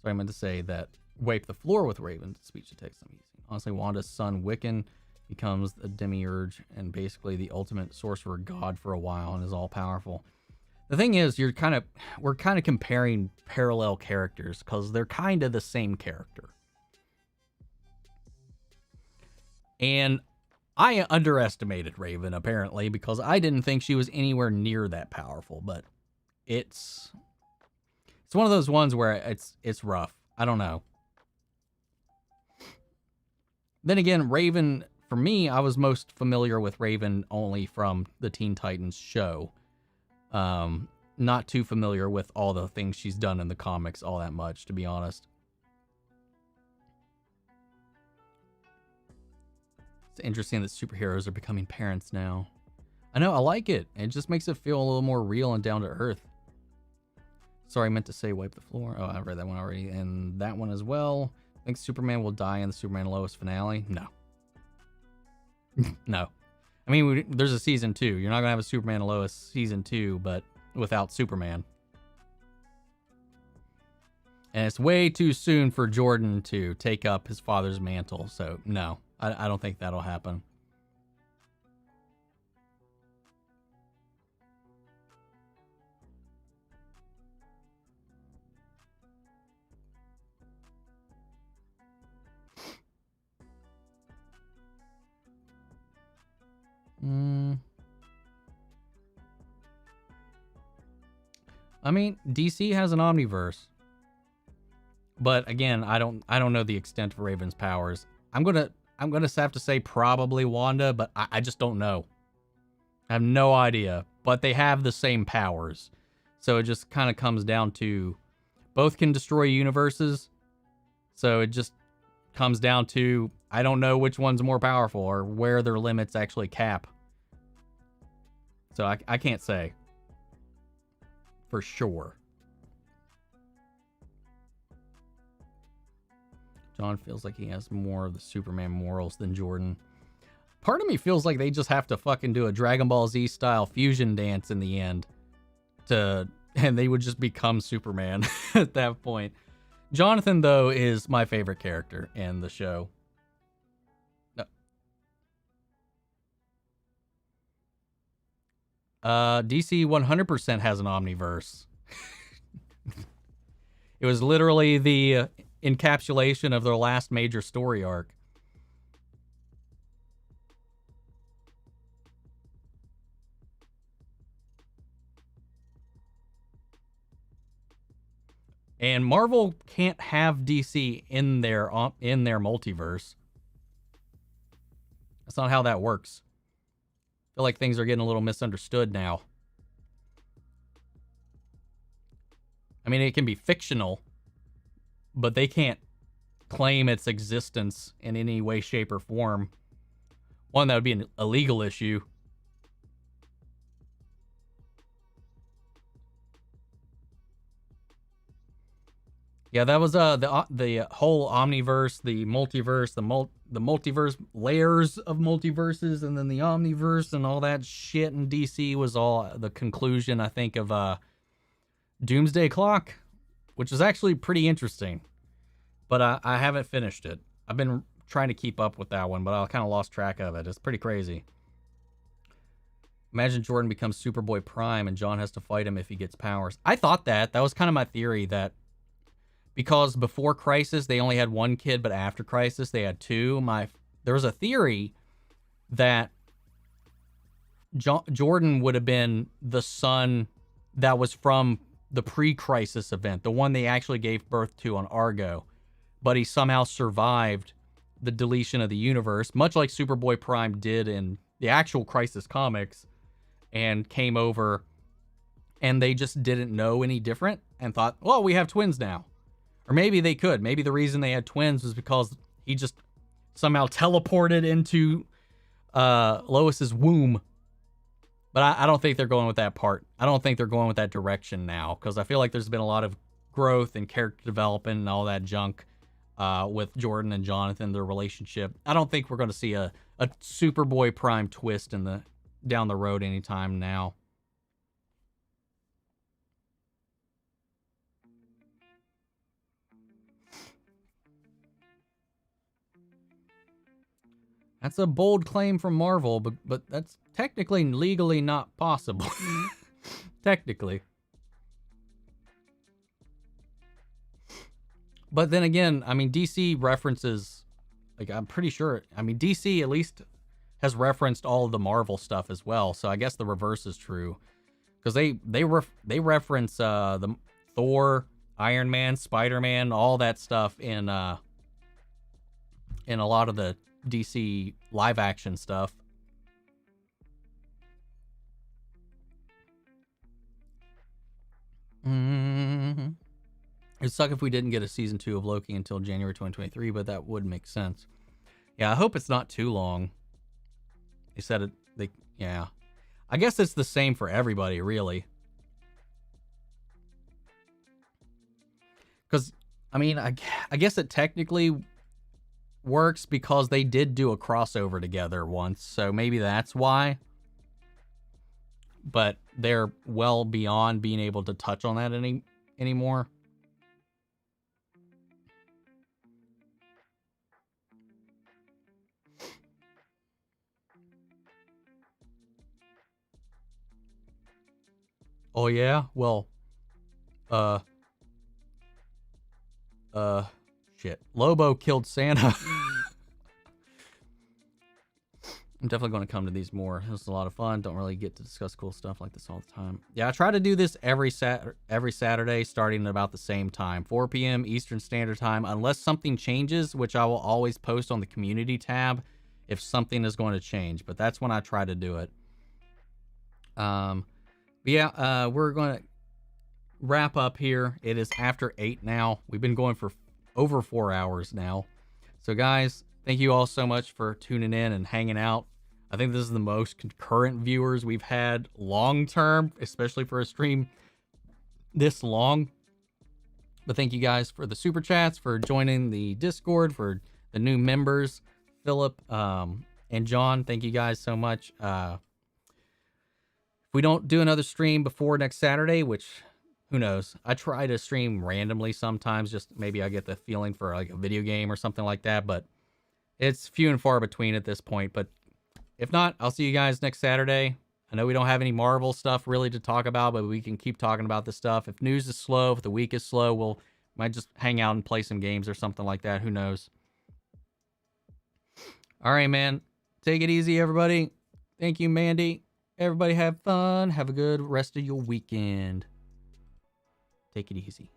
So I meant to say that wipe the floor with Raven. Speech to text, I'm easy. Honestly, Wanda's son Wiccan becomes a demiurge and basically the ultimate sorcerer god for a while and is all powerful. The thing is, we're kind of comparing parallel characters because they're kind of the same character. And I underestimated Raven, apparently, because I didn't think she was anywhere near that powerful. But it's one of those ones where it's rough. I don't know. Then again, Raven, for me, I was most familiar with Raven only from the Teen Titans show. Not too familiar with all the things she's done in the comics all that much, to be honest. It's interesting that superheroes are becoming parents now. I know, I like it. It just makes it feel a little more real and down to earth. Sorry, I meant to say wipe the floor. Oh, I read that one already. And that one as well. I think Superman will die in the Superman Lois finale. No. No. I mean, there's a season 2. You're not going to have a Superman and Lois season 2, but without Superman. And it's way too soon for Jordan to take up his father's mantle. So, no. I don't think that'll happen. I mean, DC has an Omniverse. But again, I don't know the extent of Raven's powers. I'm gonna have to say probably Wanda, but I just don't know. I have no idea. But they have the same powers. So it just kind of comes down to both can destroy universes. So it just comes down to I don't know which one's more powerful or where their limits actually cap. So I can't say for sure. John feels like he has more of the Superman morals than Jordan. Part of me feels like they just have to fucking do a Dragon Ball Z style fusion dance in the end and they would just become Superman at that point. Jonathan, though, is my favorite character in the show. No. DC 100% has an Omniverse. It was literally the encapsulation of their last major story arc. And Marvel can't have DC in their multiverse. That's not how that works. I feel like things are getting a little misunderstood now. I mean, it can be fictional, but they can't claim its existence in any way, shape, or form. One, that would be a legal issue. Yeah, that was the whole Omniverse, the multiverse, the multiverse layers of multiverses, and then the Omniverse and all that shit in DC was all the conclusion, I think, of Doomsday Clock, which is actually pretty interesting. But I haven't finished it. I've been trying to keep up with that one, but I kind of lost track of it. It's pretty crazy. Imagine Jordan becomes Superboy Prime and John has to fight him if he gets powers. I thought that. That was kind of my theory, that because before Crisis, they only had one kid, but after Crisis, they had two. There was a theory that Jordan would have been the son that was from the pre-Crisis event, the one they actually gave birth to on Argo, but he somehow survived the deletion of the universe, much like Superboy Prime did in the actual Crisis comics, and came over, and they just didn't know any different and thought, well, we have twins now. Or maybe they could. Maybe the reason they had twins was because he just somehow teleported into Lois's womb. But I don't think they're going with that part. I don't think they're going with that direction now, because I feel like there's been a lot of growth and character development and all that junk with Jordan and Jonathan, their relationship. I don't think we're going to see a Superboy Prime twist down the road anytime now. That's a bold claim from Marvel, but that's technically legally not possible. Technically. But then again, I mean, DC references, like, I'm pretty sure, I mean, DC at least has referenced all of the Marvel stuff as well. So I guess the reverse is true. Because they reference the Thor, Iron Man, Spider-Man, all that stuff in a lot of the DC live action stuff. It'd suck if we didn't get a season 2 of Loki until January 2023, but that would make sense. Yeah, I hope it's not too long. They said it. Yeah. I guess it's the same for everybody, really. Because, I mean, I guess it technically works because they did do a crossover together once, so maybe that's why. But they're well beyond being able to touch on that anymore. Oh yeah? Well, shit. Lobo killed Santa. I'm definitely going to come to these more. This is a lot of fun. Don't really get to discuss cool stuff like this all the time. Yeah, I try to do this every Saturday starting at about the same time, 4 p.m. Eastern Standard Time, unless something changes, which I will always post on the community tab if something is going to change. But that's when I try to do it. But yeah, we're going to wrap up here. It is after 8 now. We've been going for over 4 hours now. So guys, thank you all so much for tuning in and hanging out. I think this is the most concurrent viewers we've had long term, especially for a stream this long. But thank you guys for the super chats, for joining the Discord, for the new members, Philip and John. Thank you guys so much. If we don't do another stream before next Saturday, which who knows, I try to stream randomly sometimes, just maybe I get the feeling for like a video game or something like that, but it's few and far between at this point. But if not, I'll see you guys next Saturday. I know we don't have any Marvel stuff really to talk about, but we can keep talking about this stuff. If news is slow, if the week is slow, we'll might just hang out and play some games or something like that. Who knows? All right, man. Take it easy, everybody. Thank you, Mandy. Everybody have fun. Have a good rest of your weekend. Take it easy.